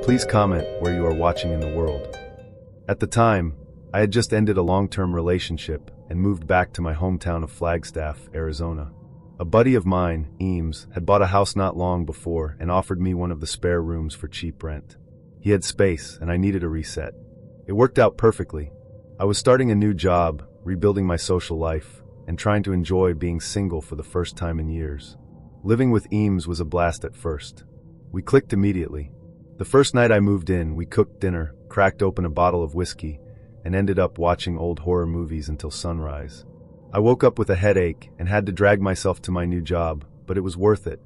Please comment where you are watching in the world. At the time, I had just ended a long-term relationship and moved back to my hometown of Flagstaff, Arizona. A buddy of mine, Eames, had bought a house not long before and offered me one of the spare rooms for cheap rent. He had space, and I needed a reset. It worked out perfectly. I was starting a new job, rebuilding my social life, and trying to enjoy being single for the first time in years. Living with Eames was a blast at first. We clicked immediately. The first night I moved in, we cooked dinner, cracked open a bottle of whiskey, and ended up watching old horror movies until sunrise. I woke up with a headache and had to drag myself to my new job, but it was worth it.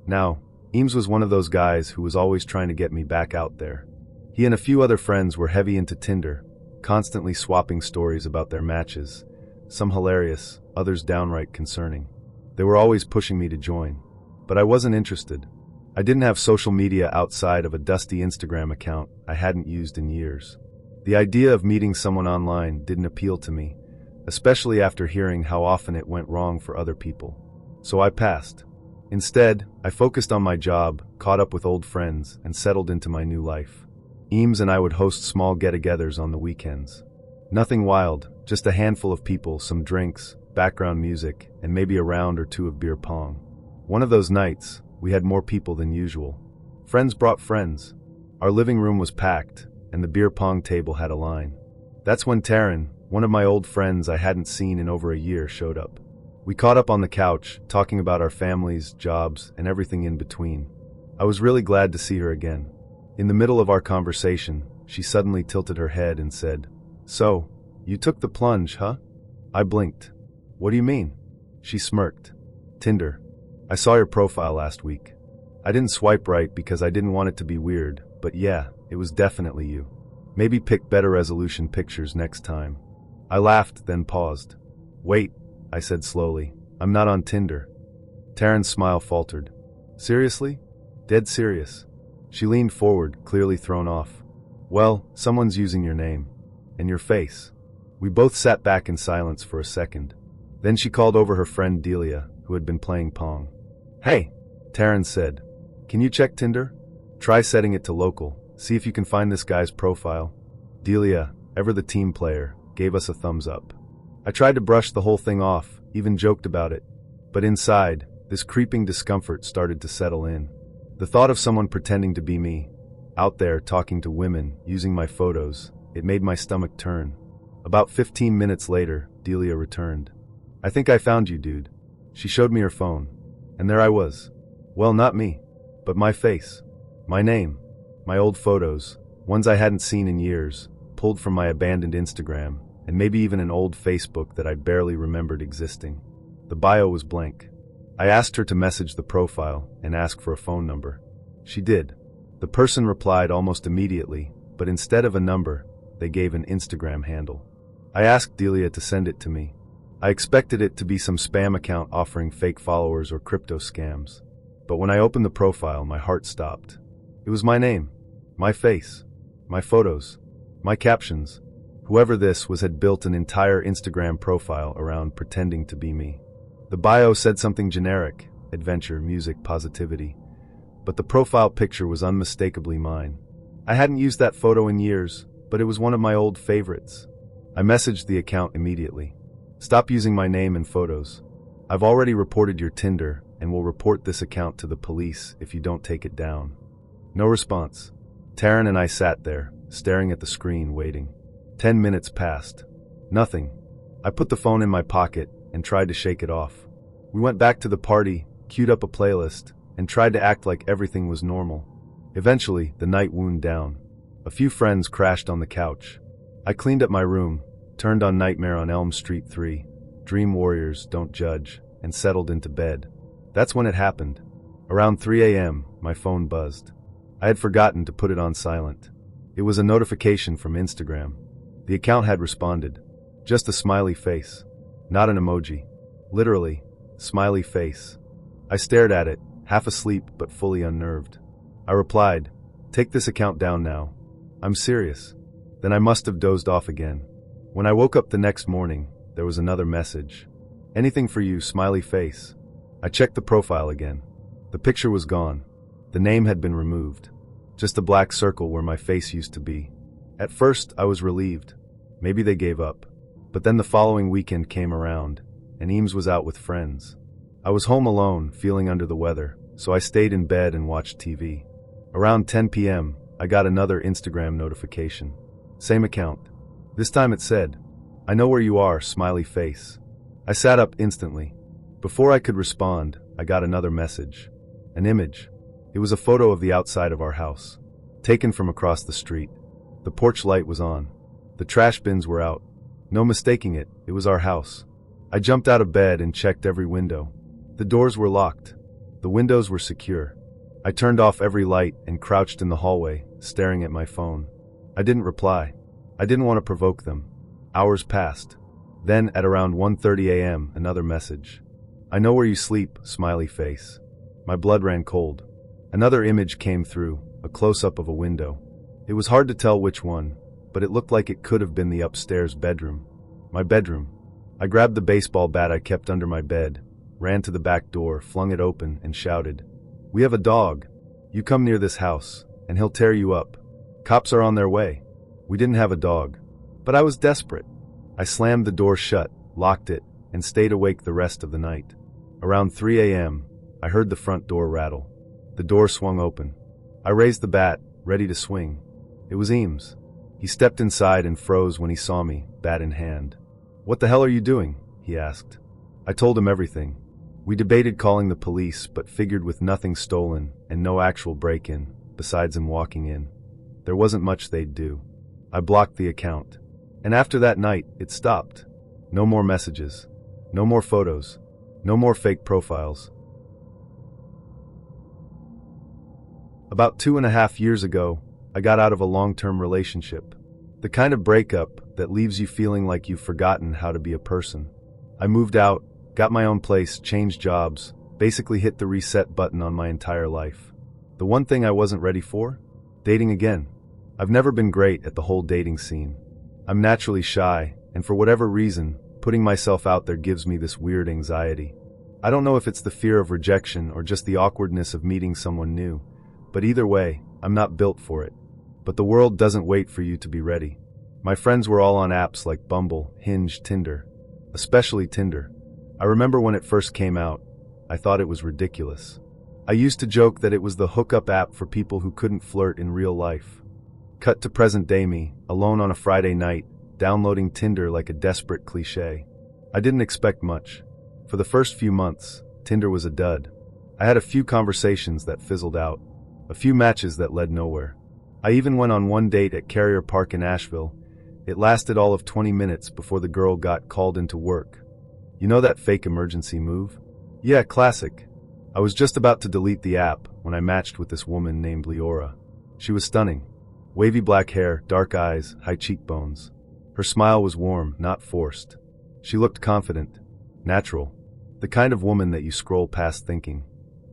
Now, Eames was one of those guys who was always trying to get me back out there. He and a few other friends were heavy into Tinder, constantly swapping stories about their matches, some hilarious, others downright concerning. They were always pushing me to join, but I wasn't interested. I didn't have social media outside of a dusty Instagram account I hadn't used in years. The idea of meeting someone online didn't appeal to me, especially after hearing how often it went wrong for other people. So I passed. Instead, I focused on my job, caught up with old friends, and settled into my new life. Eames and I would host small get-togethers on the weekends. Nothing wild, just a handful of people, some drinks, background music, and maybe a round or two of beer pong. One of those nights, we had more people than usual. Friends brought friends. Our living room was packed, and the beer pong table had a line. That's when Taryn, one of my old friends I hadn't seen in over a year, showed up. We caught up on the couch, talking about our families, jobs, and everything in between. I was really glad to see her again. In the middle of our conversation, she suddenly tilted her head and said, "So, you took the plunge, huh?" I blinked. "What do you mean?" She smirked. "Tinder. I saw your profile last week. I didn't swipe right because I didn't want it to be weird, but yeah, it was definitely you. Maybe pick better resolution pictures next time." I laughed, then paused. "Wait," I said slowly. "I'm not on Tinder." Taryn's smile faltered. "Seriously?" "Dead serious." She leaned forward, clearly thrown off. "Well, someone's using your name. And your face." We both sat back in silence for a second. Then she called over her friend Delia, who had been playing Pong. "Hey," Taryn said. "Can you check Tinder? Try setting it to local. See if you can find this guy's profile." Delia, ever the team player, gave us a thumbs up. I tried to brush the whole thing off, even joked about it. But inside, this creeping discomfort started to settle in. The thought of someone pretending to be me, out there talking to women, using my photos, it made my stomach turn. About 15 minutes later, Delia returned. "I think I found you, dude." She showed me her phone. And there I was. Well, not me, but my face, my name, my old photos, ones I hadn't seen in years, pulled from my abandoned Instagram, and maybe even an old Facebook that I barely remembered existing. The bio was blank. I asked her to message the profile and ask for a phone number. She did. The person replied almost immediately, but instead of a number, they gave an Instagram handle. I asked Delia to send it to me. I expected it to be some spam account offering fake followers or crypto scams. But when I opened the profile, my heart stopped. It was my name, my face, my photos, my captions. Whoever this was had built an entire Instagram profile around pretending to be me. The bio said something generic, adventure, music, positivity. But the profile picture was unmistakably mine. I hadn't used that photo in years, but it was one of my old favorites. I messaged the account immediately. "Stop using my name and photos. I've already reported your Tinder and will report this account to the police if you don't take it down." No response. Taryn and I sat there, staring at the screen, waiting. 10 minutes passed. Nothing. I put the phone in my pocket and tried to shake it off. We went back to the party, queued up a playlist, and tried to act like everything was normal. Eventually, the night wound down. A few friends crashed on the couch. I cleaned up my room, turned on Nightmare on Elm Street 3, Dream Warriors, Don't Judge, and settled into bed. That's when it happened. Around 3 a.m., my phone buzzed. I had forgotten to put it on silent. It was a notification from Instagram. The account had responded. Just a smiley face. Not an emoji. Literally, smiley face. I stared at it, half asleep but fully unnerved. I replied, "Take this account down now. I'm serious." Then I must have dozed off again. When I woke up the next morning, there was another message. "Anything for you, smiley face." I checked the profile again. The picture was gone. The name had been removed. just a black circle where my face used to be. At first, I was relieved. Maybe they gave up. But then the following weekend came around, and Eames was out with friends. I was home alone, feeling under the weather, so I stayed in bed and watched TV. Around 10 p.m., I got another Instagram notification. Same account. This time it said, "I know where you are, smiley face." I sat up instantly. Before I could respond, I got another message. An image. It was a photo of the outside of our house, taken from across the street. The porch light was on. The trash bins were out. No mistaking it, it was our house. I jumped out of bed and checked every window. The doors were locked. The windows were secure. I turned off every light and crouched in the hallway, staring at my phone. I didn't reply. I didn't want to provoke them. Hours passed. Then, at around 1:30 a.m., another message. "I know where you sleep, smiley face." My blood ran cold. Another image came through, a close-up of a window. It was hard to tell which one, but it looked like it could have been the upstairs bedroom. My bedroom. I grabbed the baseball bat I kept under my bed, ran to the back door, flung it open, and shouted, "We have a dog. You come near this house, and he'll tear you up. Cops are on their way." We didn't have a dog. But I was desperate. I slammed the door shut, locked it, and stayed awake the rest of the night. Around 3 a.m., I heard the front door rattle. The door swung open. I raised the bat, ready to swing. It was Eames. He stepped inside and froze when he saw me, bat in hand. "What the hell are you doing?" he asked. I told him everything. We debated calling the police, but figured with nothing stolen and no actual break-in, besides him walking in, there wasn't much they'd do. I blocked the account. And after that night, it stopped. No more messages. No more photos. No more fake profiles. About 2.5 years ago, I got out of a long-term relationship. The kind of breakup that leaves you feeling like you've forgotten how to be a person. I moved out, got my own place, changed jobs, basically hit the reset button on my entire life. The one thing I wasn't ready for? Dating again. I've never been great at the whole dating scene. I'm naturally shy, and for whatever reason, putting myself out there gives me this weird anxiety. I don't know if it's the fear of rejection or just the awkwardness of meeting someone new, but either way, I'm not built for it. But the world doesn't wait for you to be ready. My friends were all on apps like Bumble, Hinge, Tinder. Especially Tinder. I remember when it first came out, I thought it was ridiculous. I used to joke that it was the hookup app for people who couldn't flirt in real life. Cut to present day me, alone on a Friday night, downloading Tinder like a desperate cliché. I didn't expect much. For the first few months, Tinder was a dud. I had a few conversations that fizzled out, a few matches that led nowhere. I even went on one date at Carrier Park in Asheville. It lasted all of 20 minutes before the girl got called into work. You know that fake emergency move? Yeah, classic. I was just about to delete the app when I matched with this woman named Leora. She was stunning. Wavy black hair, dark eyes, high cheekbones. Her smile was warm, not forced. She looked confident, natural. The kind of woman that you scroll past thinking,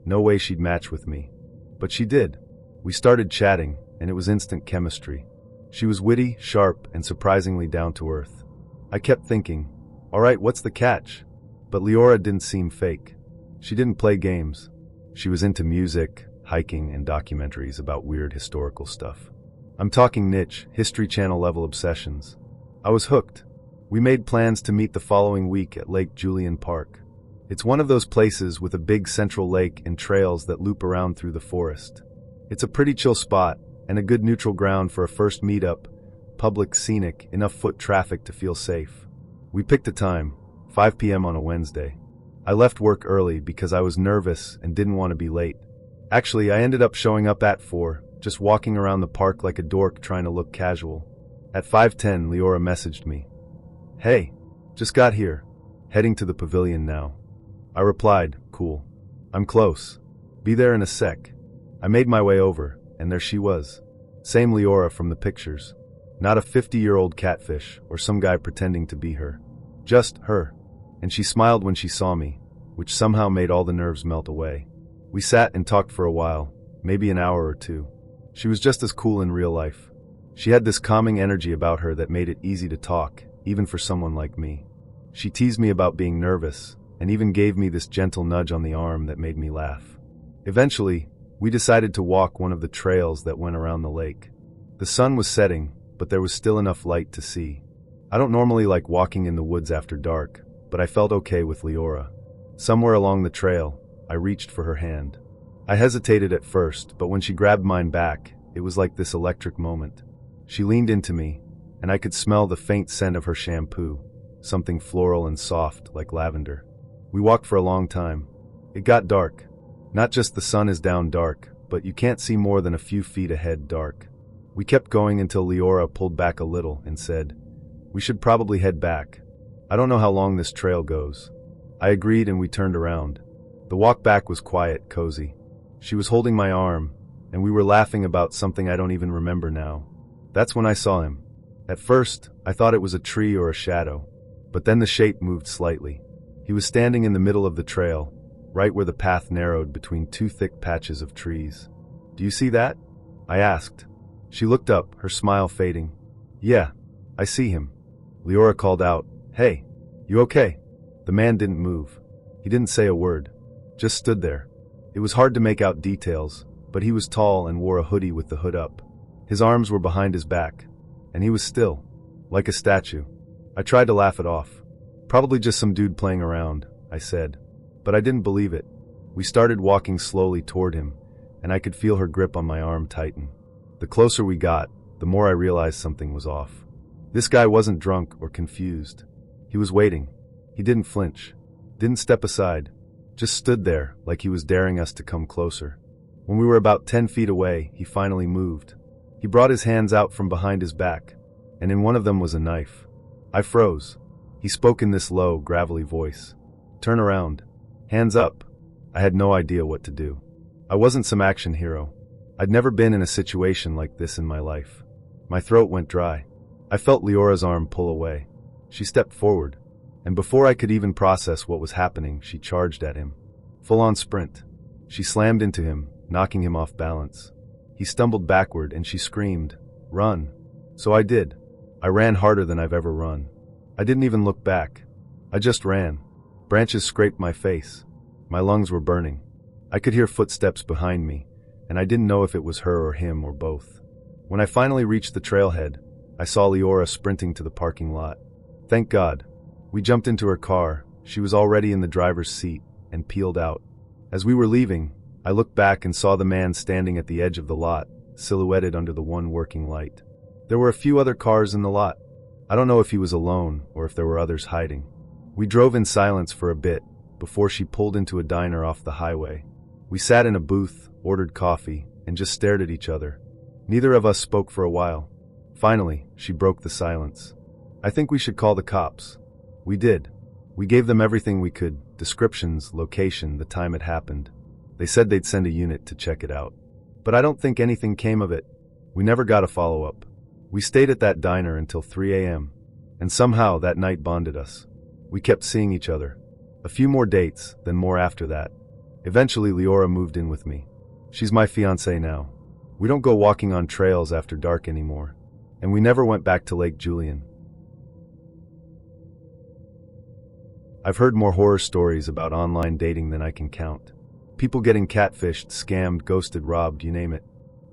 no way she'd match with me. But she did. We started chatting, and it was instant chemistry. She was witty, sharp, and surprisingly down to earth. I kept thinking, alright, what's the catch? But Leora didn't seem fake. She didn't play games. She was into music, hiking, and documentaries about weird historical stuff. I'm talking niche, History Channel level obsessions. I was hooked. We made plans to meet the following week at Lake Julian Park. It's one of those places with a big central lake and trails that loop around through the forest. It's a pretty chill spot, and a good neutral ground for a first meetup, public, scenic, enough foot traffic to feel safe. We picked a time, 5 p.m. on a Wednesday. I left work early because I was nervous and didn't want to be late. Actually, I ended up showing up at 4, just walking around the park like a dork trying to look casual. At 5:10, Leora messaged me. "Hey, just got here. Heading to the pavilion now." I replied, "Cool. I'm close. Be there in a sec." I made my way over, and there she was. Same Leora from the pictures. Not a 50-year-old catfish or some guy pretending to be her. Just her. And she smiled when she saw me, which somehow made all the nerves melt away. We sat and talked for a while, maybe an hour or two. She was just as cool in real life. She had this calming energy about her that made it easy to talk, even for someone like me. She teased me about being nervous, and even gave me this gentle nudge on the arm that made me laugh. Eventually, We decided to walk one of the trails that went around the lake. The sun was setting, but there was still enough light to see. I don't normally like walking in the woods after dark, but I felt okay with Leora. Somewhere along the trail, I reached for her hand. I hesitated at first, but when she grabbed mine back, it was like this electric moment. She leaned into me, and I could smell the faint scent of her shampoo, something floral and soft like lavender. We walked for a long time. It got dark. Not just the sun is down dark, but you can't see more than a few feet ahead dark. We kept going until Leora pulled back a little and said, "We should probably head back. I don't know how long this trail goes." I agreed and we turned around. The walk back was quiet, cozy. She was holding my arm, and we were laughing about something I don't even remember now. That's when I saw him. At first, I thought it was a tree or a shadow, but then the shape moved slightly. He was standing in the middle of the trail, right where the path narrowed between two thick patches of trees. "Do you see that?" I asked. She looked up, her smile fading. "Yeah, I see him." Leora called out, "Hey, you okay?" The man didn't move. He didn't say a word, just stood there. It was hard to make out details, but he was tall and wore a hoodie with the hood up. His arms were behind his back, and he was still, like a statue. I tried to laugh it off. "Probably just some dude playing around," I said. But I didn't believe it. We started walking slowly toward him, and I could feel her grip on my arm tighten. The closer we got, the more I realized something was off. This guy wasn't drunk or confused. He was waiting. He didn't flinch, didn't step aside, just stood there like he was daring us to come closer. When we were about 10 feet away, he finally moved. He brought his hands out from behind his back, and in one of them was a knife. I froze. He spoke in this low, gravelly voice. "Turn around. Hands up." I had no idea what to do. I wasn't some action hero. I'd never been in a situation like this in my life. My throat went dry. I felt Leora's arm pull away. She stepped forward, and before I could even process what was happening, she charged at him. Full-on sprint. She slammed into him, knocking him off balance. He stumbled backward and she screamed, "Run." So I did. I ran harder than I've ever run. I didn't even look back. I just ran. Branches scraped my face. My lungs were burning. I could hear footsteps behind me, and I didn't know if it was her or him or both. When I finally reached the trailhead, I saw Leora sprinting to the parking lot. Thank God. We jumped into her car. She was already in the driver's seat and peeled out. As we were leaving, I looked back and saw the man standing at the edge of the lot, silhouetted under the one working light. There were a few other cars in the lot. I don't know if he was alone or if there were others hiding. We drove in silence for a bit before she pulled into a diner off the highway. We sat in a booth, ordered coffee, and just stared at each other. Neither of us spoke for a while. Finally, she broke the silence. "I think we should call the cops." We did. We gave them everything we could, descriptions, location, the time it happened. They said they'd send a unit to check it out. But I don't think anything came of it. We never got a follow-up. We stayed at that diner until 3 a.m., and somehow that night bonded us. We kept seeing each other. A few more dates, then more after that. Eventually, Leora moved in with me. She's my fiancée now. We don't go walking on trails after dark anymore, and we never went back to Lake Julian. I've heard more horror stories about online dating than I can count. People getting catfished, scammed, ghosted, robbed, you name it.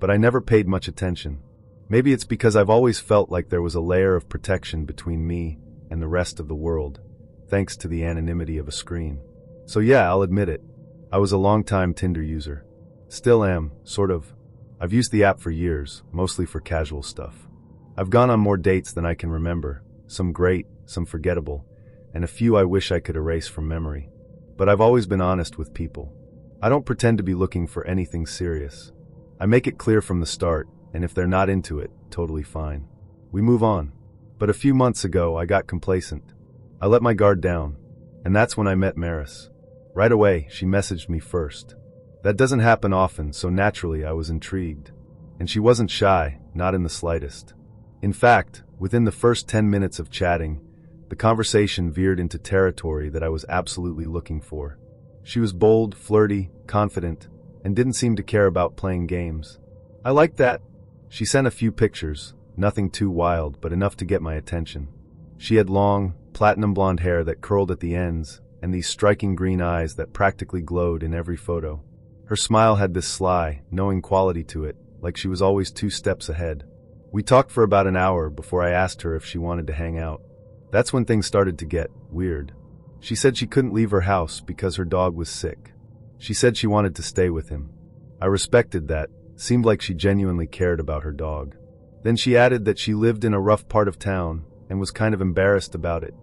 But I never paid much attention. Maybe it's because I've always felt like there was a layer of protection between me and the rest of the world, thanks to the anonymity of a screen. So yeah, I'll admit it. I was a long-time Tinder user. Still am, sort of. I've used the app for years, mostly for casual stuff. I've gone on more dates than I can remember, some great, some forgettable, and a few I wish I could erase from memory. But I've always been honest with people. I don't pretend to be looking for anything serious. I make it clear from the start, and if they're not into it, totally fine. We move on. But a few months ago, I got complacent. I let my guard down, and that's when I met Maris. Right away, she messaged me first. That doesn't happen often, so naturally I was intrigued. And she wasn't shy, not in the slightest. In fact, within the first 10 minutes of chatting, the conversation veered into territory that I was absolutely looking for. She was bold, flirty, confident, and didn't seem to care about playing games. I liked that. She sent a few pictures, nothing too wild, but enough to get my attention. She had long, platinum blonde hair that curled at the ends, and these striking green eyes that practically glowed in every photo. Her smile had this sly, knowing quality to it, like she was always 2 steps ahead. We talked for about an hour before I asked her if she wanted to hang out. That's when things started to get weird. She said she couldn't leave her house because her dog was sick. She said she wanted to stay with him. I respected that. Seemed like she genuinely cared about her dog. Then she added that she lived in a rough part of town and was kind of embarrassed about it.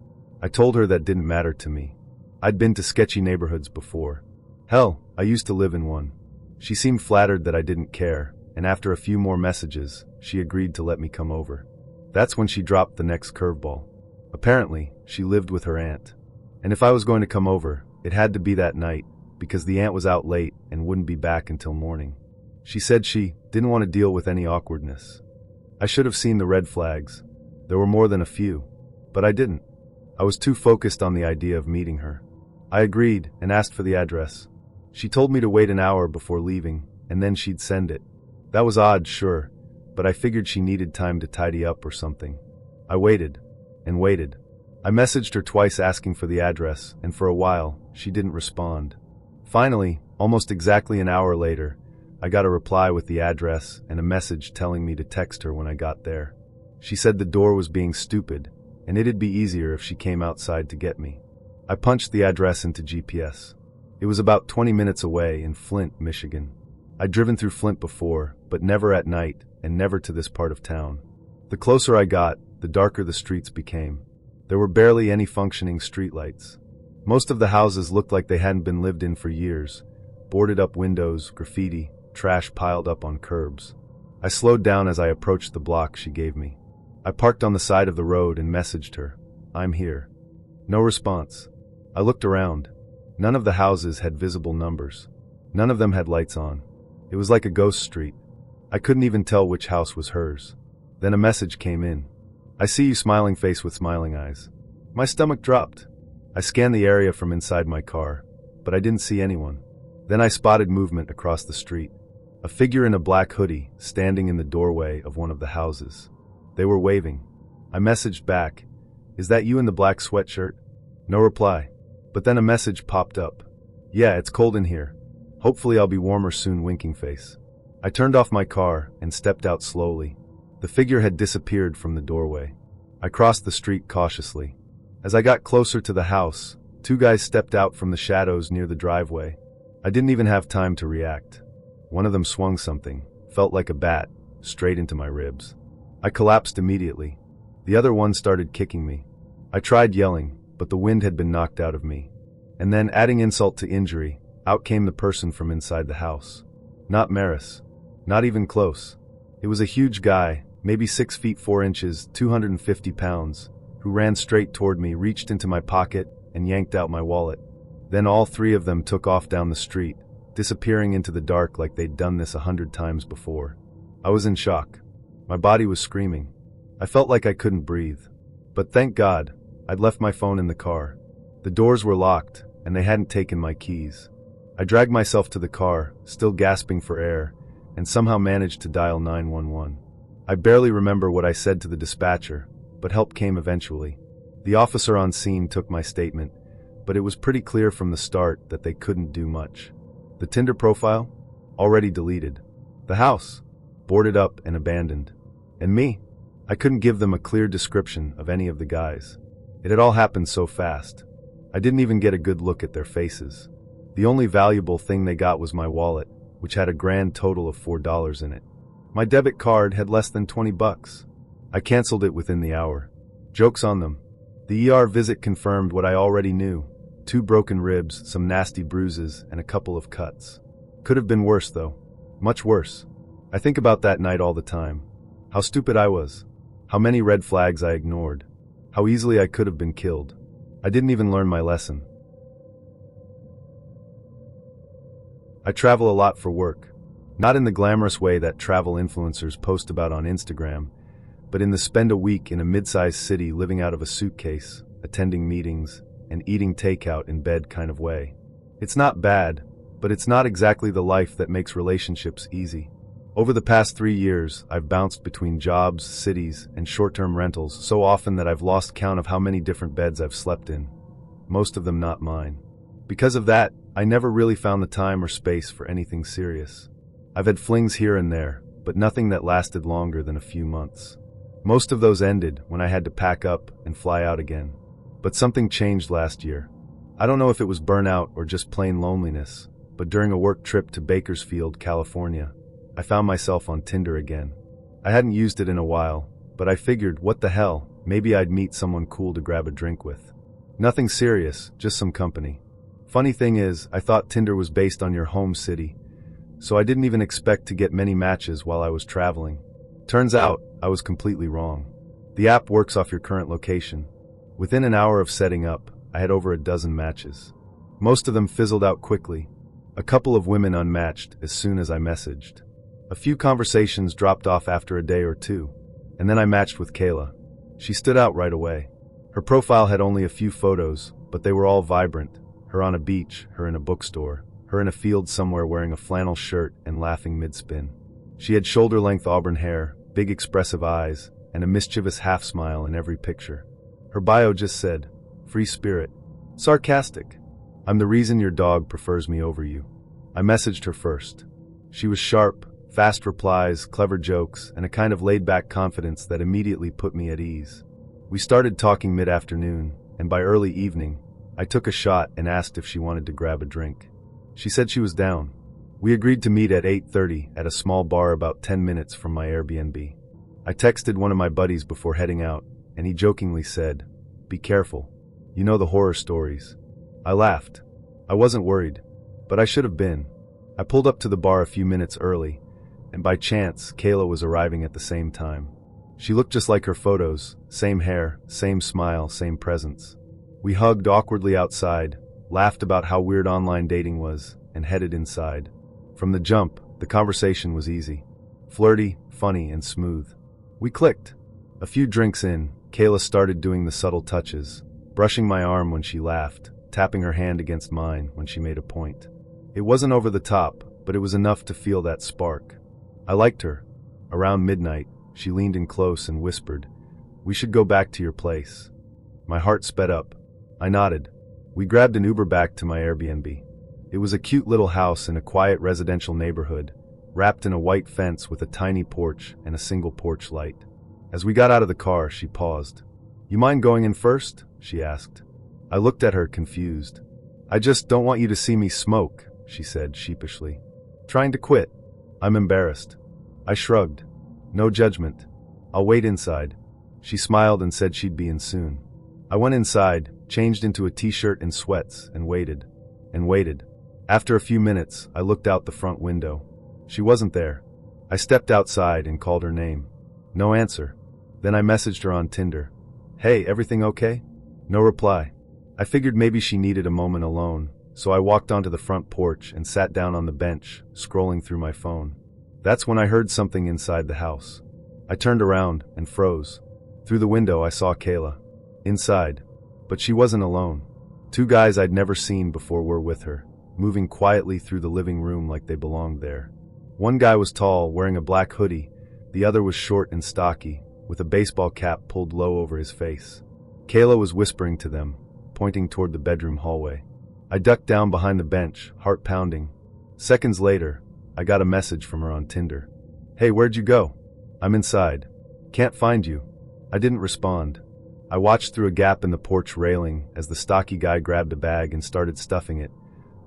I told her that didn't matter to me. I'd been to sketchy neighborhoods before. Hell, I used to live in one. She seemed flattered that I didn't care, and after a few more messages, she agreed to let me come over. That's when she dropped the next curveball. Apparently, she lived with her aunt. And if I was going to come over, it had to be that night, because the aunt was out late and wouldn't be back until morning. She said she didn't want to deal with any awkwardness. I should have seen the red flags. There were more than a few, but I didn't. I was too focused on the idea of meeting her. I agreed and asked for the address. She told me to wait an hour before leaving, and then she'd send it. That was odd, sure, but I figured she needed time to tidy up or something. I waited and waited. I messaged her twice asking for the address, and for a while, she didn't respond. Finally, almost exactly an hour later, I got a reply with the address and a message telling me to text her when I got there. She said the door was being stupid, and it'd be easier if she came outside to get me. I punched the address into GPS. It was about 20 minutes away in Flint, Michigan. I'd driven through Flint before, but never at night, and never to this part of town. The closer I got, the darker the streets became. There were barely any functioning streetlights. Most of the houses looked like they hadn't been lived in for years. Boarded up windows, graffiti, trash piled up on curbs. I slowed down as I approached the block she gave me. I parked on the side of the road and messaged her, "I'm here." No response. I looked around. None of the houses had visible numbers. None of them had lights on. It was like a ghost street. I couldn't even tell which house was hers. Then a message came in. "I see you, smiling face with smiling eyes." My stomach dropped. I scanned the area from inside my car, but I didn't see anyone. Then I spotted movement across the street. A figure in a black hoodie standing in the doorway of one of the houses. They were waving. I messaged back, "Is that you in the black sweatshirt?" No reply. But then a message popped up. "Yeah, it's cold in here. Hopefully I'll be warmer soon, winking face." I turned off my car and stepped out slowly. The figure had disappeared from the doorway. I crossed the street cautiously. As I got closer to the house, 2 guys stepped out from the shadows near the driveway. I didn't even have time to react. One of them swung something, felt like a bat, straight into my ribs. I collapsed immediately. The other one started kicking me. I tried yelling, but the wind had been knocked out of me. And then, adding insult to injury, out came the person from inside the house. Not Maris. Not even close. It was a huge guy, maybe 6 feet 4 inches, 250 pounds, who ran straight toward me, reached into my pocket, and yanked out my wallet. Then all 3 of them took off down the street, disappearing into the dark like they'd done this 100 times before. I was in shock. My body was screaming. I felt like I couldn't breathe. But thank God, I'd left my phone in the car. The doors were locked, and they hadn't taken my keys. I dragged myself to the car, still gasping for air, and somehow managed to dial 911. I barely remember what I said to the dispatcher, but help came eventually. The officer on scene took my statement, but it was pretty clear from the start that they couldn't do much. The Tinder profile? Already deleted. The house? Boarded up and abandoned. And me? I couldn't give them a clear description of any of the guys. It had all happened so fast. I didn't even get a good look at their faces. The only valuable thing they got was my wallet, which had a grand total of $4 in it. My debit card had less than $20. I canceled it within the hour. Joke's on them. The ER visit confirmed what I already knew. 2 broken ribs, some nasty bruises, and a couple of cuts. Could have been worse, though. Much worse. I think about that night all the time. How stupid I was. How many red flags I ignored. How easily I could have been killed. I didn't even learn my lesson. I travel a lot for work. Not in the glamorous way that travel influencers post about on Instagram, but in the spend a week in a mid-sized city living out of a suitcase, attending meetings, and eating takeout in bed kind of way. It's not bad, but it's not exactly the life that makes relationships easy. Over the past 3 years, I've bounced between jobs, cities, and short-term rentals so often that I've lost count of how many different beds I've slept in. Most of them not mine. Because of that, I never really found the time or space for anything serious. I've had flings here and there, but nothing that lasted longer than a few months. Most of those ended when I had to pack up and fly out again. But something changed last year. I don't know if it was burnout or just plain loneliness, but during a work trip to Bakersfield, California, I found myself on Tinder again. I hadn't used it in a while, but I figured, what the hell, maybe I'd meet someone cool to grab a drink with. Nothing serious, just some company. Funny thing is, I thought Tinder was based on your home city, so I didn't even expect to get many matches while I was traveling. Turns out, I was completely wrong. The app works off your current location. Within an hour of setting up, I had over a dozen matches. Most of them fizzled out quickly. A couple of women unmatched as soon as I messaged. A few conversations dropped off after a day or two, and then I matched with Kayla. She stood out right away. Her profile had only a few photos, but they were all vibrant. Her on a beach, her in a bookstore, her in a field somewhere wearing a flannel shirt and laughing mid-spin. She had shoulder-length auburn hair, big expressive eyes, and a mischievous half-smile in every picture. Her bio just said, "Free spirit." Sarcastic. "I'm the reason your dog prefers me over you." I messaged her first. She was sharp, fast replies, clever jokes, and a kind of laid-back confidence that immediately put me at ease. We started talking mid-afternoon, and by early evening, I took a shot and asked if she wanted to grab a drink. She said she was down. We agreed to meet at 8:30 at a small bar about 10 minutes from my Airbnb. I texted one of my buddies before heading out, and he jokingly said, "Be careful. You know the horror stories." I laughed. I wasn't worried, but I should have been. I pulled up to the bar a few minutes early, and by chance, Kayla was arriving at the same time. She looked just like her photos, same hair, same smile, same presence. We hugged awkwardly outside, laughed about how weird online dating was, and headed inside. From the jump, the conversation was easy. Flirty, funny, and smooth. We clicked. A few drinks in, Kayla started doing the subtle touches, brushing my arm when she laughed, tapping her hand against mine when she made a point. It wasn't over the top, but it was enough to feel that spark. I liked her. Around midnight, she leaned in close and whispered, "We should go back to your place." My heart sped up. I nodded. We grabbed an Uber back to my Airbnb. It was a cute little house in a quiet residential neighborhood, wrapped in a white fence with a tiny porch and a single porch light. As we got out of the car, she paused. "You mind going in first?" she asked. I looked at her, confused. "I just don't want you to see me smoke," she said sheepishly. "Trying to quit." I'm embarrassed. I shrugged. "No judgment. I'll wait inside." She smiled and said she'd be in soon. I went inside, changed into a t-shirt and sweats, and waited. And waited. After a few minutes, I looked out the front window. She wasn't there. I stepped outside and called her name. No answer. Then I messaged her on Tinder. "Hey, everything okay?" No reply. I figured maybe she needed a moment alone, so I walked onto the front porch and sat down on the bench, scrolling through my phone. That's when I heard something inside the house. I turned around and froze. Through the window, I saw Kayla. Inside. But she wasn't alone. Two guys I'd never seen before were with her, moving quietly through the living room like they belonged there. One guy was tall, wearing a black hoodie. The other was short and stocky, with a baseball cap pulled low over his face. Kayla was whispering to them, pointing toward the bedroom hallway. I ducked down behind the bench, heart pounding. Seconds later, I got a message from her on Tinder. "Hey, where'd you go?" "I'm inside. Can't find you." I didn't respond. I watched through a gap in the porch railing as the stocky guy grabbed a bag and started stuffing it.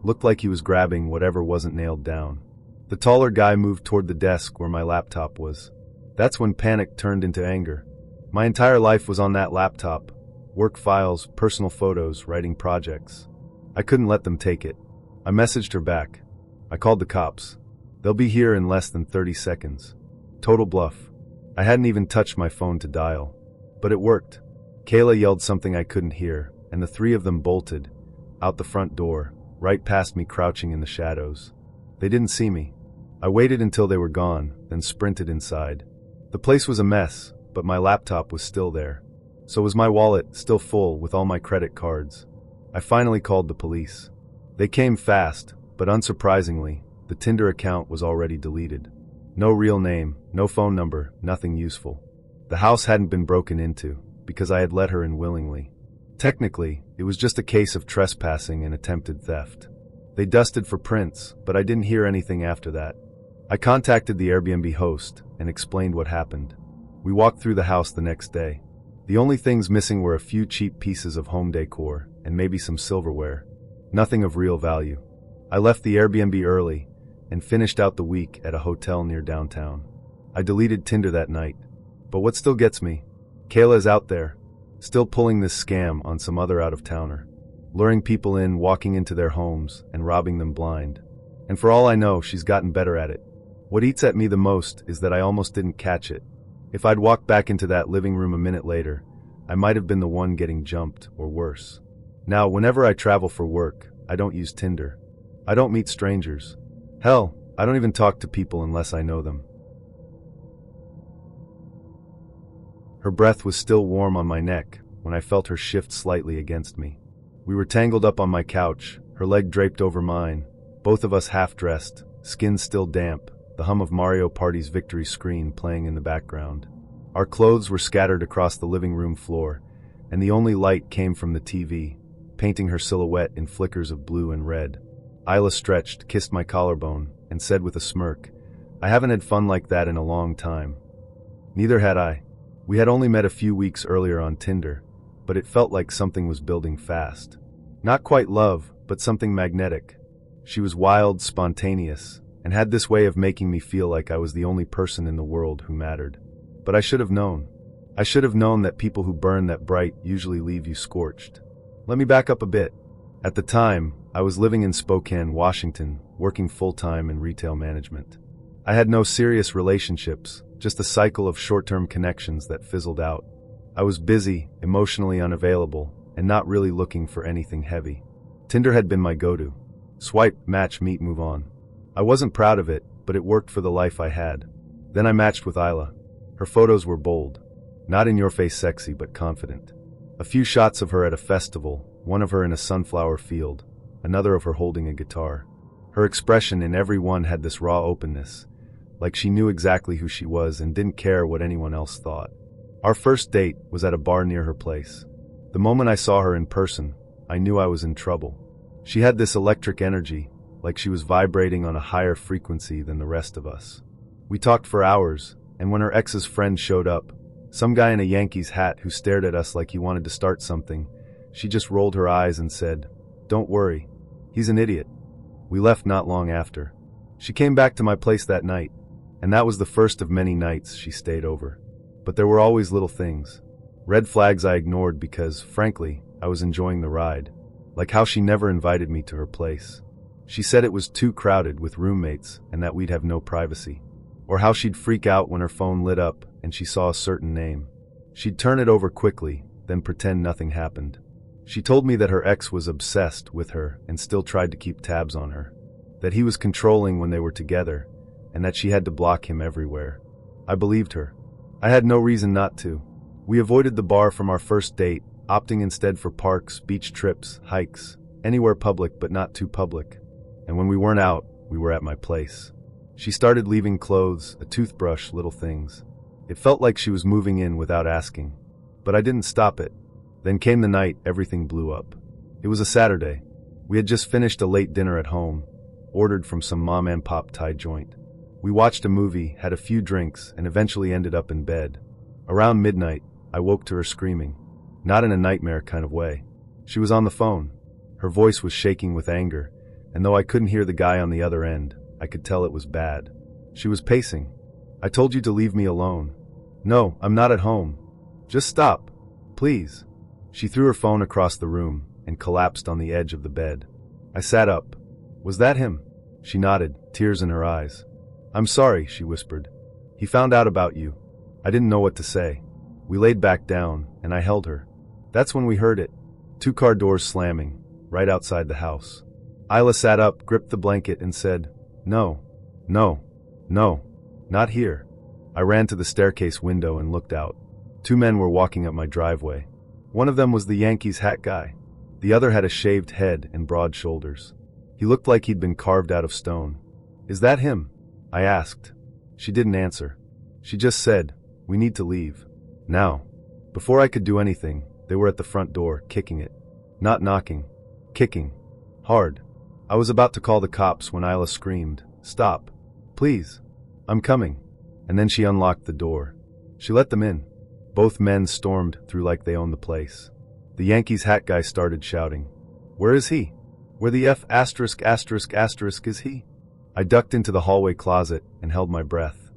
Looked like he was grabbing whatever wasn't nailed down. The taller guy moved toward the desk where my laptop was. That's when panic turned into anger. My entire life was on that laptop. Work files, personal photos, writing projects. I couldn't let them take it. I messaged her back. I called the cops. "They'll be here in less than 30 seconds. Total bluff. I hadn't even touched my phone to dial. But it worked. Kayla yelled something I couldn't hear, and the three of them bolted, out the front door, right past me crouching in the shadows. They didn't see me. I waited until they were gone, then sprinted inside. The place was a mess, but my laptop was still there. So was my wallet, still full with all my credit cards. I finally called the police. They came fast, but unsurprisingly, the Tinder account was already deleted. No real name, no phone number, nothing useful. The house hadn't been broken into, because I had let her in willingly. Technically, it was just a case of trespassing and attempted theft. They dusted for prints, but I didn't hear anything after that. I contacted the Airbnb host and explained what happened. We walked through the house the next day. The only things missing were a few cheap pieces of home decor and maybe some silverware. Nothing of real value. I left the Airbnb early and finished out the week at a hotel near downtown. I deleted Tinder that night. But what still gets me? Kayla is out there, still pulling this scam on some other out-of-towner, luring people in, walking into their homes, and robbing them blind. And for all I know, she's gotten better at it. What eats at me the most is that I almost didn't catch it. If I'd walked back into that living room a minute later, I might have been the one getting jumped, or worse. Now, whenever I travel for work, I don't use Tinder. I don't meet strangers. Hell, I don't even talk to people unless I know them. Her breath was still warm on my neck when I felt her shift slightly against me. We were tangled up on my couch, her leg draped over mine, both of us half-dressed, skin still damp, the hum of Mario Party's victory screen playing in the background. Our clothes were scattered across the living room floor, and the only light came from the TV, painting her silhouette in flickers of blue and red. Isla stretched, kissed my collarbone, and said with a smirk, "I haven't had fun like that in a long time." Neither had I. We had only met a few weeks earlier on Tinder, but it felt like something was building fast. Not quite love, but something magnetic. She was wild, spontaneous, and had this way of making me feel like I was the only person in the world who mattered. But I should have known. I should have known that people who burn that bright usually leave you scorched. Let me back up a bit. At the time, I was living in Spokane, Washington, working full-time in retail management. I had no serious relationships, just a cycle of short-term connections that fizzled out. I was busy, emotionally unavailable, and not really looking for anything heavy. Tinder had been my go-to. Swipe, match, meet, move on. I wasn't proud of it, but it worked for the life I had. Then I matched with Isla. Her photos were bold. Not in-your-face sexy, but confident. A few shots of her at a festival, one of her in a sunflower field, another of her holding a guitar. Her expression in every one had this raw openness, like she knew exactly who she was and didn't care what anyone else thought. Our first date was at a bar near her place. The moment I saw her in person, I knew I was in trouble. She had this electric energy, like she was vibrating on a higher frequency than the rest of us. We talked for hours, and when her ex's friend showed up, some guy in a Yankees hat who stared at us like he wanted to start something, she just rolled her eyes and said, "Don't worry, he's an idiot." We left not long after. She came back to my place that night, and that was the first of many nights she stayed over. But there were always little things. Red flags I ignored because, frankly, I was enjoying the ride. Like how she never invited me to her place. She said it was too crowded with roommates and that we'd have no privacy. Or how she'd freak out when her phone lit up and she saw a certain name. She'd turn it over quickly, then pretend nothing happened. She told me that her ex was obsessed with her and still tried to keep tabs on her. That he was controlling when they were together, and that she had to block him everywhere. I believed her. I had no reason not to. We avoided the bar from our first date, opting instead for parks, beach trips, hikes, anywhere public but not too public. And when we weren't out, we were at my place. She started leaving clothes, a toothbrush, little things. It felt like she was moving in without asking. But I didn't stop it. Then came the night everything blew up. It was a Saturday. We had just finished a late dinner at home, ordered from some mom-and-pop Thai joint. We watched a movie, had a few drinks, and eventually ended up in bed. Around midnight, I woke to her screaming. Not in a nightmare kind of way. She was on the phone. Her voice was shaking with anger, and though I couldn't hear the guy on the other end, I could tell it was bad. She was pacing. "I told you to leave me alone." "No, I'm not at home. Just stop. Please." She threw her phone across the room and collapsed on the edge of the bed. I sat up. "Was that him?" She nodded, tears in her eyes. "I'm sorry," she whispered. "He found out about you." I didn't know what to say. We laid back down, and I held her. That's when we heard it. 2 car doors slamming, right outside the house. Isla sat up, gripped the blanket, and said, No, not here." I ran to the staircase window and looked out. 2 men were walking up my driveway. One of them was the Yankees hat guy. The other had a shaved head and broad shoulders. He looked like he'd been carved out of stone. "Is that him?" I asked. She didn't answer. She just said, "We need to leave. Now." Before I could do anything, They were at the front door, kicking it. Not knocking. Kicking. Hard. I was about to call the cops when Isla screamed, "Stop. Please. I'm coming." And then she unlocked the door. She let them in. Both men stormed through like they owned the place. The Yankees hat guy started shouting, "Where is he? Where the F*** is he?" I ducked into the hallway closet and held my breath.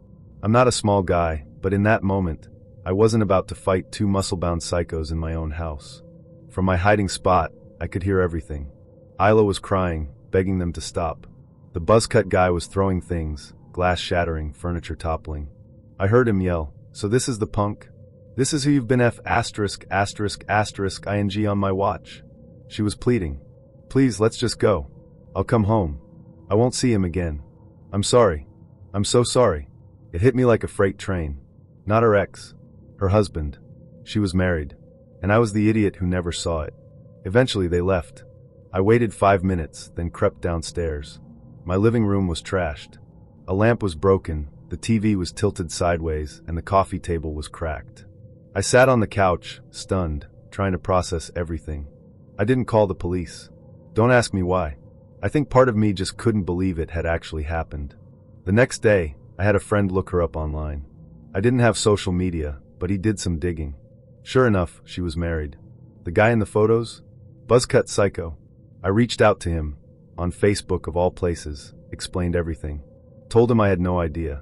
I'm not a small guy, but in that moment, I wasn't about to fight two muscle-bound psychos in my own house. From my hiding spot, I could hear everything. Isla was crying, begging them to stop. The buzzcut guy was throwing things, glass shattering, furniture toppling. I heard him yell, "So this is the punk? This is who you've been ****ing on my watch?" She was pleading. "Please, let's just go. I'll come home. I won't see him again. I'm sorry. I'm so sorry." It hit me like a freight train. Not her ex. Her husband. She was married. And I was the idiot who never saw it. Eventually they left. I waited 5 minutes, then crept downstairs. My living room was trashed. A lamp was broken, the TV was tilted sideways, and the coffee table was cracked. I sat on the couch, stunned, trying to process everything. I didn't call the police. Don't ask me why. I think part of me just couldn't believe it had actually happened. The next day, I had a friend look her up online. I didn't have social media, but he did some digging. Sure enough, she was married. The guy in the photos? Buzzcut psycho. I reached out to him, on Facebook of all places, explained everything. Told him I had no idea.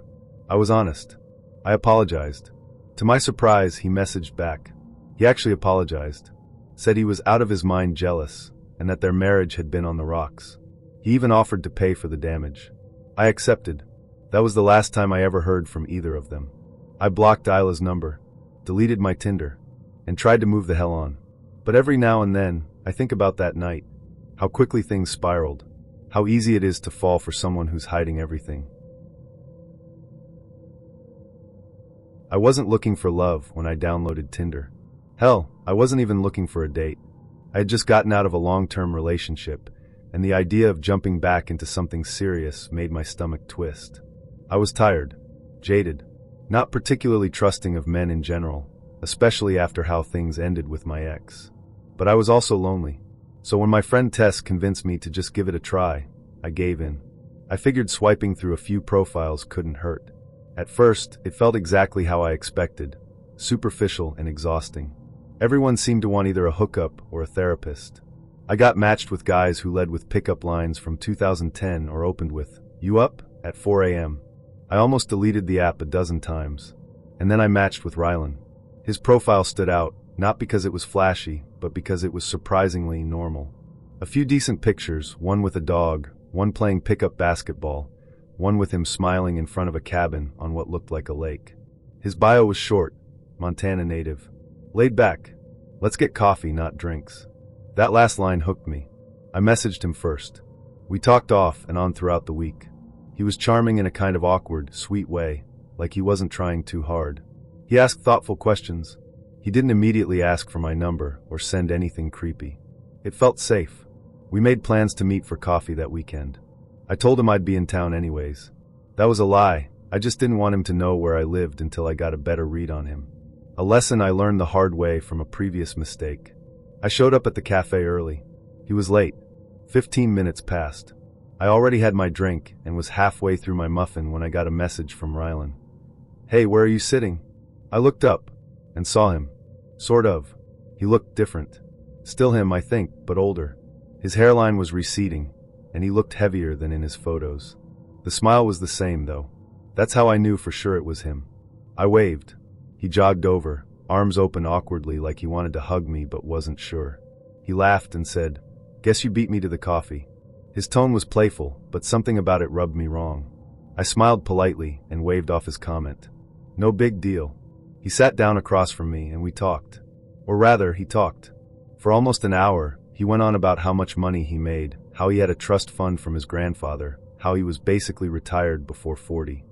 I was honest. I apologized. To my surprise, he messaged back. He actually apologized. Said he was out of his mind jealous, and that their marriage had been on the rocks. He even offered to pay for the damage. I accepted. That was the last time I ever heard from either of them. I blocked Isla's number, deleted my Tinder, and tried to move the hell on. But every now and then, I think about that night. How quickly things spiraled. How easy it is to fall for someone who's hiding everything. I wasn't looking for love when I downloaded Tinder. Hell, I wasn't even looking for a date. I had just gotten out of a long-term relationship, and the idea of jumping back into something serious made my stomach twist. I was tired, jaded, not particularly trusting of men in general, especially after how things ended with my ex. But I was also lonely. So when my friend Tess convinced me to just give it a try, I gave in. I figured swiping through a few profiles couldn't hurt. At first, it felt exactly how I expected, superficial and exhausting. Everyone seemed to want either a hookup or a therapist. I got matched with guys who led with pickup lines from 2010 or opened with, "You up?" at 4 a.m. I almost deleted the app a dozen times. And then I matched with Rylan. His profile stood out, not because it was flashy, but because it was surprisingly normal. A few decent pictures, one with a dog, one playing pickup basketball, one with him smiling in front of a cabin on what looked like a lake. His bio was short, Montana native. Laid back. Let's get coffee, not drinks. That last line hooked me. I messaged him first. We talked off and on throughout the week. He was charming in a kind of awkward, sweet way, like he wasn't trying too hard. He asked thoughtful questions. He didn't immediately ask for my number or send anything creepy. It felt safe. We made plans to meet for coffee that weekend. I told him I'd be in town anyways. That was a lie. I just didn't want him to know where I lived until I got a better read on him. A lesson I learned the hard way from a previous mistake. I showed up at the cafe early. He was late. 15 minutes passed. I already had my drink and was halfway through my muffin when I got a message from Rylan. "Hey, where are you sitting?" I looked up and saw him. Sort of. He looked different. Still him, I think, but older. His hairline was receding, and he looked heavier than in his photos. The smile was the same, though. That's how I knew for sure it was him. I waved. He jogged over, arms open awkwardly like he wanted to hug me but wasn't sure. He laughed and said, "Guess you beat me to the coffee." His tone was playful, but something about it rubbed me wrong. I smiled politely and waved off his comment. No big deal. He sat down across from me and we talked. Or rather, he talked. For almost an hour, he went on about how much money he made, how he had a trust fund from his grandfather, how he was basically retired before 40.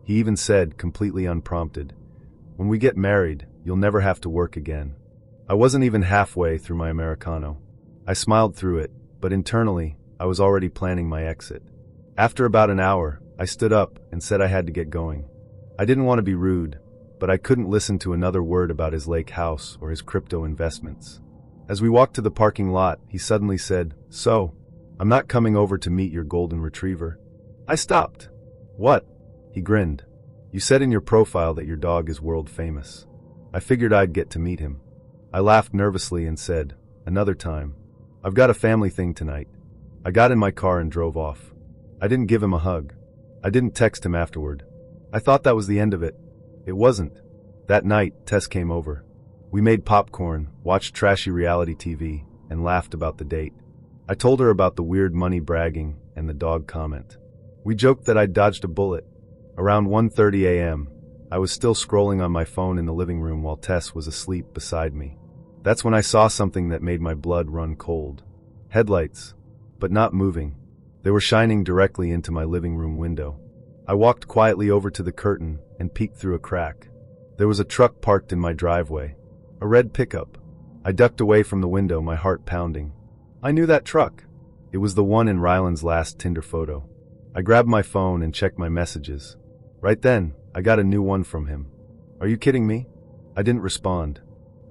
He even said, completely unprompted, "When we get married, you'll never have to work again." I wasn't even halfway through my Americano. I smiled through it, but internally, I was already planning my exit. After about an hour, I stood up and said I had to get going. I didn't want to be rude, but I couldn't listen to another word about his lake house or his crypto investments. As we walked to the parking lot, he suddenly said, "So, I'm not coming over to meet your golden retriever." I stopped. "What?" He grinned. "You said in your profile that your dog is world famous." I figured I'd get to meet him. I laughed nervously and said, "Another time. I've got a family thing tonight." I got in my car and drove off. I didn't give him a hug. I didn't text him afterward. I thought that was the end of it. It wasn't. That night, Tess came over. We made popcorn, watched trashy reality TV, and laughed about the date. I told her about the weird money bragging and the dog comment. We joked that I'd dodged a bullet. Around 1:30 a.m., I was still scrolling on my phone in the living room while Tess was asleep beside me. That's when I saw something that made my blood run cold. Headlights, but not moving. They were shining directly into my living room window. I walked quietly over to the curtain and peeked through a crack. There was a truck parked in my driveway. A red pickup. I ducked away from the window, my heart pounding. I knew that truck. It was the one in Ryland's last Tinder photo. I grabbed my phone and checked my messages. Right then, I got a new one from him. "Are you kidding me?" I didn't respond.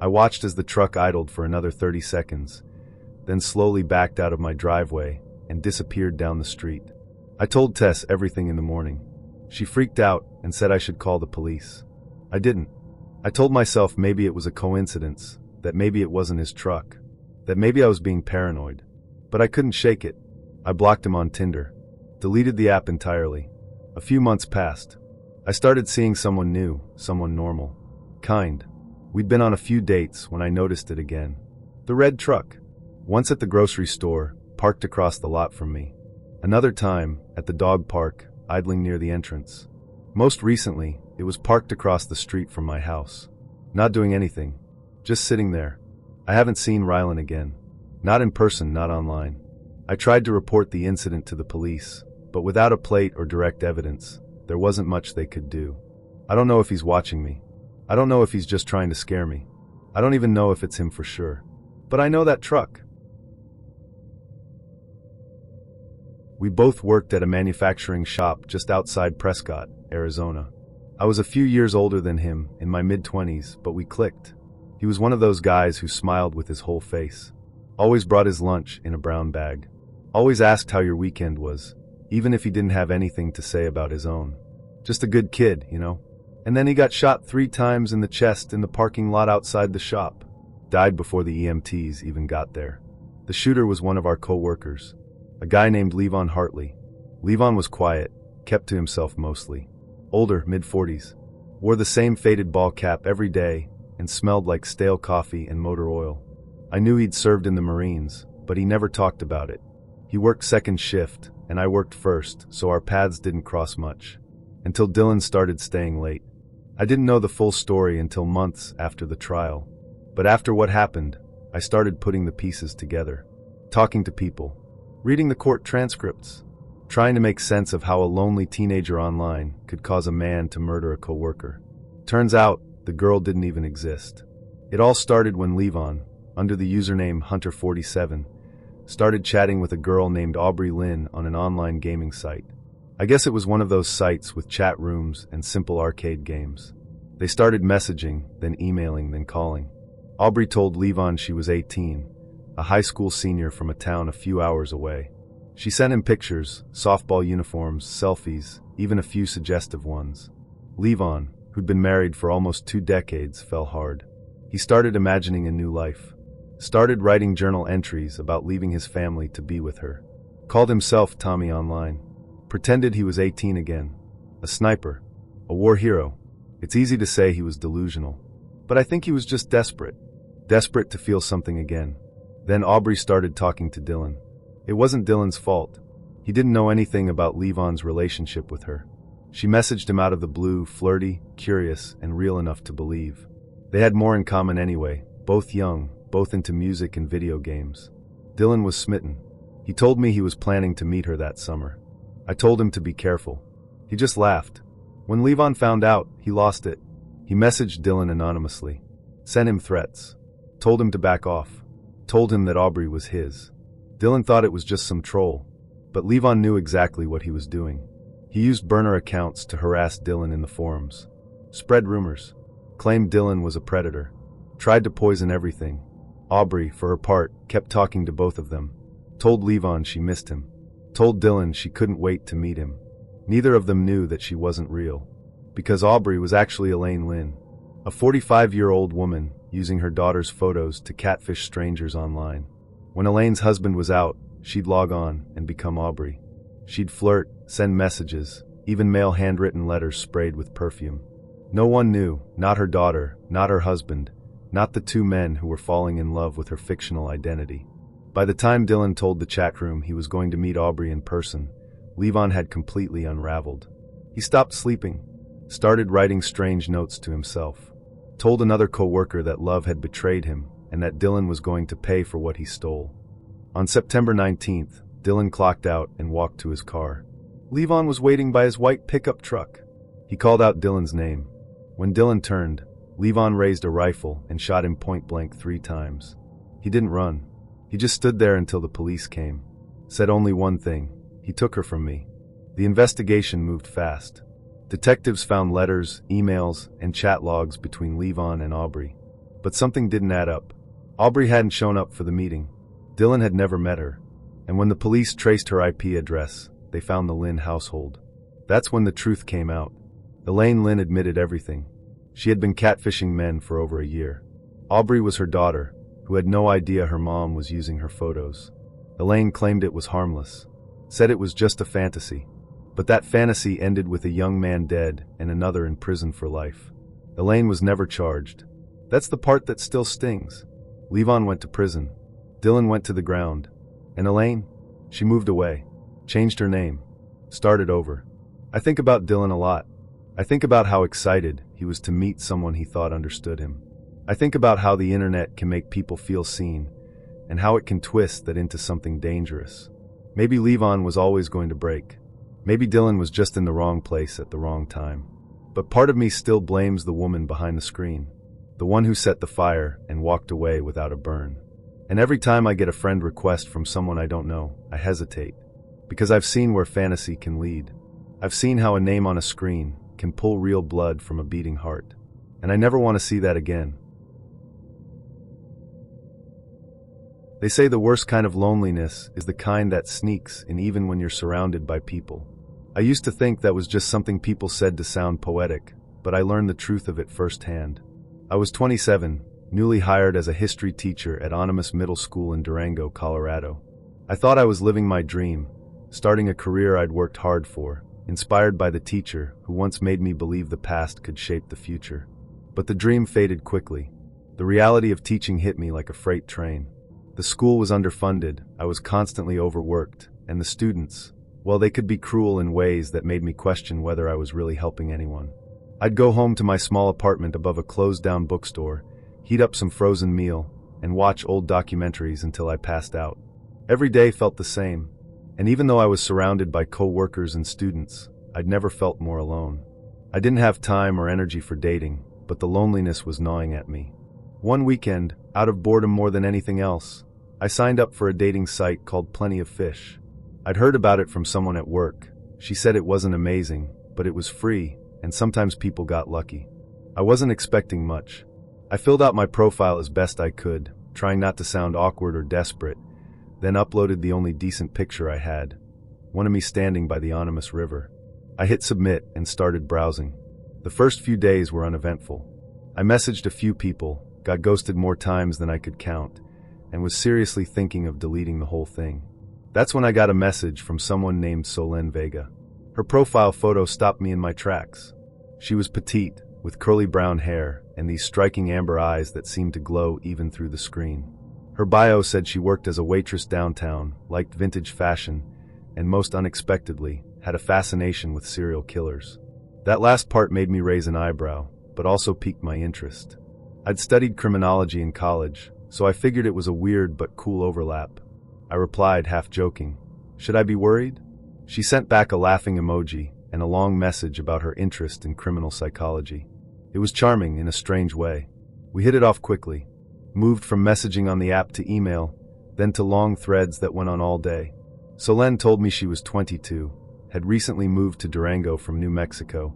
I watched as the truck idled for another 30 seconds, then slowly backed out of my driveway and disappeared down the street. I told Tess everything in the morning. She freaked out and said I should call the police. I didn't. I told myself maybe it was a coincidence, that maybe it wasn't his truck, that maybe I was being paranoid. But I couldn't shake it. I blocked him on Tinder, deleted the app entirely. A few months passed. I started seeing someone new, someone normal, kind. We'd been on a few dates when I noticed it again. The red truck. Once at the grocery store, parked across the lot from me. Another time, at the dog park, idling near the entrance. Most recently, it was parked across the street from my house. Not doing anything. Just sitting there. I haven't seen Rylan again. Not in person, not online. I tried to report the incident to the police, but without a plate or direct evidence, there wasn't much they could do. I don't know if he's watching me. I don't know if he's just trying to scare me. I don't even know if it's him for sure. But I know that truck. We both worked at a manufacturing shop just outside Prescott, Arizona. I was a few years older than him, in my mid-20s, but we clicked. He was one of those guys who smiled with his whole face. Always brought his lunch in a brown bag. Always asked how your weekend was, even if he didn't have anything to say about his own. Just a good kid, you know? And then he got shot 3 times in the chest in the parking lot outside the shop. Died before the EMTs even got there. The shooter was one of our co-workers, a guy named Levon Hartley. Levon was quiet, kept to himself mostly. Older, mid-40s. Wore the same faded ball cap every day and smelled like stale coffee and motor oil. I knew he'd served in the Marines, but he never talked about it. He worked second shift, and I worked first, so our paths didn't cross much. Until Dylan started staying late. I didn't know the full story until months after the trial. But after what happened, I started putting the pieces together. Talking to people. Reading the court transcripts. Trying to make sense of how a lonely teenager online could cause a man to murder a coworker. Turns out, the girl didn't even exist. It all started when Levon, under the username Hunter47, started chatting with a girl named Aubrey Lynn on an online gaming site. I guess it was one of those sites with chat rooms and simple arcade games. They started messaging, then emailing, then calling. Aubrey told Levon she was 18, a high school senior from a town a few hours away. She sent him pictures, softball uniforms, selfies, even a few suggestive ones. Levon, who'd been married for almost 2 decades, fell hard. He started imagining a new life. Started writing journal entries about leaving his family to be with her. Called himself Tommy online. Pretended he was 18 again. A sniper. A war hero. It's easy to say he was delusional. But I think he was just desperate. Desperate to feel something again. Then Aubrey started talking to Dylan. It wasn't Dylan's fault. He didn't know anything about Levon's relationship with her. She messaged him out of the blue, flirty, curious, and real enough to believe. They had more in common anyway, both young, both into music and video games. Dylan was smitten. He told me he was planning to meet her that summer. I told him to be careful. He just laughed. When Levon found out, he lost it. He messaged Dylan anonymously. Sent him threats. Told him to back off. Told him that Aubrey was his. Dylan thought it was just some troll. But Levon knew exactly what he was doing. He used burner accounts to harass Dylan in the forums. Spread rumors. claimed Dylan was a predator, tried to poison everything. Aubrey, for her part, kept talking to both of them, told Levon she missed him, told Dylan she couldn't wait to meet him. Neither of them knew that she wasn't real, because Aubrey was actually Elaine Lynn, a 45-year-old woman using her daughter's photos to catfish strangers online. When Elaine's husband was out, she'd log on and become Aubrey. She'd flirt, send messages, even mail handwritten letters sprayed with perfume. No one knew, not her daughter, not her husband, not the two men who were falling in love with her fictional identity. By the time Dylan told the chat room he was going to meet Aubrey in person, Levon had completely unraveled. He stopped sleeping, started writing strange notes to himself, told another co-worker that love had betrayed him and that Dylan was going to pay for what he stole. On September 19th, Dylan clocked out and walked to his car. Levon was waiting by his white pickup truck. He called out Dylan's name. When Dylan turned, Levon raised a rifle and shot him point blank 3 times. He didn't run. He just stood there until the police came. Said only one thing: he took her from me. The investigation moved fast. Detectives found letters, emails, and chat logs between Levon and Aubrey. But something didn't add up. Aubrey hadn't shown up for the meeting. Dylan had never met her. And when the police traced her IP address, they found the Lynn household. That's when the truth came out. Elaine Lynn admitted everything. She had been catfishing men for over a year. Aubrey was her daughter, who had no idea her mom was using her photos. Elaine claimed it was harmless, said it was just a fantasy. But that fantasy ended with a young man dead and another in prison for life. Elaine was never charged. That's the part that still stings. Levon went to prison. Dylan went to the ground. And Elaine? She moved away, changed her name, started over. I think about Dylan a lot. I think about how excited he was to meet someone he thought understood him. I think about how the internet can make people feel seen, and how it can twist that into something dangerous. Maybe Levon was always going to break. Maybe Dylan was just in the wrong place at the wrong time. But part of me still blames the woman behind the screen, the one who set the fire and walked away without a burn. And every time I get a friend request from someone I don't know, I hesitate, because I've seen where fantasy can lead. I've seen how a name on a screen can pull real blood from a beating heart, and I never want to see that again. They say the worst kind of loneliness is the kind that sneaks in even when you're surrounded by people. I used to think that was just something people said to sound poetic, but I learned the truth of it firsthand. I was 27, newly hired as a history teacher at Animas Middle School in Durango, Colorado. I thought I was living my dream, starting a career I'd worked hard for, inspired by the teacher who once made me believe the past could shape the future. But the dream faded quickly. The reality of teaching hit me like a freight train. The school was underfunded, I was constantly overworked, and the students, well, they could be cruel in ways that made me question whether I was really helping anyone. I'd go home to my small apartment above a closed-down bookstore, heat up some frozen meal, and watch old documentaries until I passed out. Every day felt the same, and even though I was surrounded by co-workers and students, I'd never felt more alone. I didn't have time or energy for dating, but the loneliness was gnawing at me. One weekend, out of boredom more than anything else, I signed up for a dating site called Plenty of Fish. I'd heard about it from someone at work. She said it wasn't amazing, but it was free, and sometimes people got lucky. I wasn't expecting much. I filled out my profile as best I could, trying not to sound awkward or desperate, then uploaded the only decent picture I had, one of me standing by the Animas River. I hit submit and started browsing. The first few days were uneventful. I messaged a few people, got ghosted more times than I could count, and was seriously thinking of deleting the whole thing. That's when I got a message from someone named Solen Vega. Her profile photo stopped me in my tracks. She was petite, with curly brown hair and these striking amber eyes that seemed to glow even through the screen. Her bio said she worked as a waitress downtown, liked vintage fashion, and most unexpectedly, had a fascination with serial killers. That last part made me raise an eyebrow, but also piqued my interest. I'd studied criminology in college, so I figured it was a weird but cool overlap. I replied, half joking, "Should I be worried?" She sent back a laughing emoji and a long message about her interest in criminal psychology. It was charming in a strange way. We hit it off quickly, moved from messaging on the app to email, then to long threads that went on all day. Solen told me she was 22, had recently moved to Durango from New Mexico,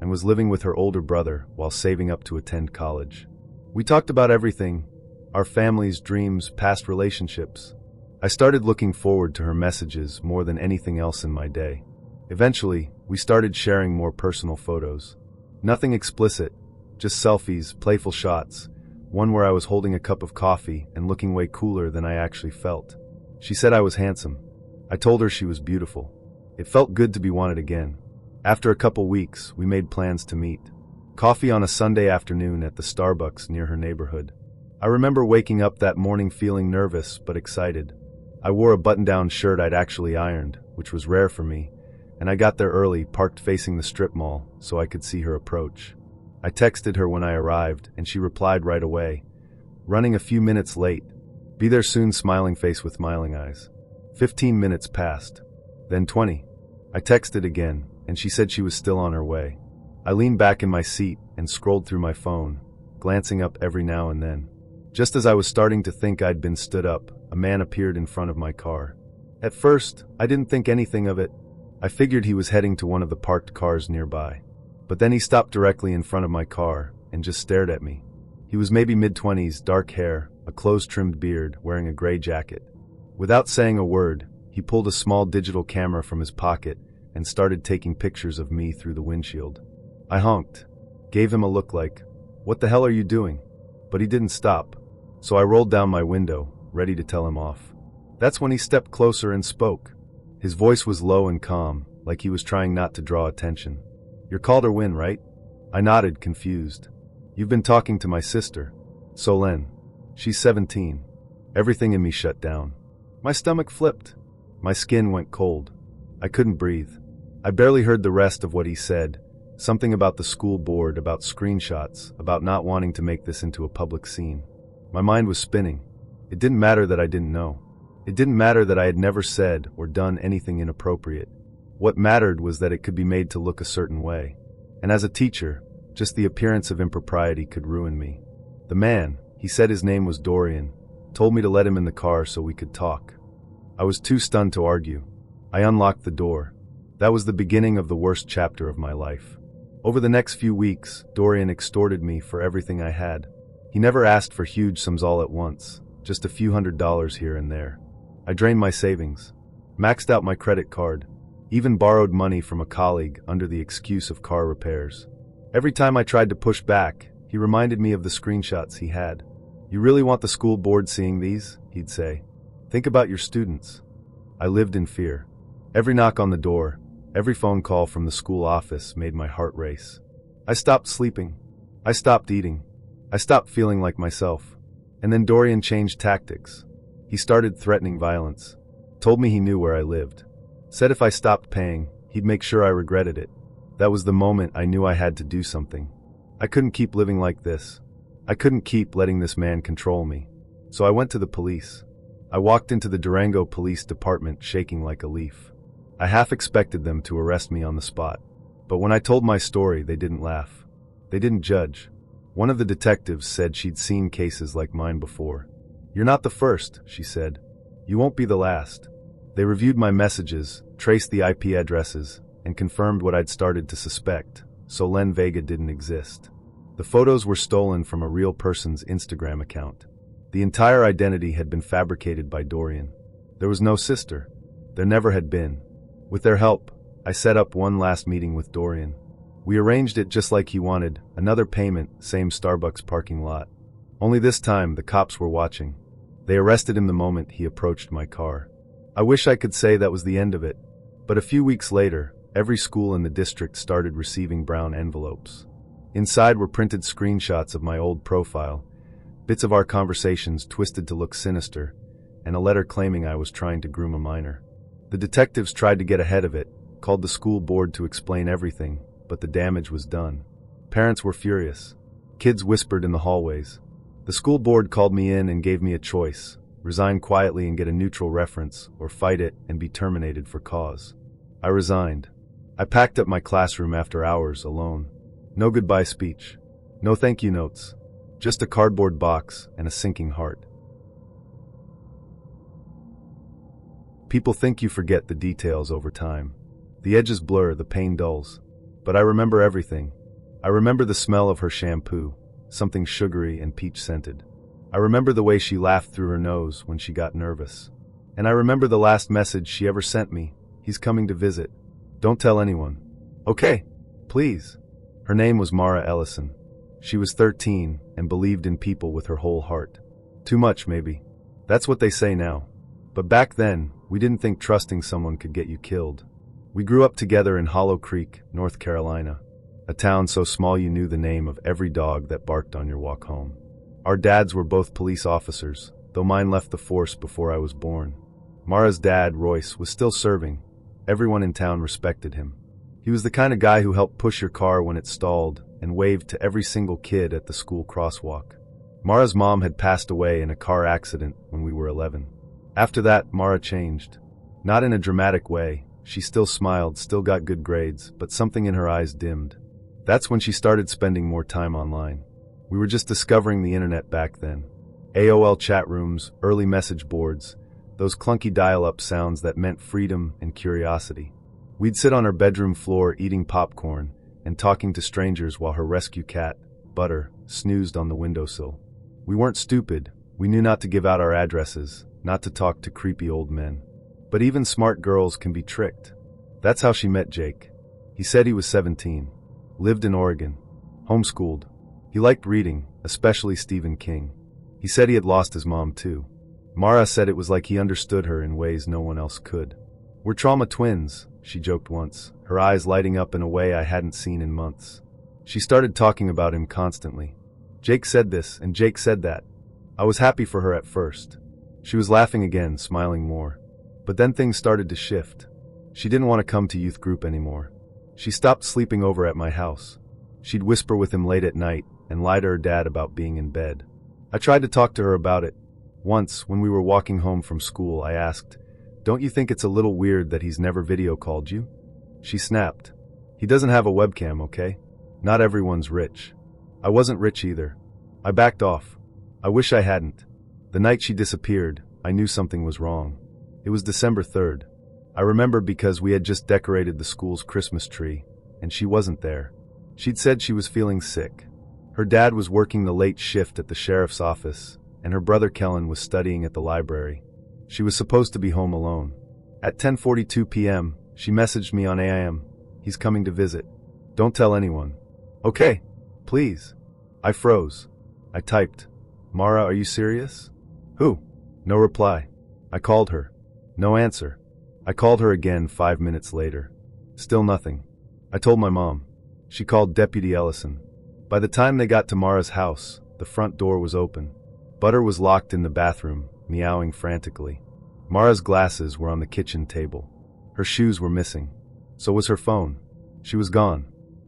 and was living with her older brother while saving up to attend college. We talked about everything: our families, dreams, past relationships. I started looking forward to her messages more than anything else in my day. Eventually, we started sharing more personal photos. Nothing explicit, just selfies, playful shots, one where I was holding a cup of coffee and looking way cooler than I actually felt. She said I was handsome. I told her she was beautiful. It felt good to be wanted again. After a couple weeks, we made plans to meet. Coffee on a Sunday afternoon at the Starbucks near her neighborhood. I remember waking up that morning feeling nervous but excited. I wore a button-down shirt I'd actually ironed, which was rare for me, and I got there early, parked facing the strip mall, so I could see her approach. I texted her when I arrived, and she replied right away, running a few minutes late. Be there soon, smiling face with smiling eyes. 15 minutes passed. Then 20. I texted again, and she said she was still on her way. I leaned back in my seat and scrolled through my phone, glancing up every now and then. Just as I was starting to think I'd been stood up, a man appeared in front of my car. At first, I didn't think anything of it. I figured he was heading to one of the parked cars nearby. But then he stopped directly in front of my car and just stared at me. He was maybe mid-20s, dark hair, a close-trimmed beard, wearing a gray jacket. Without saying a word, he pulled a small digital camera from his pocket and started taking pictures of me through the windshield. I honked, gave him a look like, "What the hell are you doing?" But he didn't stop, so I rolled down my window, ready to tell him off. That's when he stepped closer and spoke. His voice was low and calm, like he was trying not to draw attention. "You're called Erwin, right?" I nodded, confused. "You've been talking to my sister, Solen. She's 17. Everything in me shut down. My stomach flipped. My skin went cold. I couldn't breathe. I barely heard the rest of what he said. Something about the school board, about screenshots, about not wanting to make this into a public scene. My mind was spinning. It didn't matter that I didn't know. It didn't matter that I had never said or done anything inappropriate. What mattered was that it could be made to look a certain way. And as a teacher, just the appearance of impropriety could ruin me. The man, he said his name was Dorian, told me to let him in the car so we could talk. I was too stunned to argue. I unlocked the door. That was the beginning of the worst chapter of my life. Over the next few weeks, Dorian extorted me for everything I had. He never asked for huge sums all at once, just a few $100s here and there. I drained my savings, maxed out my credit card, even borrowed money from a colleague under the excuse of car repairs. Every time I tried to push back, he reminded me of the screenshots he had. "You really want the school board seeing these?" he'd say. "Think about your students." I lived in fear. Every knock on the door, every phone call from the school office made my heart race. I stopped sleeping. I stopped eating. I stopped feeling like myself. And then Dorian changed tactics. He started threatening violence. Told me he knew where I lived. Said if I stopped paying, he'd make sure I regretted it. That was the moment I knew I had to do something. I couldn't keep living like this. I couldn't keep letting this man control me. So I went to the police. I walked into the Durango Police Department shaking like a leaf. I half expected them to arrest me on the spot. But when I told my story, they didn't laugh. They didn't judge. One of the detectives said she'd seen cases like mine before. "You're not the first," she said. "You won't be the last." They reviewed my messages, traced the IP addresses, and confirmed what I'd started to suspect. Solen Vega didn't exist. The photos were stolen from a real person's Instagram account. The entire identity had been fabricated by Dorian. There was no sister. There never had been. With their help, I set up one last meeting with Dorian. We arranged it just like he wanted, another payment, same Starbucks parking lot. Only this time, the cops were watching. They arrested him the moment he approached my car. I wish I could say that was the end of it, but a few weeks later, every school in the district started receiving brown envelopes. Inside were printed screenshots of my old profile, bits of our conversations twisted to look sinister, and a letter claiming I was trying to groom a minor. The detectives tried to get ahead of it, called the school board to explain everything, but the damage was done. Parents were furious. Kids whispered in the hallways. The school board called me in and gave me a choice: resign quietly and get a neutral reference, or fight it and be terminated for cause. I resigned. I packed up my classroom after hours alone. No goodbye speech. No thank you notes. Just a cardboard box and a sinking heart. People think you forget the details over time. The edges blur, the pain dulls. But I remember everything. I remember the smell of her shampoo, something sugary and peach-scented. I remember the way she laughed through her nose when she got nervous. And I remember the last message she ever sent me. He's coming to visit. Don't tell anyone. Okay, please. Her name was Mara Ellison. She was 13 and believed in people with her whole heart. Too much, maybe. That's what they say now. But back then, we didn't think trusting someone could get you killed. We grew up together in Hollow Creek, North Carolina, a town so small you knew the name of every dog that barked on your walk home. Our dads were both police officers, though mine left the force before I was born. Mara's dad, Royce, was still serving. Everyone in town respected him. He was the kind of guy who helped push your car when it stalled and waved to every single kid at the school crosswalk. Mara's mom had passed away in a car accident when we were 11. After that, Mara changed. Not in a dramatic way. She still smiled, still got good grades, but something in her eyes dimmed. That's when she started spending more time online. We were just discovering the internet back then. AOL chat rooms, early message boards, those clunky dial-up sounds that meant freedom and curiosity. We'd sit on her bedroom floor eating popcorn and talking to strangers while her rescue cat, Butter, snoozed on the windowsill. We weren't stupid. We knew not to give out our addresses, not to talk to creepy old men. But even smart girls can be tricked. That's how she met Jake. He said he was 17, lived in Oregon, homeschooled. He liked reading, especially Stephen King. He said he had lost his mom too. Mara said it was like he understood her in ways no one else could. We're trauma twins, she joked once, her eyes lighting up in a way I hadn't seen in months. She started talking about him constantly. Jake said this, and Jake said that. I was happy for her at first. She was laughing again, smiling more. But then things started to shift. She didn't want to come to youth group anymore. She stopped sleeping over at my house. She'd whisper with him late at night and lie to her dad about being in bed. I tried to talk to her about it. Once, when we were walking home from school, I asked, "Don't you think it's a little weird that he's never video called you?" She snapped. "He doesn't have a webcam, okay? Not everyone's rich." I wasn't rich either. I backed off. I wish I hadn't. The night she disappeared, I knew something was wrong. It was December 3rd. I remember because we had just decorated the school's Christmas tree, and she wasn't there. She'd said she was feeling sick. Her dad was working the late shift at the sheriff's office, and her brother Kellen was studying at the library. She was supposed to be home alone. At 10:42 p.m., she messaged me on AIM. "He's coming to visit. Don't tell anyone." "Okay, please." I froze. I typed, "Mara, are you serious?" "Who?" No reply. I called her. No answer. I called her again 5 minutes later. Still nothing. I told my mom. She called Deputy Ellison. By the time they got to Mara's house, the front door was open. Butter was locked in the bathroom, meowing frantically. Mara's glasses were on the kitchen table. Her shoes were missing. So was her phone. She was gone.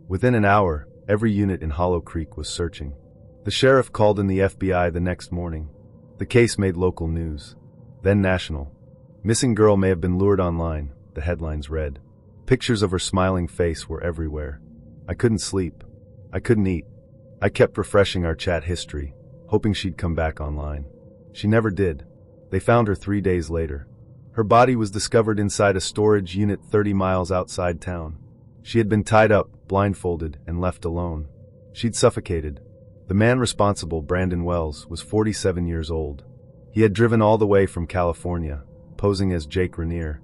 Within an hour, every unit in Hollow Creek was searching. The sheriff called in the FBI the next morning. The case made local news, then national. "Missing girl may have been lured online," the headlines read. Pictures of her smiling face were everywhere. I couldn't sleep. I couldn't eat. I kept refreshing our chat history, hoping she'd come back online. She never did. They found her 3 days later. Her body was discovered inside a storage unit 30 miles outside town. She had been tied up, blindfolded, and left alone. She'd suffocated. The man responsible, Brandon Wells, was 47 years old. He had driven all the way from California, posing as Jake Rainier,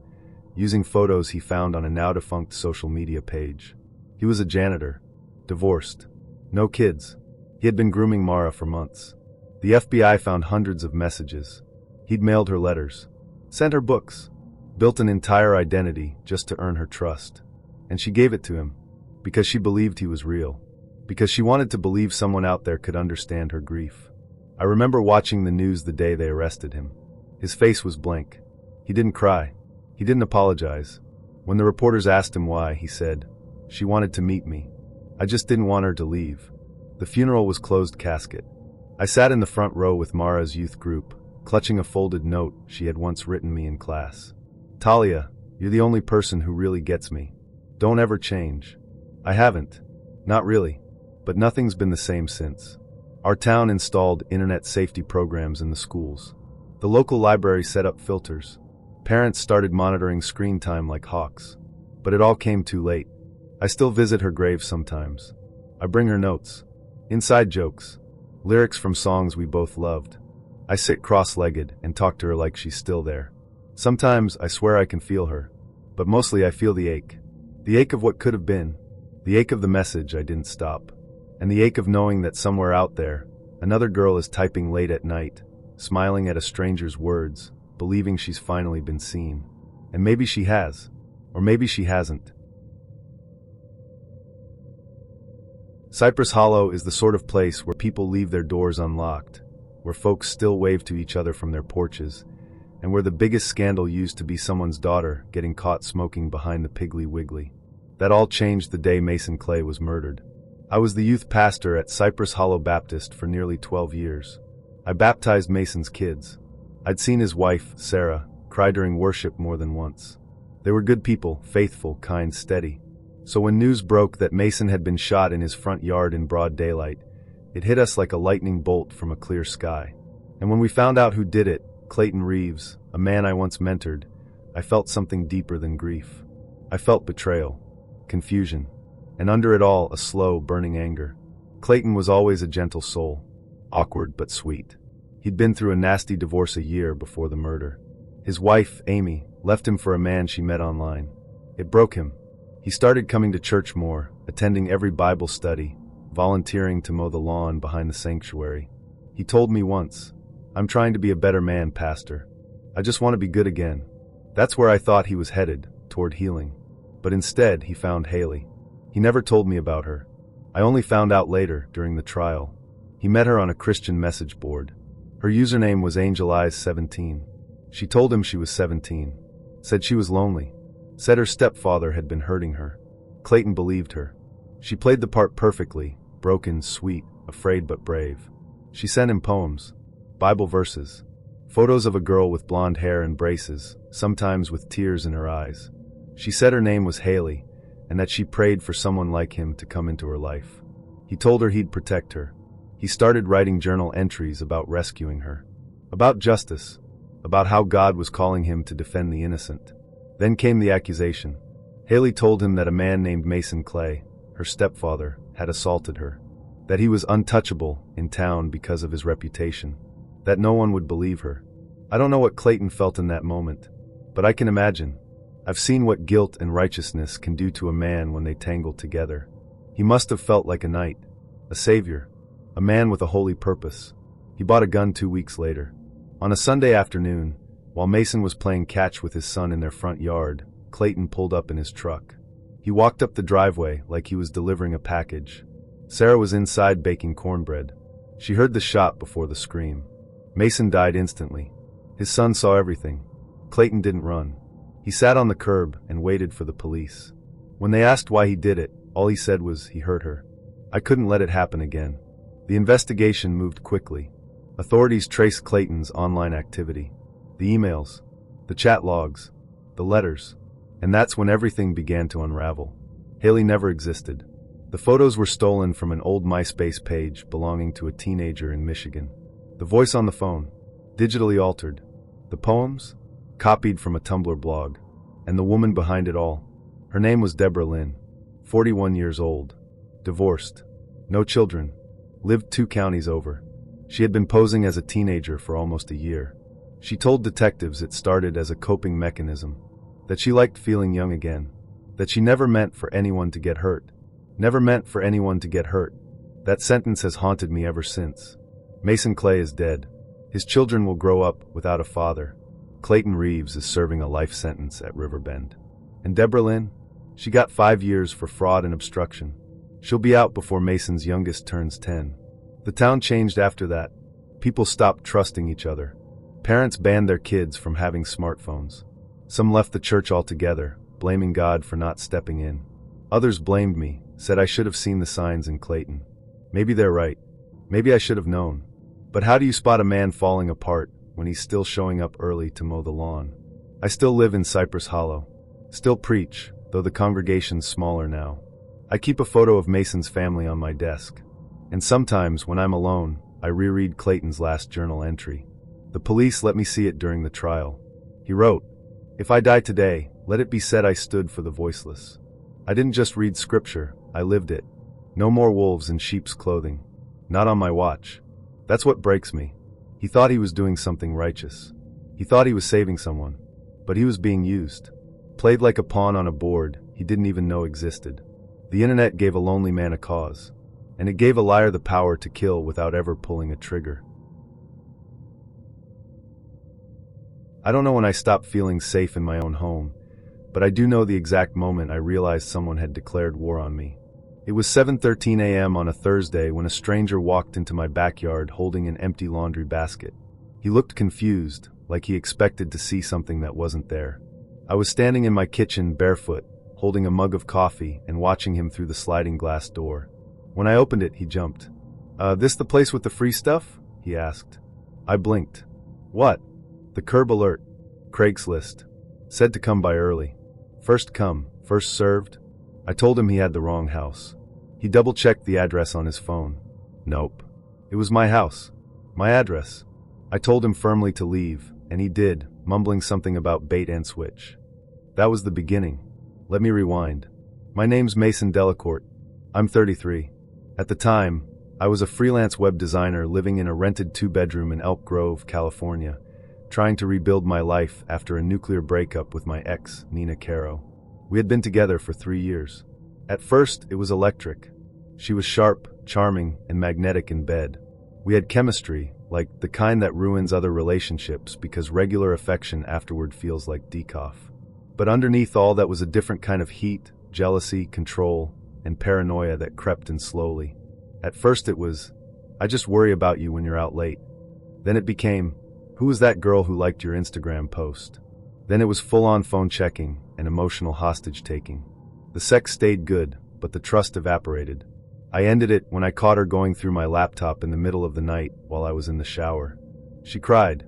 using photos he found on a now-defunct social media page. He was a janitor, divorced, no kids. He had been grooming Mara for months. The FBI found hundreds of messages. He'd mailed her letters, sent her books, built an entire identity just to earn her trust. And she gave it to him, because she believed he was real, because she wanted to believe someone out there could understand her grief. I remember watching the news the day they arrested him. His face was blank. He didn't cry. He didn't apologize. When the reporters asked him why, he said, "She wanted to meet me. I just didn't want her to leave." The funeral was closed casket. I sat in the front row with Mara's youth group, clutching a folded note she had once written me in class. "Talia, you're the only person who really gets me. Don't ever change." I haven't. Not really. But nothing's been the same since. Our town installed internet safety programs in the schools. The local library set up filters. Parents started monitoring screen time like hawks. But it all came too late. I still visit her grave sometimes. I bring her notes, inside jokes, lyrics from songs we both loved. I sit cross-legged and talk to her like she's still there. Sometimes I swear I can feel her, but mostly I feel the ache. The ache of what could have been, the ache of the message I didn't stop, and the ache of knowing that somewhere out there, another girl is typing late at night, smiling at a stranger's words, believing she's finally been seen. And maybe she has, or maybe she hasn't. Cypress Hollow is the sort of place where people leave their doors unlocked, where folks still wave to each other from their porches, and where the biggest scandal used to be someone's daughter getting caught smoking behind the Piggly Wiggly. That all changed the day Mason Clay was murdered. I was the youth pastor at Cypress Hollow Baptist for nearly 12 years. I baptized Mason's kids. I'd seen his wife, Sarah, cry during worship more than once. They were good people, faithful, kind, steady. So when news broke that Mason had been shot in his front yard in broad daylight, it hit us like a lightning bolt from a clear sky. And when we found out who did it, Clayton Reeves, a man I once mentored, I felt something deeper than grief. I felt betrayal, confusion, and under it all, a slow, burning anger. Clayton was always a gentle soul, awkward but sweet. He'd been through a nasty divorce a year before the murder. His wife, Amy, left him for a man she met online. It broke him. He started coming to church more, attending every Bible study, volunteering to mow the lawn behind the sanctuary. He told me once, "I'm trying to be a better man, Pastor. I just want to be good again." That's where I thought he was headed, toward healing. But instead, he found Haley. He never told me about her. I only found out later, during the trial. He met her on a Christian message board. Her username was AngelEyes17. She told him she was 17. Said she was lonely. Said her stepfather had been hurting her. Clayton believed her. She played the part perfectly, broken, sweet, afraid but brave. She sent him poems, Bible verses, photos of a girl with blonde hair and braces, sometimes with tears in her eyes. She said her name was Haley, and that she prayed for someone like him to come into her life. He told her he'd protect her. He started writing journal entries about rescuing her, about justice, about how God was calling him to defend the innocent. Then came the accusation. Haley told him that a man named Mason Clay, her stepfather, had assaulted her, that he was untouchable in town because of his reputation, that no one would believe her. I don't know what Clayton felt in that moment, but I can imagine. I've seen what guilt and righteousness can do to a man when they tangle together. He must have felt like a knight, a savior, a man with a holy purpose. He bought a gun 2 weeks later. On a Sunday afternoon, while Mason was playing catch with his son in their front yard, Clayton pulled up in his truck. He walked up the driveway like he was delivering a package. Sarah was inside baking cornbread. She heard the shot before the scream. Mason died instantly. His son saw everything. Clayton didn't run. He sat on the curb and waited for the police. When they asked why he did it, all he said was he hurt her. I couldn't let it happen again. The investigation moved quickly. Authorities traced Clayton's online activity. The emails, the chat logs, the letters. And that's when everything began to unravel. Haley never existed. The photos were stolen from an old MySpace page belonging to a teenager in Michigan. The voice on the phone, digitally altered. The poems, copied from a Tumblr blog. And the woman behind it all. Her name was Deborah Lynn, 41 years old, divorced, no children, lived 2 counties over. She had been posing as a teenager for almost a year. She told detectives it started as a coping mechanism, that she liked feeling young again, that she never meant for anyone to get hurt. Never meant for anyone to get hurt. That sentence has haunted me ever since. Mason Clay is dead. His children will grow up without a father. Clayton Reeves is serving a life sentence at Riverbend. And Deborah Lynn? She got 5 years for fraud and obstruction. She'll be out before Mason's youngest turns 10. The town changed after that. People stopped trusting each other. Parents banned their kids from having smartphones. Some left the church altogether, blaming God for not stepping in. Others blamed me, said I should have seen the signs in Clayton. Maybe they're right. Maybe I should have known. But how do you spot a man falling apart when he's still showing up early to mow the lawn? I still live in Cypress Hollow. Still preach, though the congregation's smaller now. I keep a photo of Mason's family on my desk. And sometimes, when I'm alone, I reread Clayton's last journal entry. The police let me see it during the trial. He wrote, "If I die today, let it be said I stood for the voiceless. I didn't just read scripture, I lived it. No more wolves in sheep's clothing. Not on my watch. That's what breaks me. He thought he was doing something righteous. He thought he was saving someone. But he was being used. Played like a pawn on a board he didn't even know existed. The internet gave a lonely man a cause. And it gave a liar the power to kill without ever pulling a trigger. I don't know when I stopped feeling safe in my own home, but I do know the exact moment I realized someone had declared war on me. It was 7:13 a.m. on a Thursday when a stranger walked into my backyard holding an empty laundry basket. He looked confused, like he expected to see something that wasn't there. I was standing in my kitchen barefoot, holding a mug of coffee and watching him through the sliding glass door. When I opened it, he jumped. This the place with the free stuff?" he asked. I blinked. "What?" "The curb alert. Craigslist. Said to come by early. First come, first served." I told him he had the wrong house. He double-checked the address on his phone. Nope. It was my house. My address. I told him firmly to leave, and he did, mumbling something about bait and switch. That was the beginning. Let me rewind. My name's Mason Delacourt. I'm 33. At the time, I was a freelance web designer living in a rented 2-bedroom in Elk Grove, California, trying to rebuild my life after a nuclear breakup with my ex, Nina Caro. We had been together for 3 years. At first, it was electric. She was sharp, charming, and magnetic in bed. We had chemistry, like the kind that ruins other relationships because regular affection afterward feels like decaf. But underneath all that was a different kind of heat, jealousy, control, and paranoia that crept in slowly. At first it was, "I just worry about you when you're out late." Then it became, "Who was that girl who liked your Instagram post?" Then it was full-on phone checking and emotional hostage-taking. The sex stayed good, but the trust evaporated. I ended it when I caught her going through my laptop in the middle of the night while I was in the shower. She cried.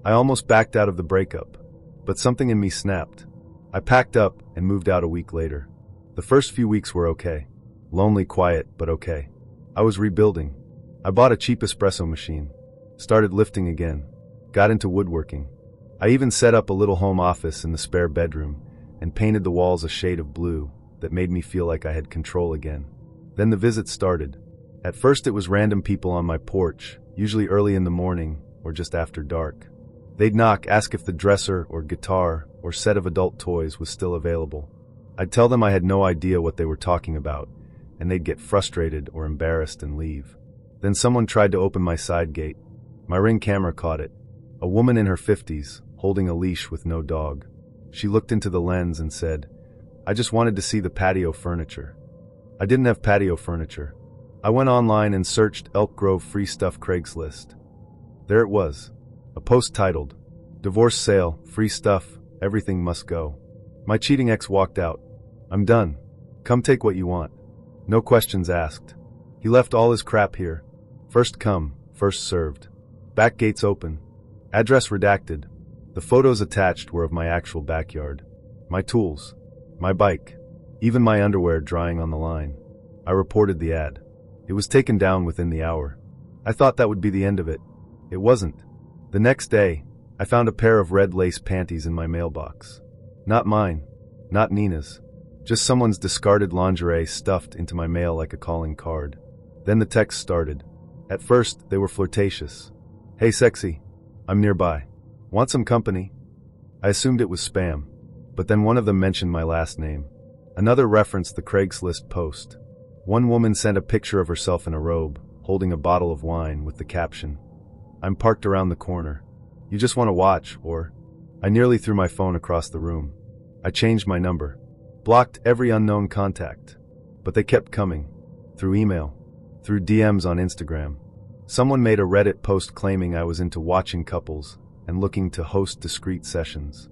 I almost backed out of the breakup, but something in me snapped. I packed up and moved out a week later. The first few weeks were okay. Lonely, quiet, but okay. I was rebuilding. I bought a cheap espresso machine. Started lifting again. Got into woodworking. I even set up a little home office in the spare bedroom and painted the walls a shade of blue that made me feel like I had control again. Then the visits started. At first it was random people on my porch, usually early in the morning or just after dark. They'd knock, ask if the dresser or guitar or set of adult toys was still available. I'd tell them I had no idea what they were talking about, and they'd get frustrated or embarrassed and leave. Then someone tried to open my side gate. My Ring camera caught it. A woman in her 50s, holding a leash with no dog. She looked into the lens and said, "I just wanted to see the patio furniture." I didn't have patio furniture. I went online and searched Elk Grove free stuff Craigslist. There it was. A post titled, "Divorce sale, free stuff, everything must go." My cheating ex walked out. "I'm done. Come take what you want." No questions asked. He left all his crap here. First come, first served. Back gates open. Address redacted. The photos attached were of my actual backyard. My tools. My bike. Even my underwear drying on the line. I reported the ad. It was taken down within the hour. I thought that would be the end of it. It wasn't. The next day, I found a pair of red lace panties in my mailbox. Not mine. Not Nina's. Just someone's discarded lingerie stuffed into my mail like a calling card. Then the text started. At first, they were flirtatious. "Hey sexy, I'm nearby. Want some company?" I assumed it was spam, but then one of them mentioned my last name. Another referenced the Craigslist post. One woman sent a picture of herself in a robe, holding a bottle of wine with the caption, "I'm parked around the corner. You just want to watch, or..." I nearly threw my phone across the room. I changed my number. Blocked every unknown contact. But they kept coming. Through email. Through DMs on Instagram. Someone made a Reddit post claiming I was into watching couples and looking to host discreet sessions.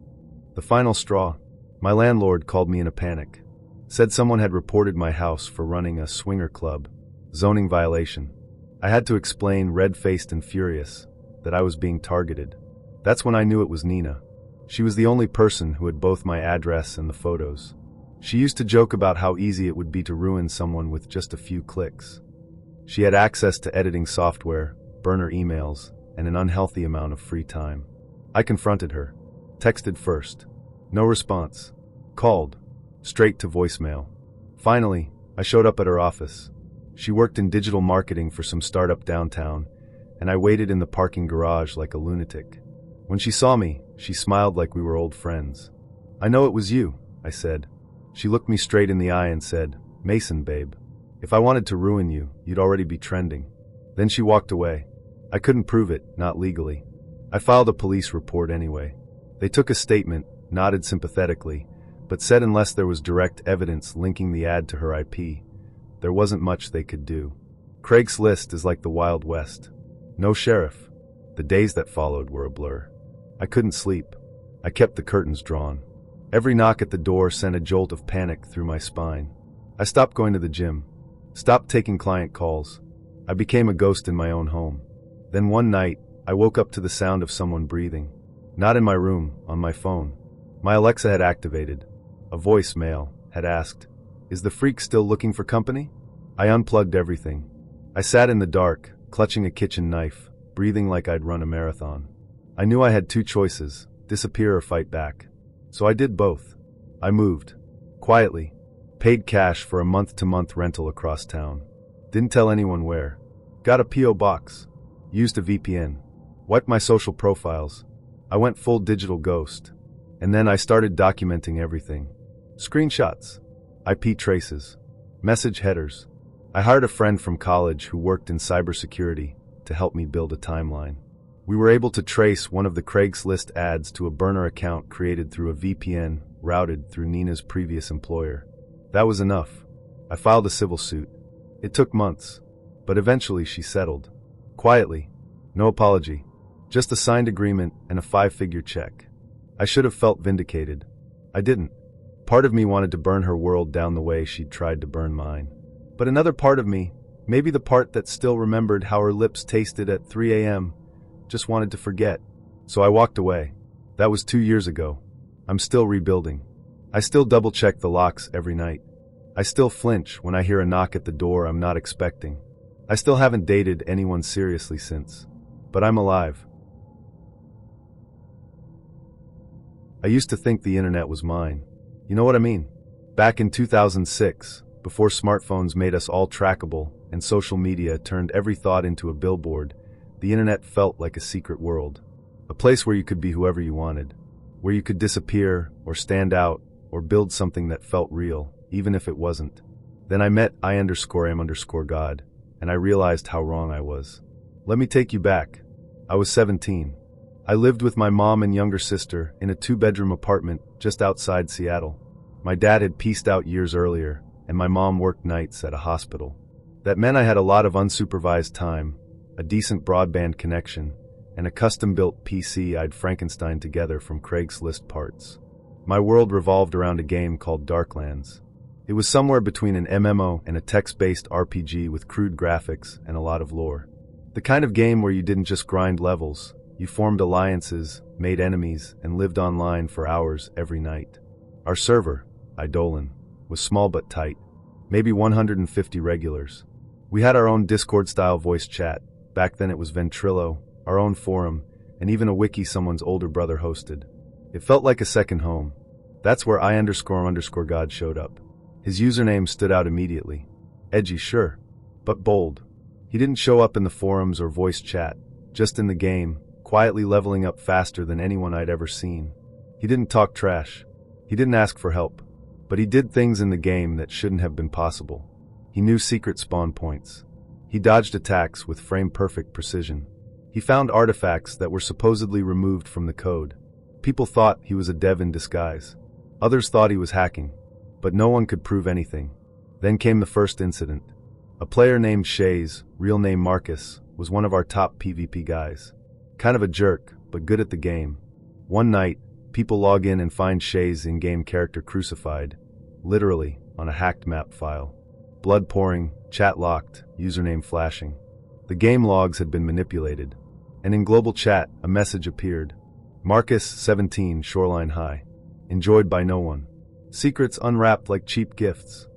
The final straw. My landlord called me in a panic. Said someone had reported my house for running a swinger club. Zoning violation. I had to explain, red-faced and furious, that I was being targeted. That's when I knew it was Nina. She was the only person who had both my address and the photos. She used to joke about how easy it would be to ruin someone with just a few clicks. She had access to editing software, burner emails, and an unhealthy amount of free time. I confronted her. Texted first. No response. Called. Straight to voicemail. Finally, I showed up at her office. She worked in digital marketing for some startup downtown, and I waited in the parking garage like a lunatic. When she saw me, she smiled like we were old friends. "I know it was you," I said. She looked me straight in the eye and said, "Mason, babe. If I wanted to ruin you, you'd already be trending." Then she walked away. I couldn't prove it, not legally. I filed a police report anyway. They took a statement, nodded sympathetically, but said unless there was direct evidence linking the ad to her IP, there wasn't much they could do. Craigslist is like the Wild West. No sheriff. The days that followed were a blur. I couldn't sleep. I kept the curtains drawn. Every knock at the door sent a jolt of panic through my spine. I stopped going to the gym. Stopped taking client calls. I became a ghost in my own home. Then one night, I woke up to the sound of someone breathing. Not in my room, on my phone. My Alexa had activated. A voicemail had asked, "Is the freak still looking for company?" I unplugged everything. I sat in the dark, clutching a kitchen knife, breathing like I'd run a marathon. I knew I had two choices, disappear or fight back. So I did both. I moved. Quietly. Paid cash for a month-to-month rental across town. Didn't tell anyone where. Got a P.O. box. Used a VPN. Wiped my social profiles. I went full digital ghost. And then I started documenting everything. Screenshots. IP traces. Message headers. I hired a friend from college who worked in cybersecurity to help me build a timeline. We were able to trace one of the Craigslist ads to a burner account created through a VPN routed through Nina's previous employer. That was enough. I filed a civil suit. It took months, but eventually she settled. Quietly. No apology. Just a signed agreement and a 5-figure check. I should have felt vindicated. I didn't. Part of me wanted to burn her world down the way she'd tried to burn mine. But another part of me, maybe the part that still remembered how her lips tasted at 3 a.m., just wanted to forget. So I walked away. That was 2 years ago. I'm still rebuilding. I still double-check the locks every night. I still flinch when I hear a knock at the door I'm not expecting. I still haven't dated anyone seriously since. But I'm alive. I used to think the internet was mine. You know what I mean? Back in 2006, before smartphones made us all trackable and social media turned every thought into a billboard, the internet felt like a secret world. A place where you could be whoever you wanted. Where you could disappear, or stand out, or build something that felt real, even if it wasn't. Then I met I_am_God, and I realized how wrong I was. Let me take you back. I was 17. I lived with my mom and younger sister in a 2-bedroom apartment just outside Seattle. My dad had pieced out years earlier, and my mom worked nights at a hospital. That meant I had a lot of unsupervised time, a decent broadband connection, and a custom-built PC I'd Frankenstein together from Craigslist parts. My world revolved around a game called Darklands. It was somewhere between an MMO and a text-based RPG with crude graphics and a lot of lore. The kind of game where you didn't just grind levels, you formed alliances, made enemies, and lived online for hours every night. Our server, Eidolon, was small but tight, maybe 150 regulars. We had our own Discord-style voice chat. Back then it was Ventrilo, our own forum, and even a wiki someone's older brother hosted. It felt like a second home. That's where I_God showed up. His username stood out immediately. Edgy, sure, but bold. He didn't show up in the forums or voice chat, just in the game, quietly leveling up faster than anyone I'd ever seen. He didn't talk trash. He didn't ask for help. But he did things in the game that shouldn't have been possible. He knew secret spawn points. He dodged attacks with frame-perfect precision. He found artifacts that were supposedly removed from the code. People thought he was a dev in disguise. Others thought he was hacking. But no one could prove anything. Then came the first incident. A player named Shays, real name Marcus, was one of our top PvP guys. Kind of a jerk, but good at the game. One night, people log in and find Shays' in-game character crucified, literally, on a hacked map file. Blood pouring, chat locked, username flashing. The game logs had been manipulated. And in global chat, a message appeared. Marcus, 17, Shoreline High. Enjoyed by no one. Secrets unwrapped like cheap gifts.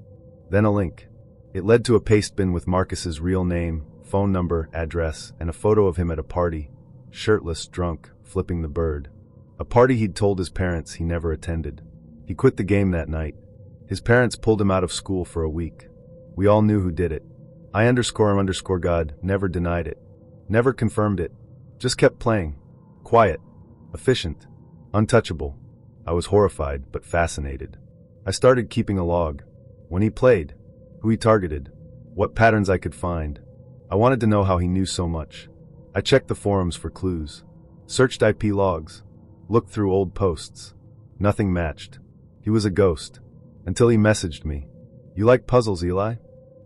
Then a link. It led to a paste bin with Marcus's real name, phone number, address, and a photo of him at a party, shirtless, drunk, flipping the bird. A party he'd told his parents he never attended. He quit the game that night. His parents pulled him out of school for a week. We all knew who did it. I_God never denied it. Never confirmed it. Just kept playing. Quiet. Efficient. Untouchable. I was horrified, but fascinated. I started keeping a log. When he played, who he targeted, what patterns I could find. I wanted to know how he knew so much. I checked the forums for clues. Searched IP logs. Looked through old posts. Nothing matched. He was a ghost. Until he messaged me. "You like puzzles, Eli?"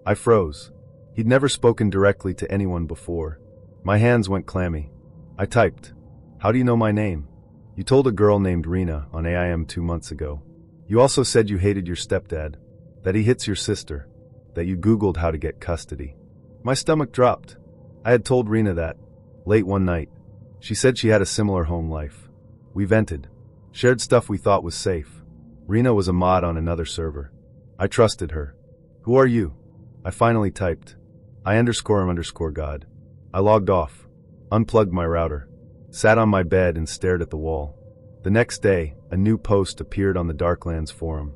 I froze. He'd never spoken directly to anyone before. My hands went clammy. I typed, "How do you know my name? You told a girl named Rena on AIM 2 months ago. You also said you hated your stepdad, that he hits your sister, that you Googled how to get custody." My stomach dropped. I had told Rena that. Late one night. She said she had a similar home life. We vented. Shared stuff we thought was safe. Rena was a mod on another server. I trusted her. "Who are you?" I finally typed. I_God. I logged off. Unplugged my router. Sat on my bed and stared at the wall. The next day, a new post appeared on the Darklands forum.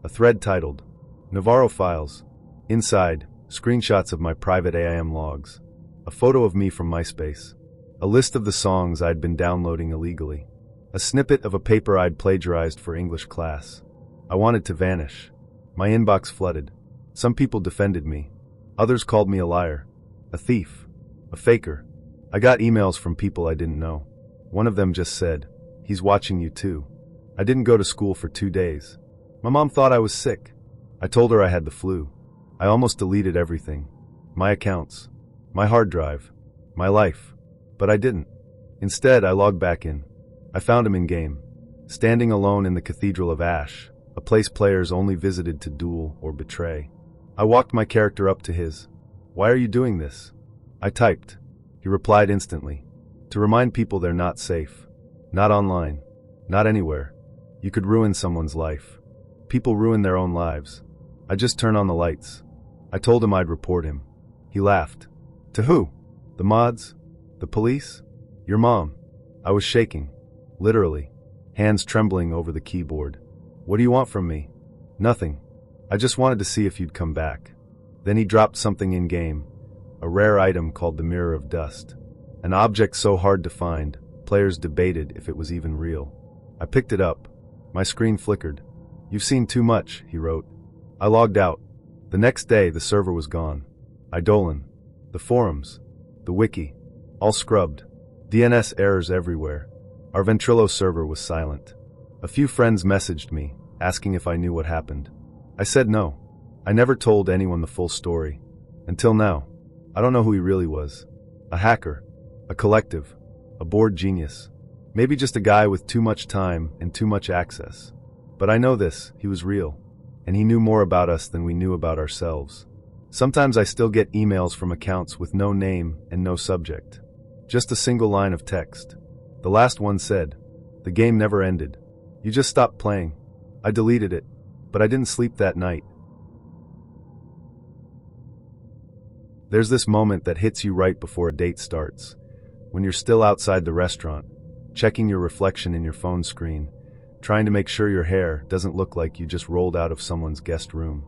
A thread titled, "Navarro Files." Inside, screenshots of my private AIM logs. A photo of me from MySpace. A list of the songs I'd been downloading illegally. A snippet of a paper I'd plagiarized for English class. I wanted to vanish. My inbox flooded. Some people defended me. Others called me a liar. A thief. A faker. I got emails from people I didn't know. One of them just said, "He's watching you too." I didn't go to school for 2 days. My mom thought I was sick. I told her I had the flu. I almost deleted everything. My accounts. My hard drive. My life. But I didn't. Instead, I logged back in. I found him in-game. Standing alone in the Cathedral of Ash, a place players only visited to duel or betray. I walked my character up to his. "Why are you doing this?" I typed. He replied instantly. "To remind people they're not safe. Not online. Not anywhere. You could ruin someone's life. People ruin their own lives. I just turn on the lights." I told him I'd report him. He laughed. "To who? The mods? The police? Your mom?" I was shaking. Literally. Hands trembling over the keyboard. "What do you want from me?" "Nothing. I just wanted to see if you'd come back." Then he dropped something in-game. A rare item called the Mirror of Dust. An object so hard to find, players debated if it was even real. I picked it up. My screen flickered. "You've seen too much," he wrote. I logged out. The next day, the server was gone. Eidolon. The forums. The wiki. All scrubbed. DNS errors everywhere. Our Ventrilo server was silent. A few friends messaged me, asking if I knew what happened. I said no. I never told anyone the full story. Until now. I don't know who he really was. A hacker. A collective. A bored genius. Maybe just a guy with too much time and too much access. But I know this, he was real. And he knew more about us than we knew about ourselves. Sometimes I still get emails from accounts with no name and no subject. Just a single line of text. The last one said, "The game never ended. You just stopped playing." I deleted it, but I didn't sleep that night. There's this moment that hits you right before a date starts, when you're still outside the restaurant, checking your reflection in your phone screen, trying to make sure your hair doesn't look like you just rolled out of someone's guest room.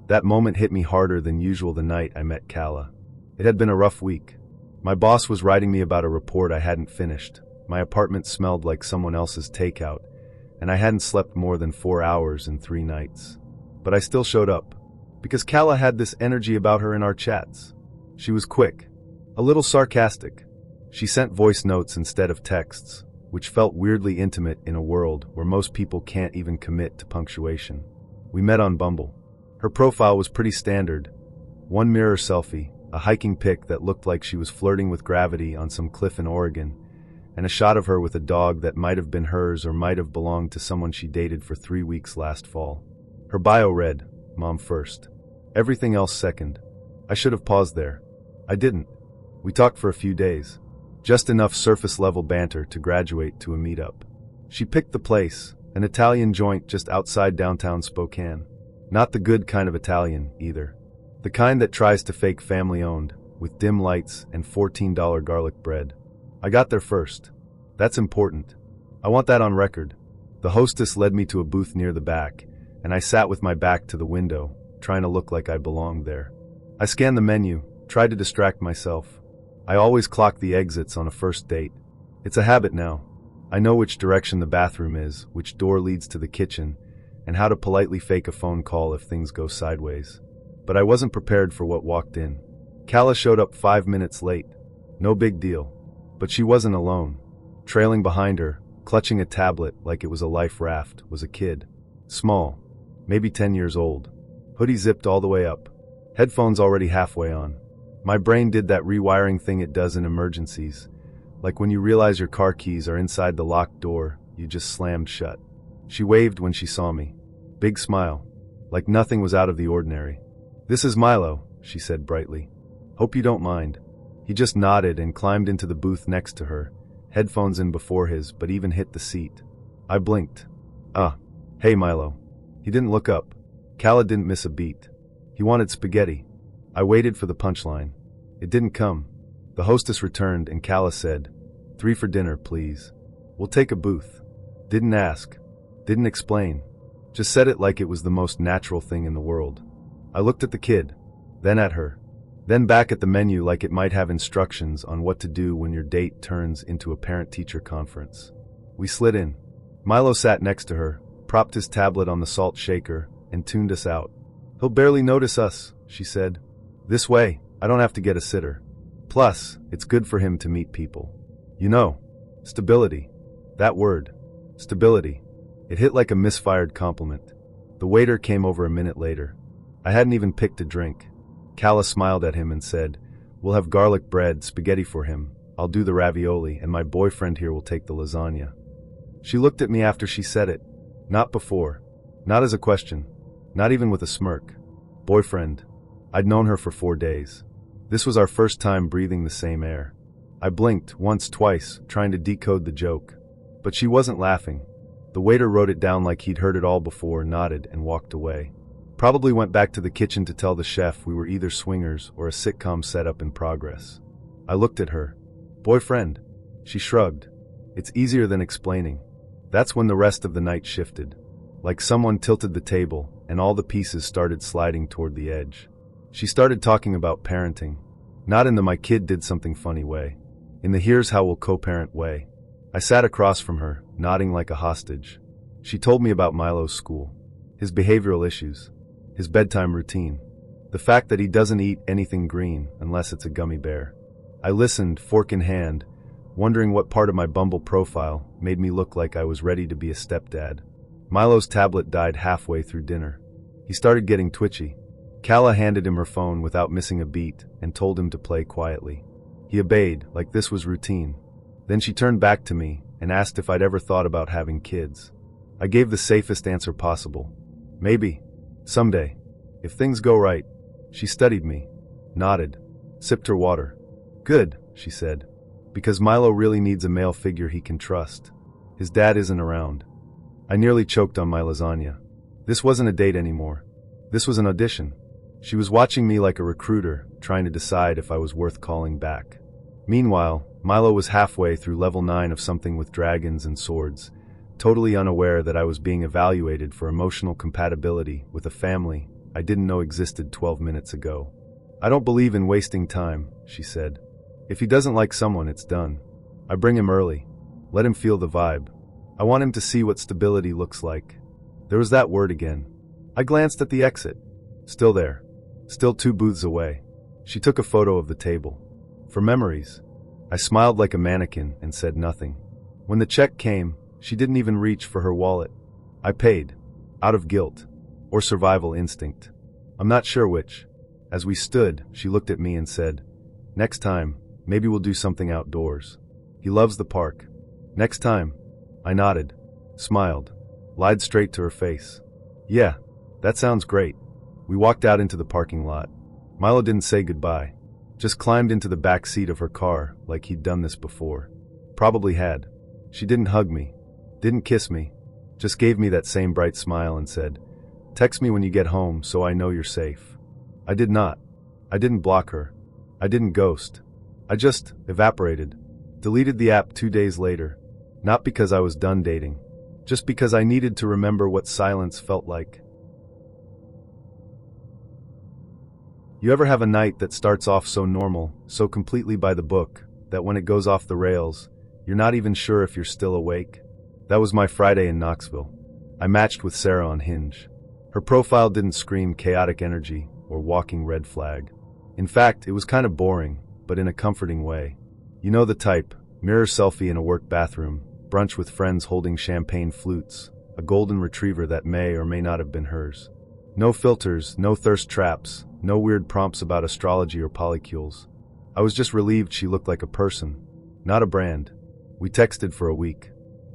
That moment hit me harder than usual the night I met Kala. It had been a rough week. My boss was writing me about a report I hadn't finished. My apartment smelled like someone else's takeout, and I hadn't slept more than 4 hours in 3 nights. But I still showed up, because Kala had this energy about her in our chats. She was quick, a little sarcastic. She sent voice notes instead of texts, which felt weirdly intimate in a world where most people can't even commit to punctuation. We met on Bumble. Her profile was pretty standard. One mirror selfie, a hiking pic that looked like she was flirting with gravity on some cliff in Oregon, and a shot of her with a dog that might have been hers or might have belonged to someone she dated for 3 weeks last fall. Her bio read, "Mom first. Everything else second." I should have paused there. I didn't. We talked for a few days. Just enough surface-level banter to graduate to a meetup. She picked the place, an Italian joint just outside downtown Spokane. Not the good kind of Italian, either. The kind that tries to fake family-owned, with dim lights and $14 garlic bread. I got there first. That's important. I want that on record. The hostess led me to a booth near the back, and I sat with my back to the window, trying to look like I belonged there. I scanned the menu, tried to distract myself. I always clock the exits on a first date. It's a habit now. I know which direction the bathroom is, which door leads to the kitchen, and how to politely fake a phone call if things go sideways. But I wasn't prepared for what walked in. Calla showed up 5 minutes late. No big deal. But she wasn't alone. Trailing behind her, clutching a tablet like it was a life raft, was a kid. Small, maybe 10 years old. Hoodie zipped all the way up. Headphones already halfway on. My brain did that rewiring thing it does in emergencies. Like when you realize your car keys are inside the locked door, you just slammed shut. She waved when she saw me. Big smile. Like nothing was out of the ordinary. "This is Milo," she said brightly. "Hope you don't mind." He just nodded and climbed into the booth next to her, headphones in before his, but even hit the seat. I blinked. Hey Milo." He didn't look up. Calla didn't miss a beat. He wanted spaghetti. I waited for the punchline. It didn't come. The hostess returned and Calla said, "3 for dinner, please. We'll take a booth." Didn't ask. Didn't explain. Just said it like it was the most natural thing in the world. I looked at the kid, then at her, then back at the menu like it might have instructions on what to do when your date turns into a parent-teacher conference. We slid in. Milo sat next to her, propped his tablet on the salt shaker, and tuned us out. "He'll barely notice us," she said. "This way, I don't have to get a sitter. Plus, it's good for him to meet people. You know, stability. That word. Stability." It hit like a misfired compliment. The waiter came over a minute later. I hadn't even picked a drink. Calla smiled at him and said, "We'll have garlic bread, spaghetti for him. I'll do the ravioli, and my boyfriend here will take the lasagna." She looked at me after she said it. Not before. Not as a question. Not even with a smirk. Boyfriend. I'd known her for 4 days. This was our first time breathing the same air. I blinked once, twice, trying to decode the joke. But she wasn't laughing. The waiter wrote it down like he'd heard it all before, nodded, and walked away. Probably went back to the kitchen to tell the chef we were either swingers or a sitcom setup in progress. I looked at her. "Boyfriend." She shrugged. "It's easier than explaining." That's when the rest of the night shifted. Like someone tilted the table, and all the pieces started sliding toward the edge. She started talking about parenting. Not in the "my kid did something funny" way. In the "here's how we'll co-parent" way. I sat across from her, nodding like a hostage. She told me about Milo's school. His behavioral issues. His bedtime routine. The fact that he doesn't eat anything green unless it's a gummy bear. I listened, fork in hand, wondering what part of my Bumble profile made me look like I was ready to be a stepdad. Milo's tablet died halfway through dinner. He started getting twitchy. Calla handed him her phone without missing a beat and told him to play quietly. He obeyed, like this was routine. Then she turned back to me and asked if I'd ever thought about having kids. I gave the safest answer possible. Maybe. Someday. If things go right. She studied me. Nodded. Sipped her water. "Good," she said. "Because Milo really needs a male figure he can trust. His dad isn't around." I nearly choked on my lasagna. This wasn't a date anymore. This was an audition. She was watching me like a recruiter, trying to decide if I was worth calling back. Meanwhile, Milo was halfway through level 9 of something with dragons and swords, totally unaware that I was being evaluated for emotional compatibility with a family I didn't know existed 12 minutes ago. "I don't believe in wasting time," she said. "If he doesn't like someone, it's done. I bring him early. Let him feel the vibe. I want him to see what stability looks like." There was that word again. I glanced at the exit. Still there. Still 2 booths away. She took a photo of the table. For memories. I smiled like a mannequin and said nothing. When the check came, she didn't even reach for her wallet. I paid. Out of guilt. Or survival instinct. I'm not sure which. As we stood, she looked at me and said, "Next time, maybe we'll do something outdoors. He loves the park." "Next time." I nodded. Smiled. Lied straight to her face. "Yeah, that sounds great." We walked out into the parking lot. Milo didn't say goodbye. Just climbed into the back seat of her car like he'd done this before. Probably had. She didn't hug me. Didn't kiss me. Just gave me that same bright smile and said, "Text me when you get home so I know you're safe." I did not. I didn't block her. I didn't ghost. I just evaporated. Deleted the app 2 days later. Not because I was done dating. Just because I needed to remember what silence felt like. You ever have a night that starts off so normal, so completely by the book, that when it goes off the rails, you're not even sure if you're still awake? That was my Friday in Knoxville. I matched with Sarah on Hinge. Her profile didn't scream chaotic energy or walking red flag. In fact, it was kind of boring, but in a comforting way. You know the type: mirror selfie in a work bathroom, brunch with friends holding champagne flutes, a golden retriever that may or may not have been hers. No filters, no thirst traps, no weird prompts about astrology or polycules. I was just relieved she looked like a person, not a brand. We texted for a week.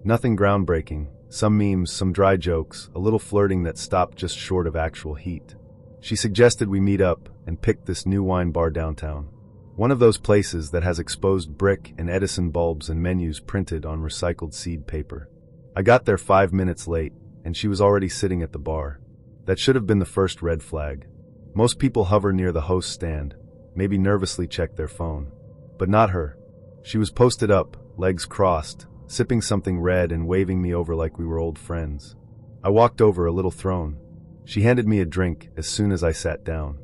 Nothing groundbreaking, some memes, some dry jokes, a little flirting that stopped just short of actual heat. She suggested we meet up and picked this new wine bar downtown. One of those places that has exposed brick and Edison bulbs and menus printed on recycled seed paper. I got there 5 minutes late, and she was already sitting at the bar. That should have been the first red flag. Most people hover near the host stand, maybe nervously check their phone. But not her. She was posted up, legs crossed, sipping something red and waving me over like we were old friends. I walked over, a little thrown. She handed me a drink as soon as I sat down.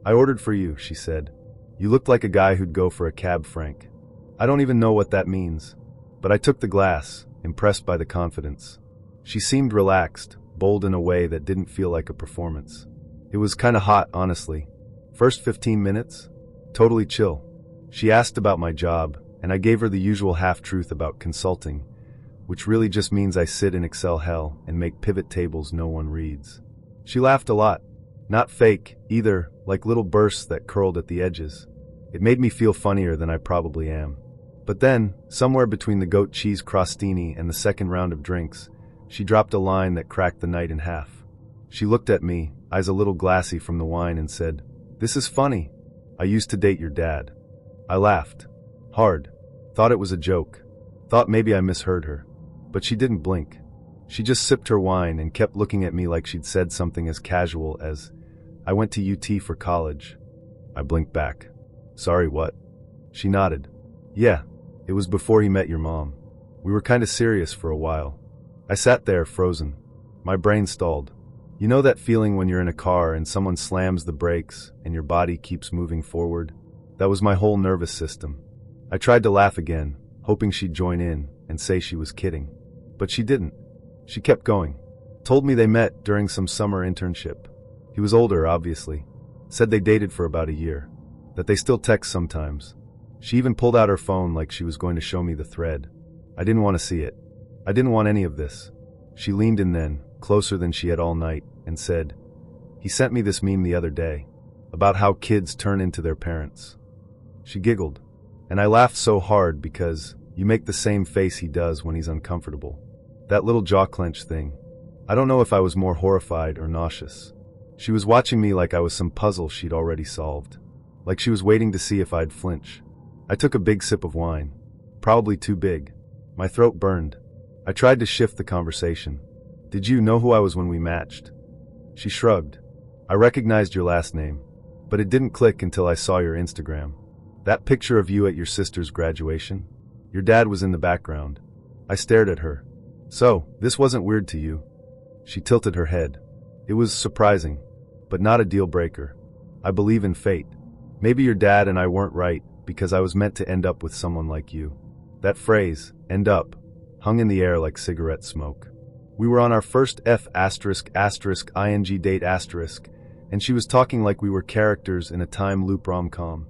"I ordered for you," she said. "You looked like a guy who'd go for a cab franc." I don't even know what that means, but I took the glass, impressed by the confidence. She seemed relaxed, bold in a way that didn't feel like a performance. It was kinda hot, honestly. First 15 minutes? Totally chill. She asked about my job, and I gave her the usual half-truth about consulting, which really just means I sit in Excel hell and make pivot tables no one reads. She laughed a lot. Not fake, either, like little bursts that curled at the edges. It made me feel funnier than I probably am. But then, somewhere between the goat cheese crostini and the second round of drinks, she dropped a line that cracked the night in half. She looked at me, eyes a little glassy from the wine, and said, "This is funny. I used to date your dad." I laughed. Hard. Thought it was a joke. Thought maybe I misheard her. But she didn't blink. She just sipped her wine and kept looking at me like she'd said something as casual as, "I went to UT for college." I blinked back. "Sorry, what?" She nodded. "Yeah, it was before he met your mom. We were kinda serious for a while." I sat there, frozen. My brain stalled. You know that feeling when you're in a car and someone slams the brakes and your body keeps moving forward? That was my whole nervous system. I tried to laugh again, hoping she'd join in and say she was kidding. But she didn't. She kept going. Told me they met during some summer internship. He was older, obviously. Said they dated for about a year. That they still text sometimes. She even pulled out her phone like she was going to show me the thread. I didn't want to see it. I didn't want any of this. She leaned in then, closer than she had all night, and said, "He sent me this meme the other day, about how kids turn into their parents." She giggled, and I laughed so hard because you make the same face he does when he's uncomfortable. That little jaw clench thing. I don't know if I was more horrified or nauseous. She was watching me like I was some puzzle she'd already solved. Like she was waiting to see if I'd flinch. I took a big sip of wine. Probably too big. My throat burned. I tried to shift the conversation. "Did you know who I was when we matched?" She shrugged. "I recognized your last name, but it didn't click until I saw your Instagram. That picture of you at your sister's graduation? Your dad was in the background." I stared at her. "So, this wasn't weird to you?" She tilted her head. "It was surprising, but not a deal breaker. I believe in fate. Maybe your dad and I weren't right because I was meant to end up with someone like you." That phrase, "end up," hung in the air like cigarette smoke. We were on our first **ing date**, and she was talking like we were characters in a time loop rom-com.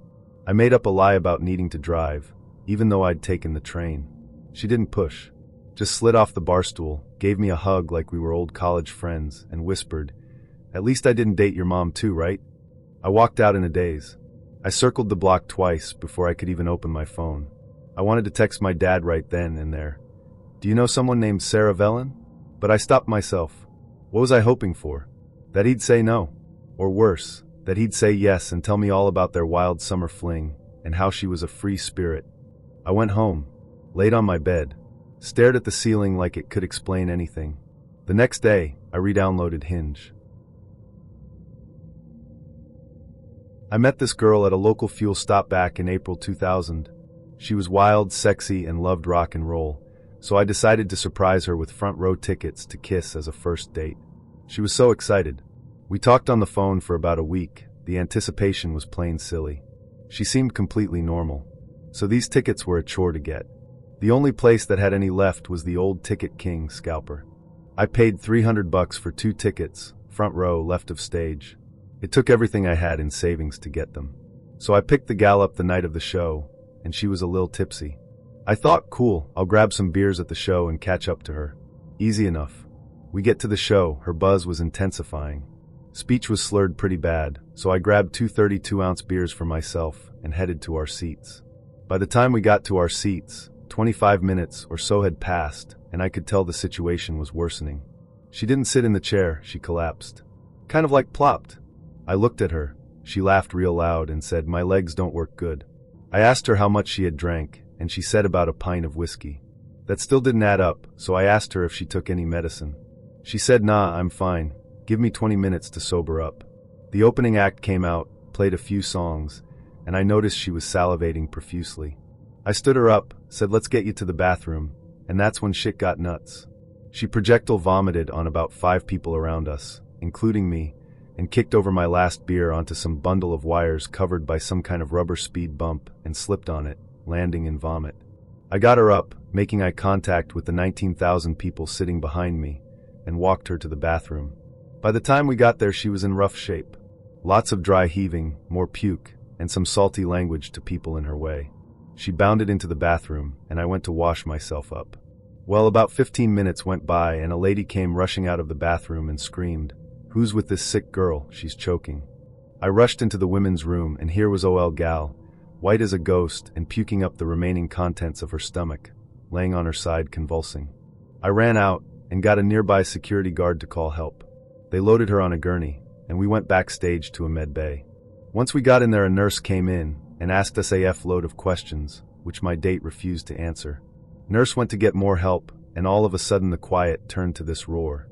I made up a lie about needing to drive, even though I'd taken the train. She didn't push. Just slid off the bar stool, gave me a hug like we were old college friends, and whispered, "At least I didn't date your mom too, right?" I walked out in a daze. I circled the block twice before I could even open my phone. I wanted to text my dad right then and there. "Do you know someone named Sarah Vellon?" But I stopped myself. What was I hoping for? That he'd say no. Or worse, that he'd say yes and tell me all about their wild summer fling and how she was a free spirit. I went home, laid on my bed, stared at the ceiling like it could explain anything. The next day, I re-downloaded Hinge. I met this girl at a local fuel stop back in April 2000. She was wild, sexy, and loved rock and roll, so I decided to surprise her with front row tickets to Kiss as a first date. She was so excited. We talked on the phone for about a week, the anticipation was plain silly. She seemed completely normal. So these tickets were a chore to get. The only place that had any left was the old Ticket King scalper. I paid $300 for 2 tickets, front row, left of stage. It took everything I had in savings to get them. So I picked the gal up the night of the show, and she was a little tipsy. I thought, cool, I'll grab some beers at the show and catch up to her. Easy enough. We get to the show, her buzz was intensifying. Speech was slurred pretty bad, so I grabbed 2 32-ounce beers for myself and headed to our seats. By the time we got to our seats, 25 minutes or so had passed, and I could tell the situation was worsening. She didn't sit in the chair, she collapsed. Kind of like plopped. I looked at her. She laughed real loud and said, "My legs don't work good." I asked her how much she had drank, and she said about a pint of whiskey. That still didn't add up, so I asked her if she took any medicine. She said, "Nah, I'm fine. Give me 20 minutes to sober up." The opening act came out, played a few songs, and I noticed she was salivating profusely. I stood her up, said, "Let's get you to the bathroom," and that's when shit got nuts. She projectile vomited on about 5 people around us, including me, and kicked over my last beer onto some bundle of wires covered by some kind of rubber speed bump and slipped on it, landing in vomit. I got her up, making eye contact with the 19,000 people sitting behind me, and walked her to the bathroom. By the time we got there, she was in rough shape. Lots of dry heaving, more puke, and some salty language to people in her way. She bounded into the bathroom, and I went to wash myself up. Well, about 15 minutes went by, and a lady came rushing out of the bathroom and screamed, "Who's with this sick girl? She's choking." I rushed into the women's room, and here was OL gal, white as a ghost and puking up the remaining contents of her stomach, laying on her side convulsing. I ran out and got a nearby security guard to call help. They loaded her on a gurney, and we went backstage to a med bay. Once we got in there, a nurse came in and asked us a load of questions, which my date refused to answer. Nurse went to get more help, and all of a sudden the quiet turned to this roar.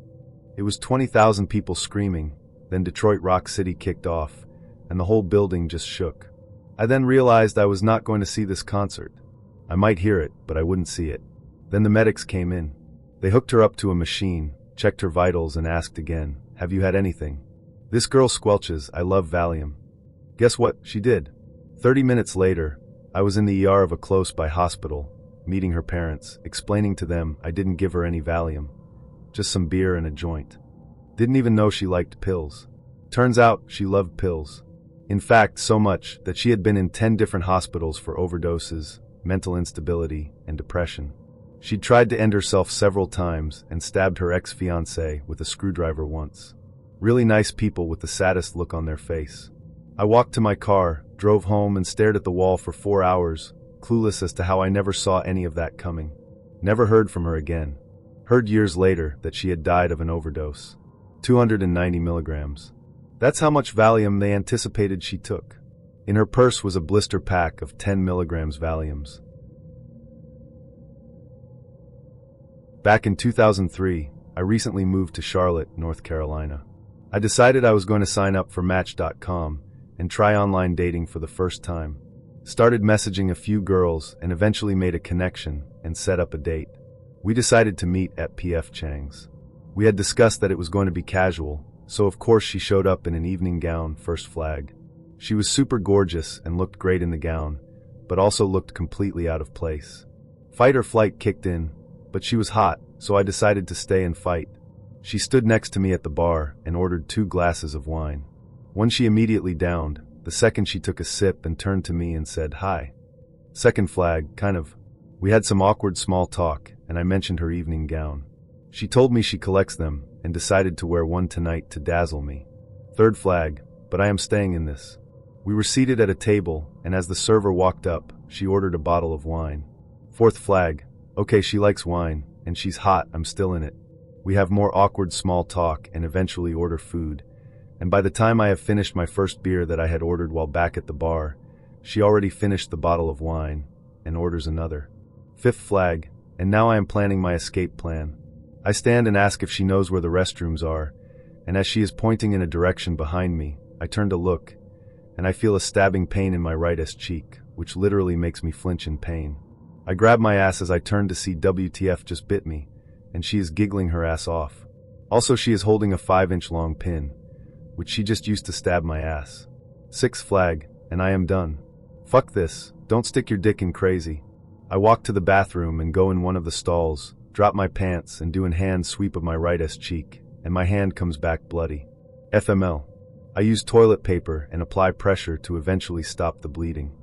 It was 20,000 people screaming, then Detroit Rock City kicked off, and the whole building just shook. I then realized I was not going to see this concert. I might hear it, but I wouldn't see it. Then the medics came in. They hooked her up to a machine, checked her vitals, and asked again, "Have you had anything?" "This girl squelches, I love Valium." Guess what? She did. 30 minutes later, I was in the ER of a close-by hospital, meeting her parents, explaining to them I didn't give her any Valium. Just some beer and a joint. Didn't even know she liked pills. Turns out she loved pills. In fact, so much that she had been in 10 different hospitals for overdoses, mental instability, and depression. She'd tried to end herself several times and stabbed her ex-fiancé with a screwdriver once. Really nice people with the saddest look on their face. I walked to my car, drove home, and stared at the wall for 4 hours, clueless as to how I never saw any of that coming. Never heard from her again. Heard years later that she had died of an overdose. 290 milligrams. That's how much Valium they anticipated she took. In her purse was a blister pack of 10 milligrams Valiums. Back in 2003, I recently moved to Charlotte, North Carolina. I decided I was going to sign up for Match.com and try online dating for the first time. Started messaging a few girls and eventually made a connection and set up a date. We decided to meet at P.F. Chang's. We had discussed that it was going to be casual, so of course she showed up in an evening gown, first flag. She was super gorgeous and looked great in the gown, but also looked completely out of place. Fight or flight kicked in, but she was hot, so I decided to stay and fight. She stood next to me at the bar and ordered 2 glasses of wine. One she immediately downed, the second she took a sip and turned to me and said, "Hi." Second flag, kind of. We had some awkward small talk, and I mentioned her evening gown. She told me she collects them and decided to wear one tonight to dazzle me. Third flag, but I am staying in this. We were seated at a table, and as the server walked up, she ordered a bottle of wine. Fourth flag, okay, she likes wine, and she's hot, I'm still in it. We have more awkward small talk and eventually order food, and by the time I have finished my first beer that I had ordered while back at the bar, she already finished the bottle of wine and orders another. Fifth flag, and now I am planning my escape plan. I stand and ask if she knows where the restrooms are, and as she is pointing in a direction behind me, I turn to look, and I feel a stabbing pain in my right cheek, which literally makes me flinch in pain. I grab my ass as I turn to see WTF just bit me, and she is giggling her ass off. Also, she is holding a 5-inch long pin, which she just used to stab my ass. Six flag, and I am done. Fuck this, don't stick your dick in crazy. I walk to the bathroom and go in one of the stalls, drop my pants and do an hand sweep of my right ass cheek, and my hand comes back bloody. FML. I use toilet paper and apply pressure to eventually stop the bleeding.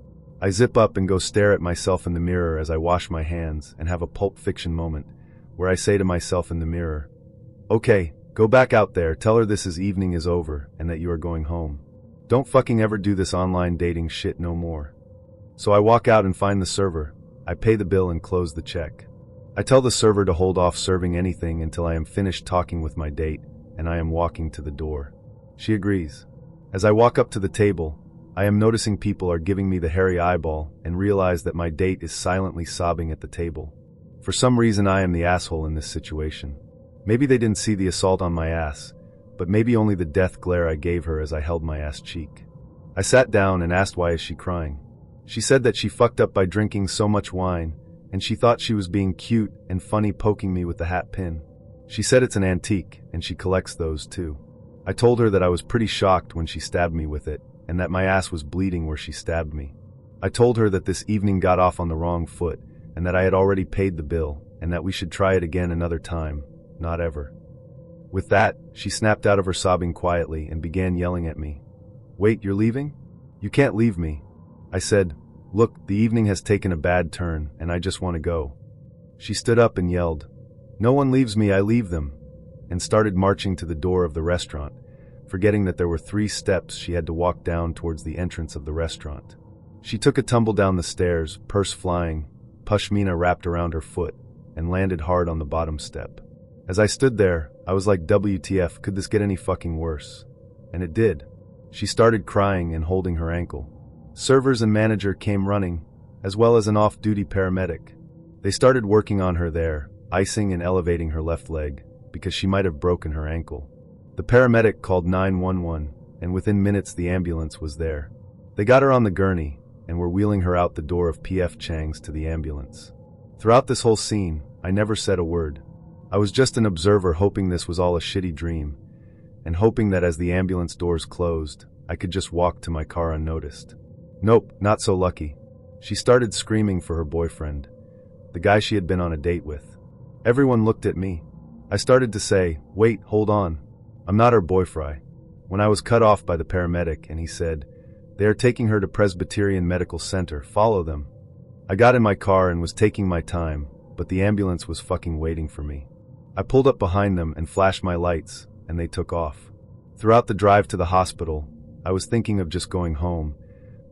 I zip up and go stare at myself in the mirror as I wash my hands and have a Pulp Fiction moment, where I say to myself in the mirror, "Okay, go back out there, tell her this evening is over and that you are going home. Don't fucking ever do this online dating shit no more." So I walk out and find the server. I pay the bill and close the check. I tell the server to hold off serving anything until I am finished talking with my date and I am walking to the door. She agrees. As I walk up to the table, I am noticing people are giving me the hairy eyeball and realize that my date is silently sobbing at the table. For some reason I am the asshole in this situation. Maybe they didn't see the assault on my ass, but maybe only the death glare I gave her as I held my ass cheek. I sat down and asked why is she crying. She said that she fucked up by drinking so much wine, and she thought she was being cute and funny poking me with the hat pin. She said it's an antique, and she collects those too. I told her that I was pretty shocked when she stabbed me with it, and that my ass was bleeding where she stabbed me. I told her that this evening got off on the wrong foot, and that I had already paid the bill, and that we should try it again another time, not ever. With that, she snapped out of her sobbing quietly and began yelling at me. "Wait, you're leaving? You can't leave me." I said, "Look, the evening has taken a bad turn, and I just want to go." She stood up and yelled, "No one leaves me, I leave them," and started marching to the door of the restaurant, forgetting that there were 3 steps she had to walk down towards the entrance of the restaurant. She took a tumble down the stairs, purse flying, pashmina wrapped around her foot, and landed hard on the bottom step. As I stood there, I was like, WTF, could this get any fucking worse? And it did. She started crying and holding her ankle. Servers and manager came running, as well as an off-duty paramedic. They started working on her there, icing and elevating her left leg, because she might have broken her ankle. The paramedic called 911, and within minutes the ambulance was there. They got her on the gurney, and were wheeling her out the door of PF Chang's to the ambulance. Throughout this whole scene, I never said a word. I was just an observer hoping this was all a shitty dream, and hoping that as the ambulance doors closed, I could just walk to my car unnoticed. Nope, not so lucky. She started screaming for her boyfriend, the guy she had been on a date with. Everyone looked at me. I started to say, "Wait, hold on. I'm not her boyfriend," when I was cut off by the paramedic and he said, "They are taking her to Presbyterian Medical Center, follow them." I got in my car and was taking my time, but the ambulance was fucking waiting for me. I pulled up behind them and flashed my lights, and they took off. Throughout the drive to the hospital, I was thinking of just going home,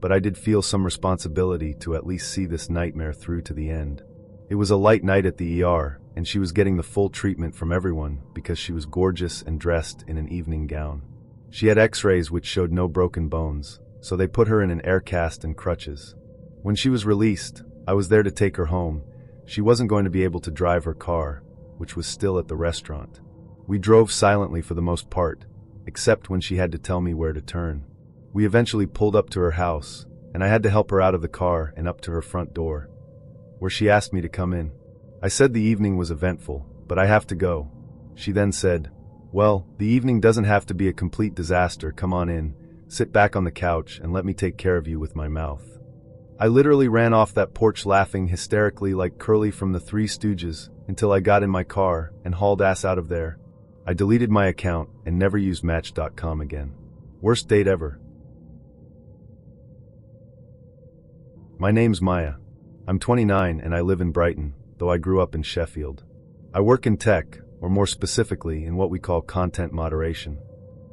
but I did feel some responsibility to at least see this nightmare through to the end. It was a light night at the ER, and she was getting the full treatment from everyone because she was gorgeous and dressed in an evening gown. She had x-rays which showed no broken bones, so they put her in an air cast and crutches. When she was released, I was there to take her home. She wasn't going to be able to drive her car, which was still at the restaurant. We drove silently for the most part, except when she had to tell me where to turn. We eventually pulled up to her house, and I had to help her out of the car and up to her front door, where she asked me to come in. I said the evening was eventful, but I have to go. She then said, "Well, the evening doesn't have to be a complete disaster, come on in, sit back on the couch and let me take care of you with my mouth." I literally ran off that porch laughing hysterically like Curly from the Three Stooges until I got in my car and hauled ass out of there. I deleted my account and never used Match.com again. Worst date ever. My name's Maya. I'm 29 and I live in Brighton, though I grew up in Sheffield. I work in tech, or more specifically in what we call content moderation,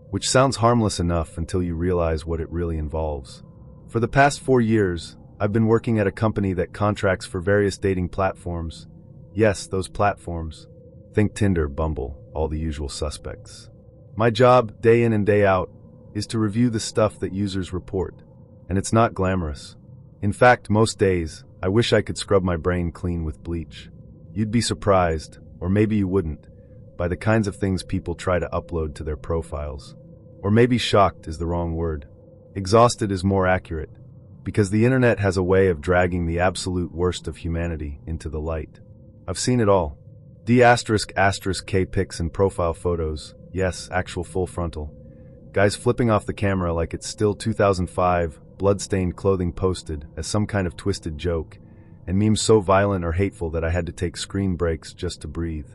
which sounds harmless enough until you realize what it really involves. For the past 4 years, I've been working at a company that contracts for various dating platforms. Yes, those platforms. Think Tinder, Bumble, all the usual suspects. My job, day in and day out, is to review the stuff that users report, and it's not glamorous. In fact, most days, I wish I could scrub my brain clean with bleach. You'd be surprised, or maybe you wouldn't, by the kinds of things people try to upload to their profiles. Or maybe shocked is the wrong word. Exhausted is more accurate, because the internet has a way of dragging the absolute worst of humanity into the light. I've seen it all. D****K pics and profile photos, yes, actual full frontal, Guys flipping off the camera like it's still 2005, blood-stained clothing posted as some kind of twisted joke, and memes so violent or hateful that I had to take screen breaks just to breathe.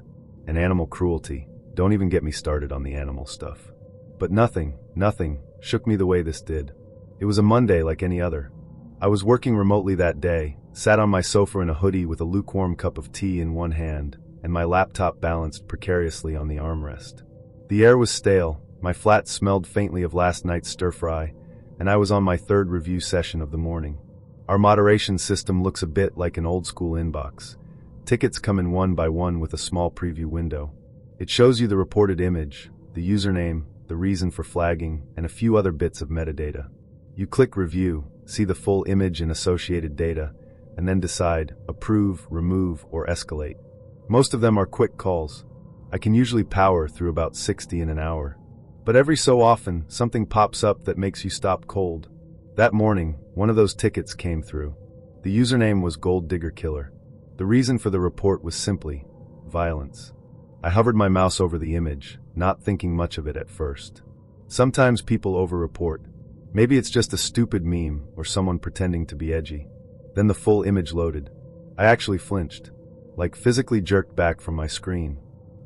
And animal cruelty. Don't even get me started on the animal stuff. But nothing shook me the way this did. It was a Monday like any other. I was working remotely that day, sat on my sofa in a hoodie with a lukewarm cup of tea in one hand, and my laptop balanced precariously on the armrest. The air was stale, my flat smelled faintly of last night's stir-fry, and I was on my third review session of the morning. Our moderation system looks a bit like an old-school inbox. Tickets come in one by one with a small preview window. It shows you the reported image, the username, the reason for flagging, and a few other bits of metadata. You click Review, see the full image and associated data, and then decide Approve, Remove, or Escalate. Most of them are quick calls. I can usually power through about 60 in an hour. But every so often, something pops up that makes you stop cold. That morning, one of those tickets came through. The username was Gold Digger Killer. The reason for the report was simply violence. I hovered my mouse over the image, not thinking much of it at first. Sometimes people over-report. Maybe it's just a stupid meme or someone pretending to be edgy. Then the full image loaded. I actually flinched, like physically jerked back from my screen.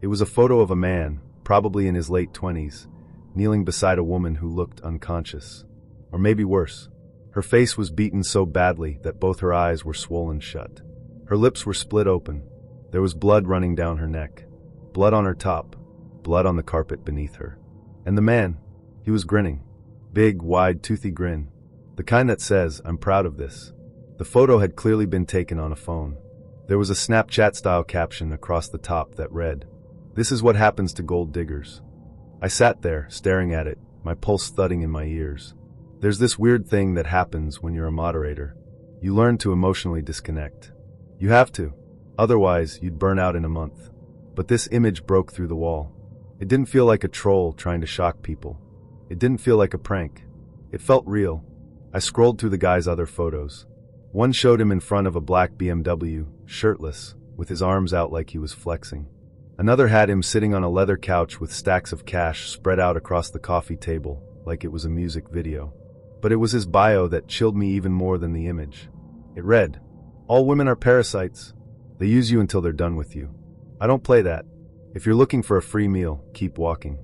It was a photo of a man, probably in his late 20s, kneeling beside a woman who looked unconscious. Or maybe worse. Her face was beaten so badly that both her eyes were swollen shut. Her lips were split open. There was blood running down her neck. Blood on her top. Blood on the carpet beneath her. And the man, he was grinning. Big, wide, toothy grin. The kind that says, "I'm proud of this." The photo had clearly been taken on a phone. There was a Snapchat-style caption across the top that read, "This is what happens to gold diggers." I sat there, staring at it, my pulse thudding in my ears. There's this weird thing that happens when you're a moderator. You learn to emotionally disconnect. You have to. Otherwise, you'd burn out in a month. But this image broke through the wall. It didn't feel like a troll trying to shock people. It didn't feel like a prank. It felt real. I scrolled through the guy's other photos. One showed him in front of a black BMW, shirtless, with his arms out like he was flexing. Another had him sitting on a leather couch with stacks of cash spread out across the coffee table, like it was a music video. But it was his bio that chilled me even more than the image. It read, "All women are parasites. They use you until they're done with you." I don't play that. If you're looking for a free meal, keep walking.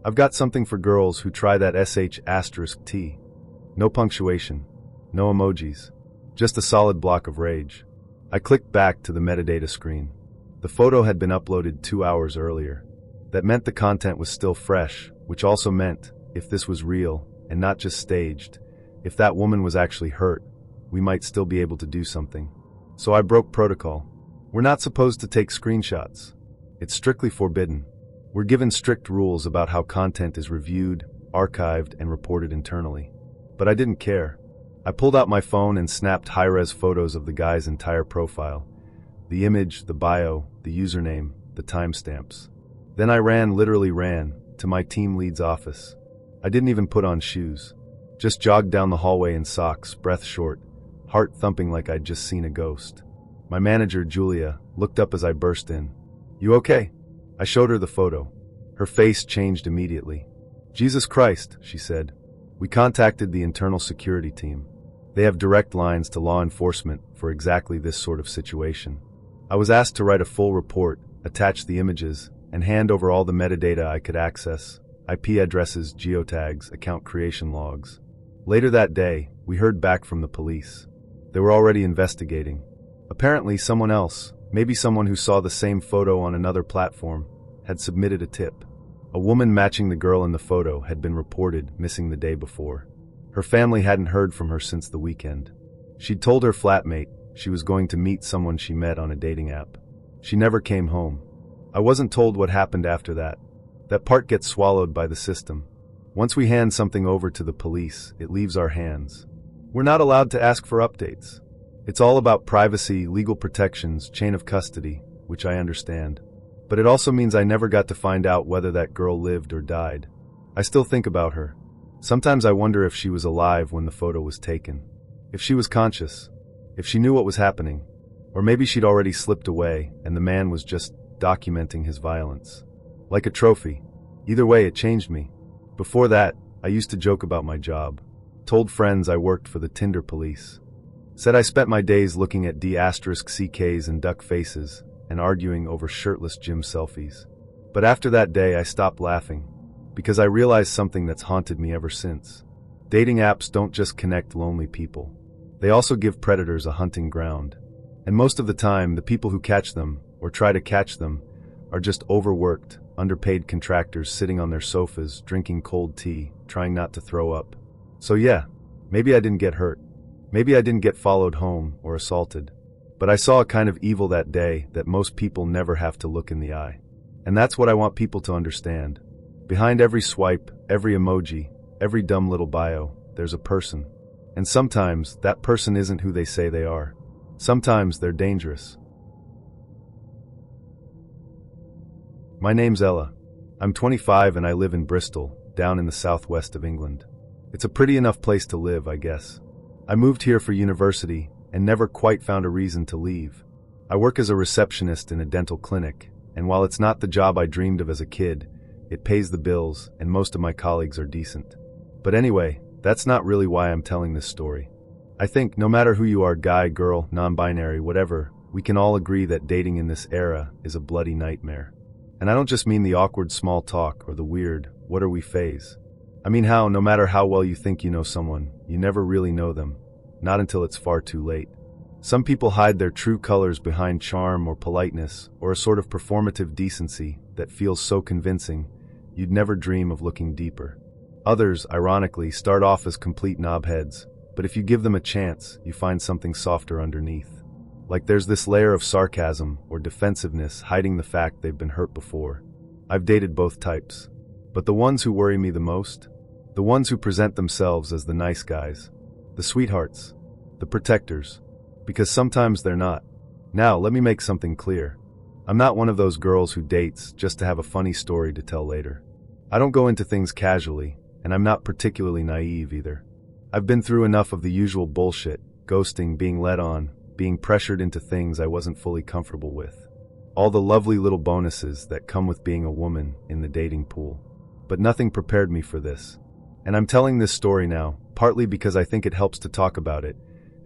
I've got something for girls who try that sh*t. No punctuation. No emojis. Just a solid block of rage. I clicked back to the metadata screen. The photo had been uploaded 2 hours earlier. That meant the content was still fresh, which also meant, if this was real, and not just staged, if that woman was actually hurt, we might still be able to do something. So I broke protocol. We're not supposed to take screenshots. It's strictly forbidden. We're given strict rules about how content is reviewed, archived, and reported internally. But I didn't care. I pulled out my phone and snapped high-res photos of the guy's entire profile. The image, the bio, the username, the timestamps. Then I literally ran, to my team lead's office. I didn't even put on shoes. Just jogged down the hallway in socks, breath short, heart thumping like I'd just seen a ghost. My manager, Julia, looked up as I burst in. "You okay?" I showed her the photo. Her face changed immediately. "Jesus Christ," she said. "We contacted the internal security team. They have direct lines to law enforcement for exactly this sort of situation. I was asked to write a full report, attach the images, and hand over all the metadata I could access, IP addresses, geotags, account creation logs. Later that day, we heard back from the police. They were already investigating. Apparently someone else, maybe someone who saw the same photo on another platform, had submitted a tip. A woman matching the girl in the photo had been reported missing the day before. Her family hadn't heard from her since the weekend. She'd told her flatmate she was going to meet someone she met on a dating app. She never came home. I wasn't told what happened after that. That part gets swallowed by the system. Once we hand something over to the police, it leaves our hands. We're not allowed to ask for updates. It's all about privacy, legal protections, chain of custody, which I understand. But it also means I never got to find out whether that girl lived or died. I still think about her. Sometimes I wonder if she was alive when the photo was taken. If she was conscious. If she knew what was happening. Or maybe she'd already slipped away and the man was just documenting his violence. Like a trophy. Either way, it changed me. Before that, I used to joke about my job. Told friends I worked for the Tinder police. Said I spent my days looking at D*CKs and duck faces and arguing over shirtless gym selfies. But after that day I stopped laughing, because I realized something that's haunted me ever since. Dating apps don't just connect lonely people. They also give predators a hunting ground. And most of the time, the people who catch them, or try to catch them, are just overworked, underpaid contractors sitting on their sofas, drinking cold tea, trying not to throw up. So yeah, maybe I didn't get hurt. Maybe I didn't get followed home or assaulted. But I saw a kind of evil that day that most people never have to look in the eye. And that's what I want people to understand. Behind every swipe, every emoji, every dumb little bio, there's a person. And sometimes that person isn't who they say they are. Sometimes they're dangerous. My name's Ella. I'm 25 and I live in Bristol, down in the southwest of England. It's a pretty enough place to live, I guess. I moved here for university and never quite found a reason to leave. I work as a receptionist in a dental clinic, and while it's not the job I dreamed of as a kid, it pays the bills and most of my colleagues are decent. But anyway, that's not really why I'm telling this story. I think no matter who you are, guy, girl, non-binary, whatever, we can all agree that dating in this era is a bloody nightmare. And I don't just mean the awkward small talk or the weird, what are we phase. I mean how, no matter how well you think you know someone, you never really know them, not until it's far too late. Some people hide their true colors behind charm or politeness or a sort of performative decency that feels so convincing, you'd never dream of looking deeper. Others, ironically, start off as complete knobheads, but if you give them a chance, you find something softer underneath. Like there's this layer of sarcasm or defensiveness hiding the fact they've been hurt before. I've dated both types. But the ones who worry me the most, the ones who present themselves as the nice guys, the sweethearts, the protectors, because sometimes they're not. Now, let me make something clear. I'm not one of those girls who dates just to have a funny story to tell later. I don't go into things casually, and I'm not particularly naive either. I've been through enough of the usual bullshit, ghosting, being led on, being pressured into things I wasn't fully comfortable with. All the lovely little bonuses that come with being a woman in the dating pool. But nothing prepared me for this. And I'm telling this story now, partly because I think it helps to talk about it,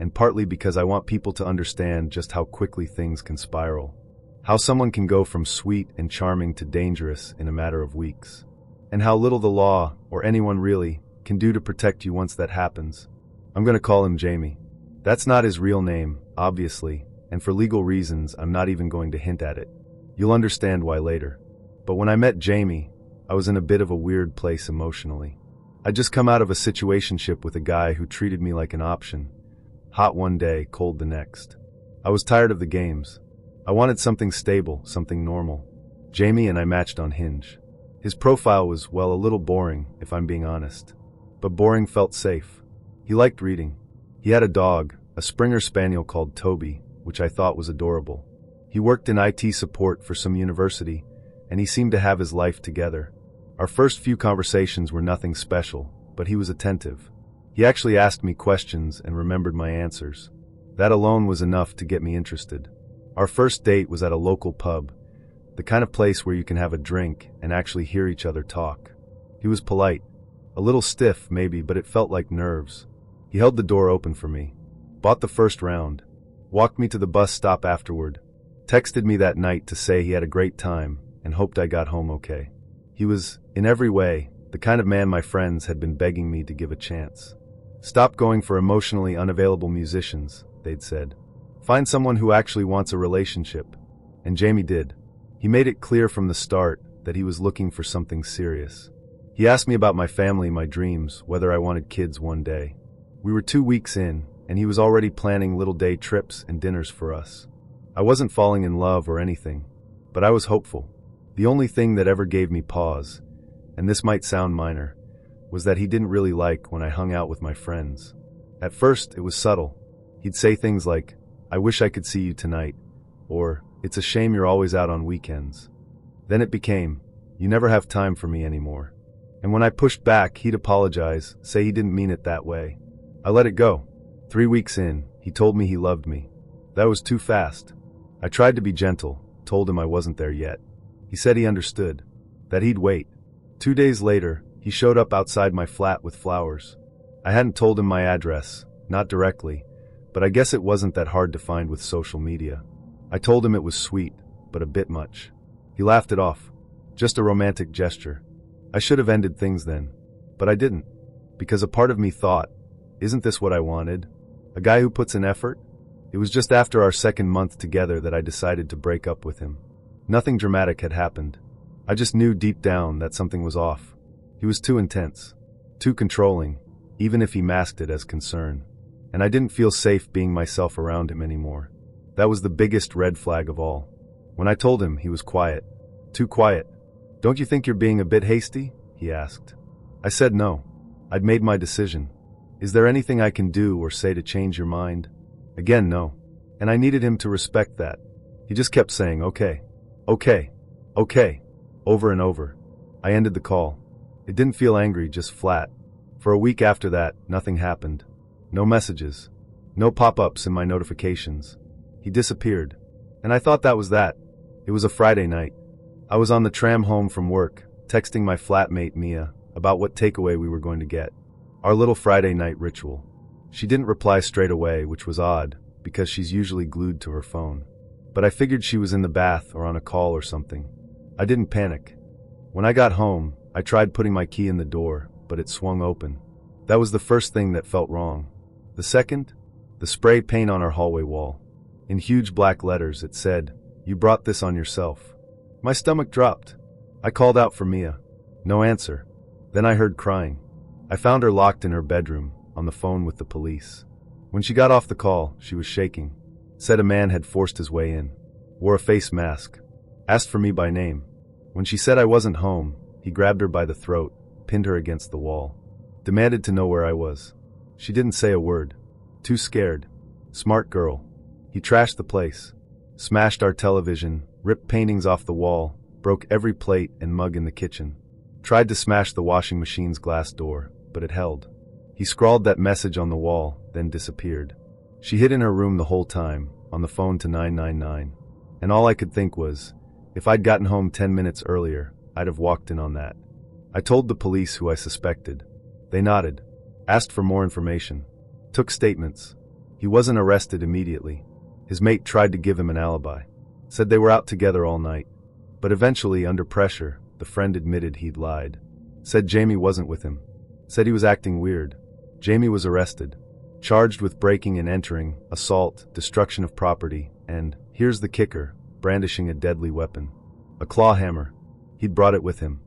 and partly because I want people to understand just how quickly things can spiral. How someone can go from sweet and charming to dangerous in a matter of weeks. And how little the law, or anyone really, can do to protect you once that happens. I'm gonna call him Jamie. That's not his real name, obviously, and for legal reasons I'm not even going to hint at it. You'll understand why later. But when I met Jamie, I was in a bit of a weird place emotionally. I'd just come out of a situationship with a guy who treated me like an option. Hot one day, cold the next. I was tired of the games. I wanted something stable, something normal. Jamie and I matched on Hinge. His profile was, well, a little boring, if I'm being honest. But boring felt safe. He liked reading. He had a dog, a Springer Spaniel called Toby, which I thought was adorable. He worked in IT support for some university, and he seemed to have his life together. Our first few conversations were nothing special, but he was attentive. He actually asked me questions and remembered my answers. That alone was enough to get me interested. Our first date was at a local pub, the kind of place where you can have a drink and actually hear each other talk. He was polite. A little stiff, maybe, but it felt like nerves. He held the door open for me. Bought the first round. Walked me to the bus stop afterward. Texted me that night to say he had a great time and hoped I got home okay. He was, in every way, the kind of man my friends had been begging me to give a chance. Stop going for emotionally unavailable musicians, they'd said. Find someone who actually wants a relationship. And Jamie did. He made it clear from the start that he was looking for something serious. He asked me about my family, my dreams, whether I wanted kids one day. We were 2 weeks in, and he was already planning little day trips and dinners for us. I wasn't falling in love or anything, but I was hopeful. The only thing that ever gave me pause, and this might sound minor, was that he didn't really like when I hung out with my friends. At first, it was subtle. He'd say things like, "I wish I could see you tonight," or, "It's a shame you're always out on weekends." Then it became, "You never have time for me anymore." And when I pushed back, he'd apologize, say he didn't mean it that way. I let it go. 3 weeks in, he told me he loved me. That was too fast. I tried to be gentle, told him I wasn't there yet. He said he understood, that he'd wait. 2 days later, He showed up outside my flat with flowers. I hadn't told him my address, not directly, but I guess it wasn't that hard to find with social media. I told him it was sweet, but a bit much. He laughed it off. Just a romantic gesture. I should have ended things then, but I didn't, because a part of me thought, isn't this what I wanted? A guy who puts in effort? It was just after our second month together that I decided to break up with him. Nothing dramatic had happened. I just knew deep down that something was off. He was too intense, too controlling, even if he masked it as concern. And I didn't feel safe being myself around him anymore. That was the biggest red flag of all. When I told him, he was quiet. Too quiet. "Don't you think you're being a bit hasty?" he asked. I said no. I'd made my decision. Is there anything I can do or say to change your mind? Again, no. And I needed him to respect that. He just kept saying, okay, okay, okay, over and over. I ended the call. It didn't feel angry, just flat. For a week after that, nothing happened. No messages. No pop-ups in my notifications. He disappeared. And I thought that was that. It was a Friday night. I was on the tram home from work, texting my flatmate Mia about what takeaway we were going to get. Our little Friday night ritual. She didn't reply straight away, which was odd, because she's usually glued to her phone. But I figured she was in the bath or on a call or something. I didn't panic. When I got home, I tried putting my key in the door, but it swung open. That was the first thing that felt wrong. The second? The spray paint on our hallway wall. In huge black letters it said, "You brought this on yourself." My stomach dropped. I called out for Mia. No answer. Then I heard crying. I found her locked in her bedroom, on the phone with the police. When she got off the call, she was shaking. Said a man had forced his way in. Wore a face mask. Asked for me by name. When she said I wasn't home, he grabbed her by the throat, pinned her against the wall. Demanded to know where I was. She didn't say a word. Too scared. Smart girl. He trashed the place. Smashed our television, ripped paintings off the wall, broke every plate and mug in the kitchen. Tried to smash the washing machine's glass door, but it held. He scrawled that message on the wall, then disappeared. She hid in her room the whole time, on the phone to 999. And all I could think was, if I'd gotten home 10 minutes earlier, I'd have walked in on that. I told the police who I suspected. They nodded. Asked for more information. Took statements. He wasn't arrested immediately. His mate tried to give him an alibi. Said they were out together all night. But eventually, under pressure, the friend admitted he'd lied. Said Jamie wasn't with him. Said he was acting weird. Jamie was arrested. Charged with breaking and entering, assault, destruction of property, and, here's the kicker, brandishing a deadly weapon. A claw hammer. He'd brought it with him.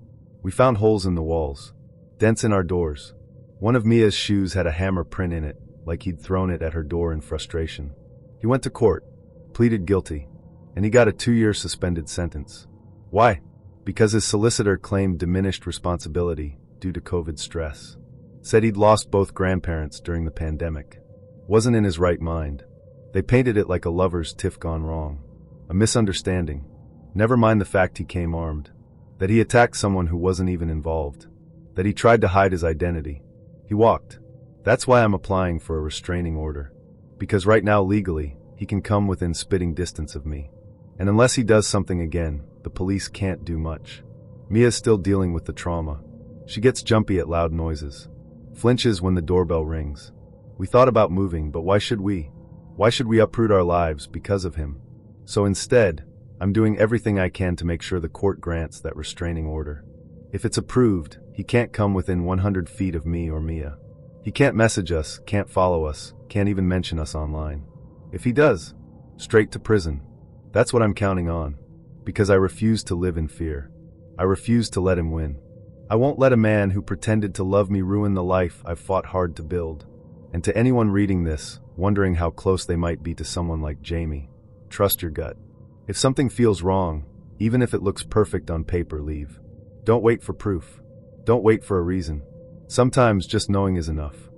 We found holes in the walls. Dents in our doors. One of Mia's shoes had a hammer print in it, like he'd thrown it at her door in frustration. He went to court, pleaded guilty, and he got a 2-year suspended sentence. Why? Because his solicitor claimed diminished responsibility due to COVID stress. Said he'd lost both grandparents during the pandemic. Wasn't in his right mind. They painted it like a lover's tiff gone wrong. A misunderstanding. Never mind the fact he came armed. That he attacked someone who wasn't even involved. That he tried to hide his identity. He walked. That's why I'm applying for a restraining order. Because right now, legally, he can come within spitting distance of me. And unless he does something again, the police can't do much. Mia's still dealing with the trauma. She gets jumpy at loud noises. Flinches when the doorbell rings. We thought about moving, but why should we? Why should we uproot our lives because of him? So instead, I'm doing everything I can to make sure the court grants that restraining order. If it's approved, he can't come within 100 feet of me or Mia. He can't message us, can't follow us, can't even mention us online. If he does, straight to prison. That's what I'm counting on. Because I refuse to live in fear. I refuse to let him win. I won't let a man who pretended to love me ruin the life I've fought hard to build. And to anyone reading this, wondering how close they might be to someone like Jamie, trust your gut. If something feels wrong, even if it looks perfect on paper, leave. Don't wait for proof. Don't wait for a reason. Sometimes just knowing is enough.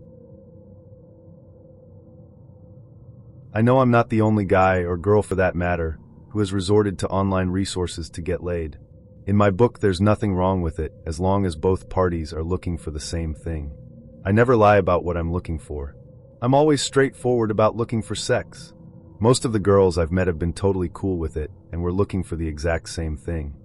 I know I'm not the only guy, or girl for that matter, who has resorted to online resources to get laid. In my book, there's nothing wrong with it, as long as both parties are looking for the same thing. I never lie about what I'm looking for. I'm always straightforward about looking for sex. Most of the girls I've met have been totally cool with it, and were looking for the exact same thing.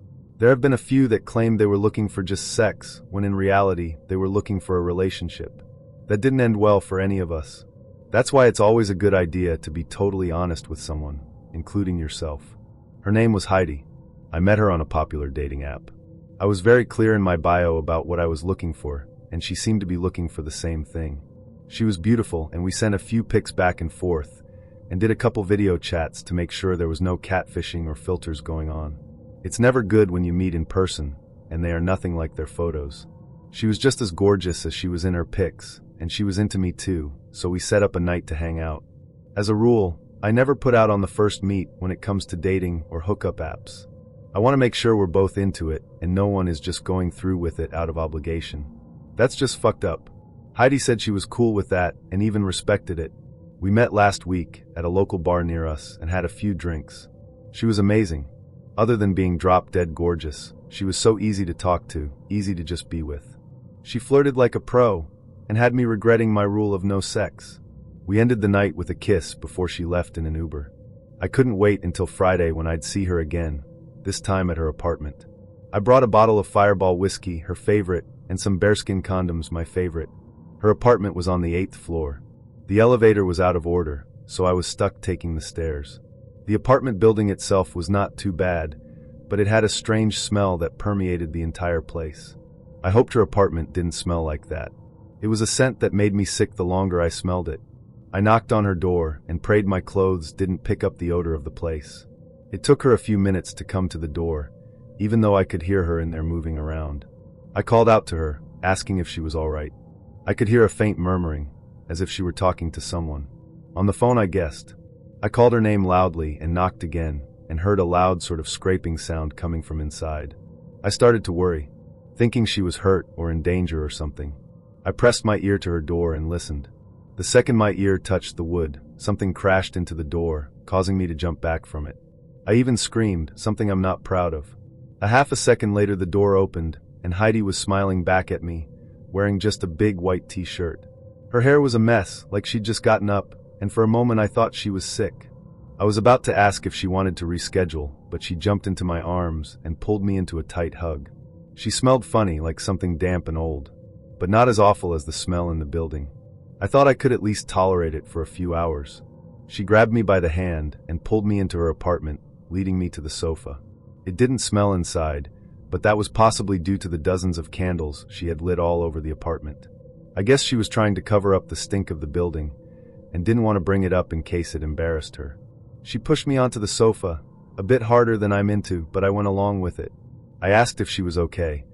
There have been a few that claimed they were looking for just sex, when in reality, they were looking for a relationship. That didn't end well for any of us. That's why it's always a good idea to be totally honest with someone, including yourself. Her name was Heidi. I met her on a popular dating app. I was very clear in my bio about what I was looking for, and she seemed to be looking for the same thing. She was beautiful, and we sent a few pics back and forth, and did a couple video chats to make sure there was no catfishing or filters going on. It's never good when you meet in person, and they are nothing like their photos. She was just as gorgeous as she was in her pics, and she was into me too, so we set up a night to hang out. As a rule, I never put out on the first meet when it comes to dating or hookup apps. I want to make sure we're both into it, and no one is just going through with it out of obligation. That's just fucked up. Heidi said she was cool with that, and even respected it. We met last week at a local bar near us and had a few drinks. She was amazing. Other than being drop-dead gorgeous, she was so easy to talk to, easy to just be with. She flirted like a pro, and had me regretting my rule of no sex. We ended the night with a kiss before she left in an Uber. I couldn't wait until Friday when I'd see her again, this time at her apartment. I brought a bottle of Fireball whiskey, her favorite, and some bearskin condoms, my favorite. Her apartment was on the 8th floor. The elevator was out of order, so I was stuck taking the stairs. The apartment building itself was not too bad, but it had a strange smell that permeated the entire place. I hoped her apartment didn't smell like that. It was a scent that made me sick the longer I smelled it. I knocked on her door and prayed my clothes didn't pick up the odor of the place. It took her a few minutes to come to the door, even though I could hear her in there moving around. I called out to her, asking if she was all right. I could hear a faint murmuring, as if she were talking to someone. On the phone, I guessed. I called her name loudly and knocked again, and heard a loud sort of scraping sound coming from inside. I started to worry, thinking she was hurt or in danger or something. I pressed my ear to her door and listened. The second my ear touched the wood, something crashed into the door, causing me to jump back from it. I even screamed, something I'm not proud of. A half a second later the door opened, and Heidi was smiling back at me, wearing just a big white t-shirt. Her hair was a mess, like she'd just gotten up, and for a moment I thought she was sick. I was about to ask if she wanted to reschedule, but she jumped into my arms and pulled me into a tight hug. She smelled funny, like something damp and old, but not as awful as the smell in the building. I thought I could at least tolerate it for a few hours. She grabbed me by the hand and pulled me into her apartment, leading me to the sofa. It didn't smell inside, but that was possibly due to the dozens of candles she had lit all over the apartment. I guess she was trying to cover up the stink of the building, and didn't want to bring it up in case it embarrassed her. She pushed me onto the sofa, a bit harder than I'm into, but I went along with it. I asked if she was okay,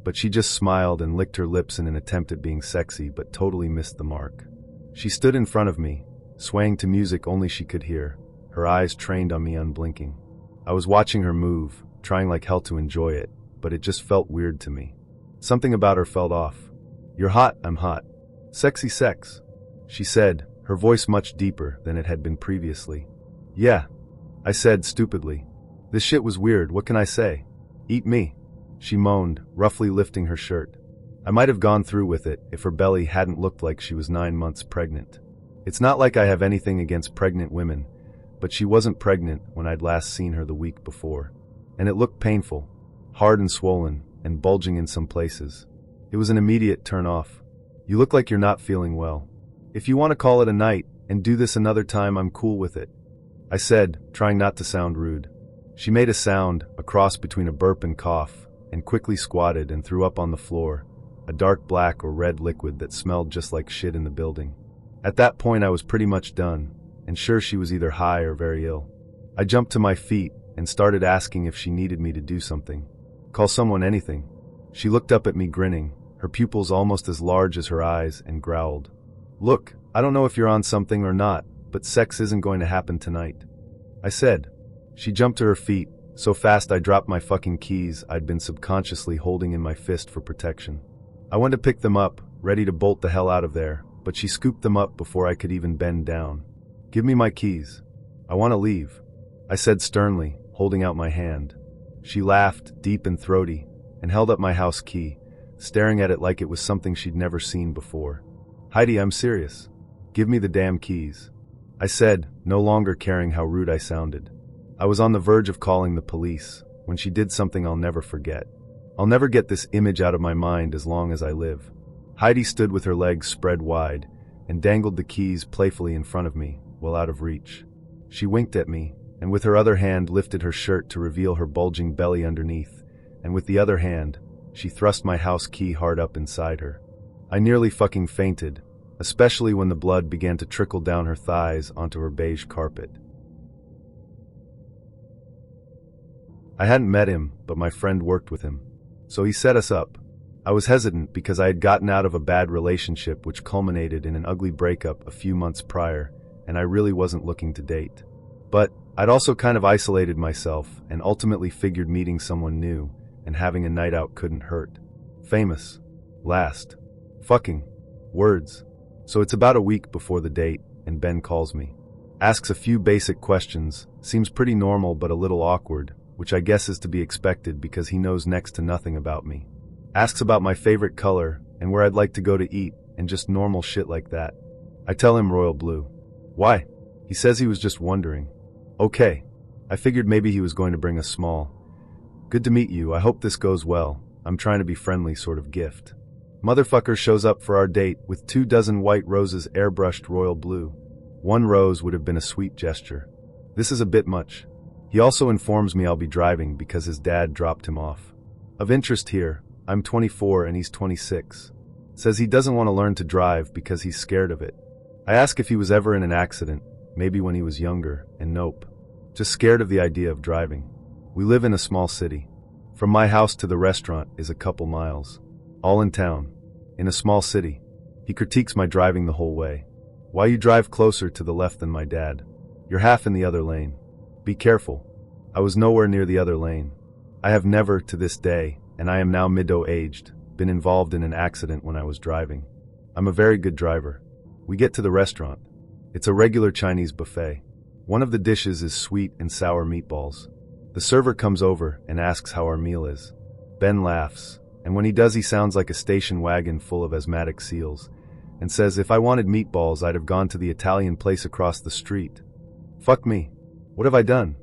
but she just smiled and licked her lips in an attempt at being sexy, but totally missed the mark. She stood in front of me, swaying to music only she could hear, her eyes trained on me unblinking. I was watching her move, trying like hell to enjoy it, but it just felt weird to me. Something about her felt off. "You're hot, I'm hot. Sexy sex," she said, her voice much deeper than it had been previously. "Yeah," I said stupidly. "This shit was weird, what can I say? Eat me," she moaned, roughly lifting her shirt. I might have gone through with it if her belly hadn't looked like she was 9 months pregnant. It's not like I have anything against pregnant women, but she wasn't pregnant when I'd last seen her the week before. And it looked painful, hard and swollen, and bulging in some places. It was an immediate turn off. "You look like you're not feeling well. If you want to call it a night and do this another time, I'm cool with it," I said, trying not to sound rude. She made a sound, a cross between a burp and cough, and quickly squatted and threw up on the floor, a dark black or red liquid that smelled just like shit in the building. At that point I was pretty much done, and sure she was either high or very ill. I jumped to my feet and started asking if she needed me to do something. Call someone, anything. She looked up at me grinning, her pupils almost as large as her eyes, and growled, "Look, I don't know if you're on something or not, but sex isn't going to happen tonight," I said. She jumped to her feet, so fast I dropped my fucking keys I'd been subconsciously holding in my fist for protection. I went to pick them up, ready to bolt the hell out of there, but she scooped them up before I could even bend down. "Give me my keys. I want to leave," I said sternly, holding out my hand. She laughed, deep and throaty, and held up my house key, staring at it like it was something she'd never seen before. "Heidi, I'm serious. Give me the damn keys," I said, no longer caring how rude I sounded. I was on the verge of calling the police, when she did something I'll never forget. I'll never get this image out of my mind as long as I live. Heidi stood with her legs spread wide and dangled the keys playfully in front of me, well out of reach. She winked at me, and with her other hand lifted her shirt to reveal her bulging belly underneath, and with the other hand, she thrust my house key hard up inside her. I nearly fucking fainted, especially when the blood began to trickle down her thighs onto her beige carpet. I hadn't met him, but my friend worked with him. So he set us up. I was hesitant because I had gotten out of a bad relationship which culminated in an ugly breakup a few months prior, and I really wasn't looking to date. But I'd also kind of isolated myself and ultimately figured meeting someone new and having a night out couldn't hurt. Famous. Last. Fucking. Words. So it's about a week before the date, and Ben calls me. Asks a few basic questions, seems pretty normal but a little awkward, which I guess is to be expected because he knows next to nothing about me. Asks about my favorite color and where I'd like to go to eat and just normal shit like that. I tell him royal blue. Why? He says he was just wondering. Okay. I figured maybe he was going to bring a small, "Good to meet you, I hope this goes well, I'm trying to be friendly" sort of gift. Motherfucker shows up for our date with 24 white roses airbrushed royal blue. One rose would have been a sweet gesture. This is a bit much. He also informs me I'll be driving because his dad dropped him off. Of interest here, I'm 24 and he's 26. Says he doesn't want to learn to drive because he's scared of it. I ask if he was ever in an accident, maybe when he was younger, and nope. Just scared of the idea of driving. We live in a small city. From my house to the restaurant is a couple miles. All in town. In a small city. He critiques my driving the whole way. Why you drive closer to the left than my dad? You're half in the other lane. Be careful. I was nowhere near the other lane. I have never, to this day, and I am now middle-aged, been involved in an accident when I was driving. I'm a very good driver. We get to the restaurant. It's a regular Chinese buffet. One of the dishes is sweet and sour meatballs. The server comes over and asks how our meal is. Ben laughs, and when he does he sounds like a station wagon full of asthmatic seals, and says if I wanted meatballs I'd have gone to the Italian place across the street. Fuck me. What have I done?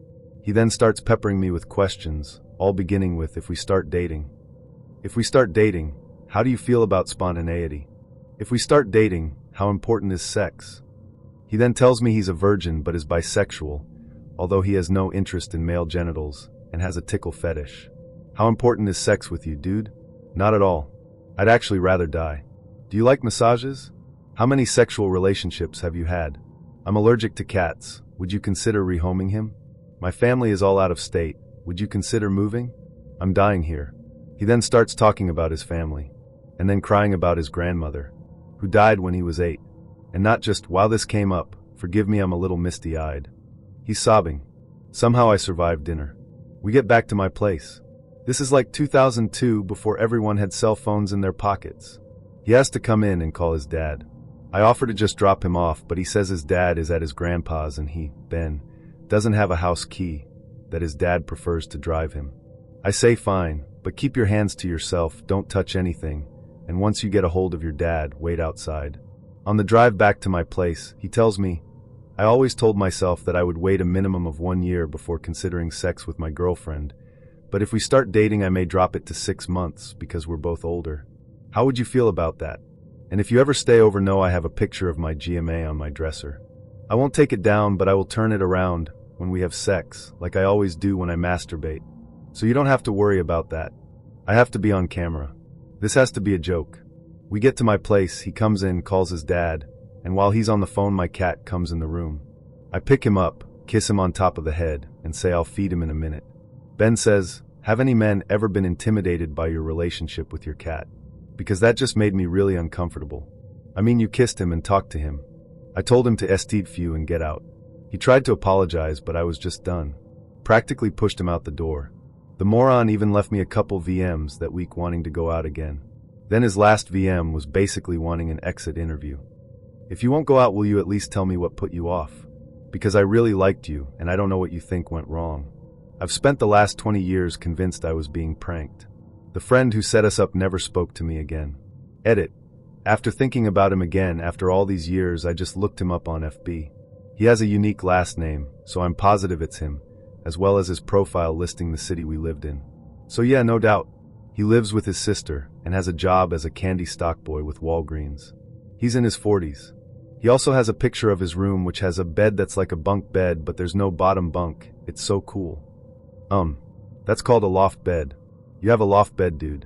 He then starts peppering me with questions, all beginning with if we start dating. If we start dating, how do you feel about spontaneity? If we start dating, how important is sex? He then tells me he's a virgin but is bisexual, although he has no interest in male genitals and has a tickle fetish. How important is sex with you, dude? Not at all. I'd actually rather die. Do you like massages? How many sexual relationships have you had? I'm allergic to cats. Would you consider rehoming him? My family is all out of state. Would you consider moving? I'm dying here. He then starts talking about his family, and then crying about his grandmother, who died when he was 8. And not just, "While this came up, forgive me I'm a little misty-eyed." He's sobbing. Somehow I survived dinner. We get back to my place. This is like 2002 before everyone had cell phones in their pockets. He has to come in and call his dad. I offer to just drop him off, but he says his dad is at his grandpa's and he, Ben, doesn't have a house key, that his dad prefers to drive him. I say fine, but keep your hands to yourself, don't touch anything, and once you get a hold of your dad, wait outside. On the drive back to my place, he tells me, I always told myself that I would wait a minimum of 1 year before considering sex with my girlfriend, but if we start dating I may drop it to 6 months because we're both older. How would you feel about that? And if you ever stay over, know I have a picture of my GMA on my dresser. I won't take it down, but I will turn it around when we have sex, like I always do when I masturbate. So you don't have to worry about that. I have to be on camera. This has to be a joke. We get to my place, he comes in, calls his dad, and while he's on the phone my cat comes in the room. I pick him up, kiss him on top of the head, and say I'll feed him in a minute. Ben says, have any men ever been intimidated by your relationship with your cat? Because that just made me really uncomfortable. I mean, you kissed him and talked to him. I told him to estit few and get out. He tried to apologize, but I was just done. Practically pushed him out the door. The moron even left me a couple VMs that week wanting to go out again. Then his last VM was basically wanting an exit interview. If you won't go out, will you at least tell me what put you off? Because I really liked you, and I don't know what you think went wrong. I've spent the last 20 years convinced I was being pranked. The friend who set us up never spoke to me again. Edit. After thinking about him again after all these years, I just looked him up on FB. He has a unique last name, so I'm positive it's him, as well as his profile listing the city we lived in. So yeah, no doubt. He lives with his sister and has a job as a candy stock boy with Walgreens. He's in his 40s. He also has a picture of his room which has a bed that's like a bunk bed, but there's no bottom bunk. It's so cool. That's called a loft bed. You have a loft bed, dude.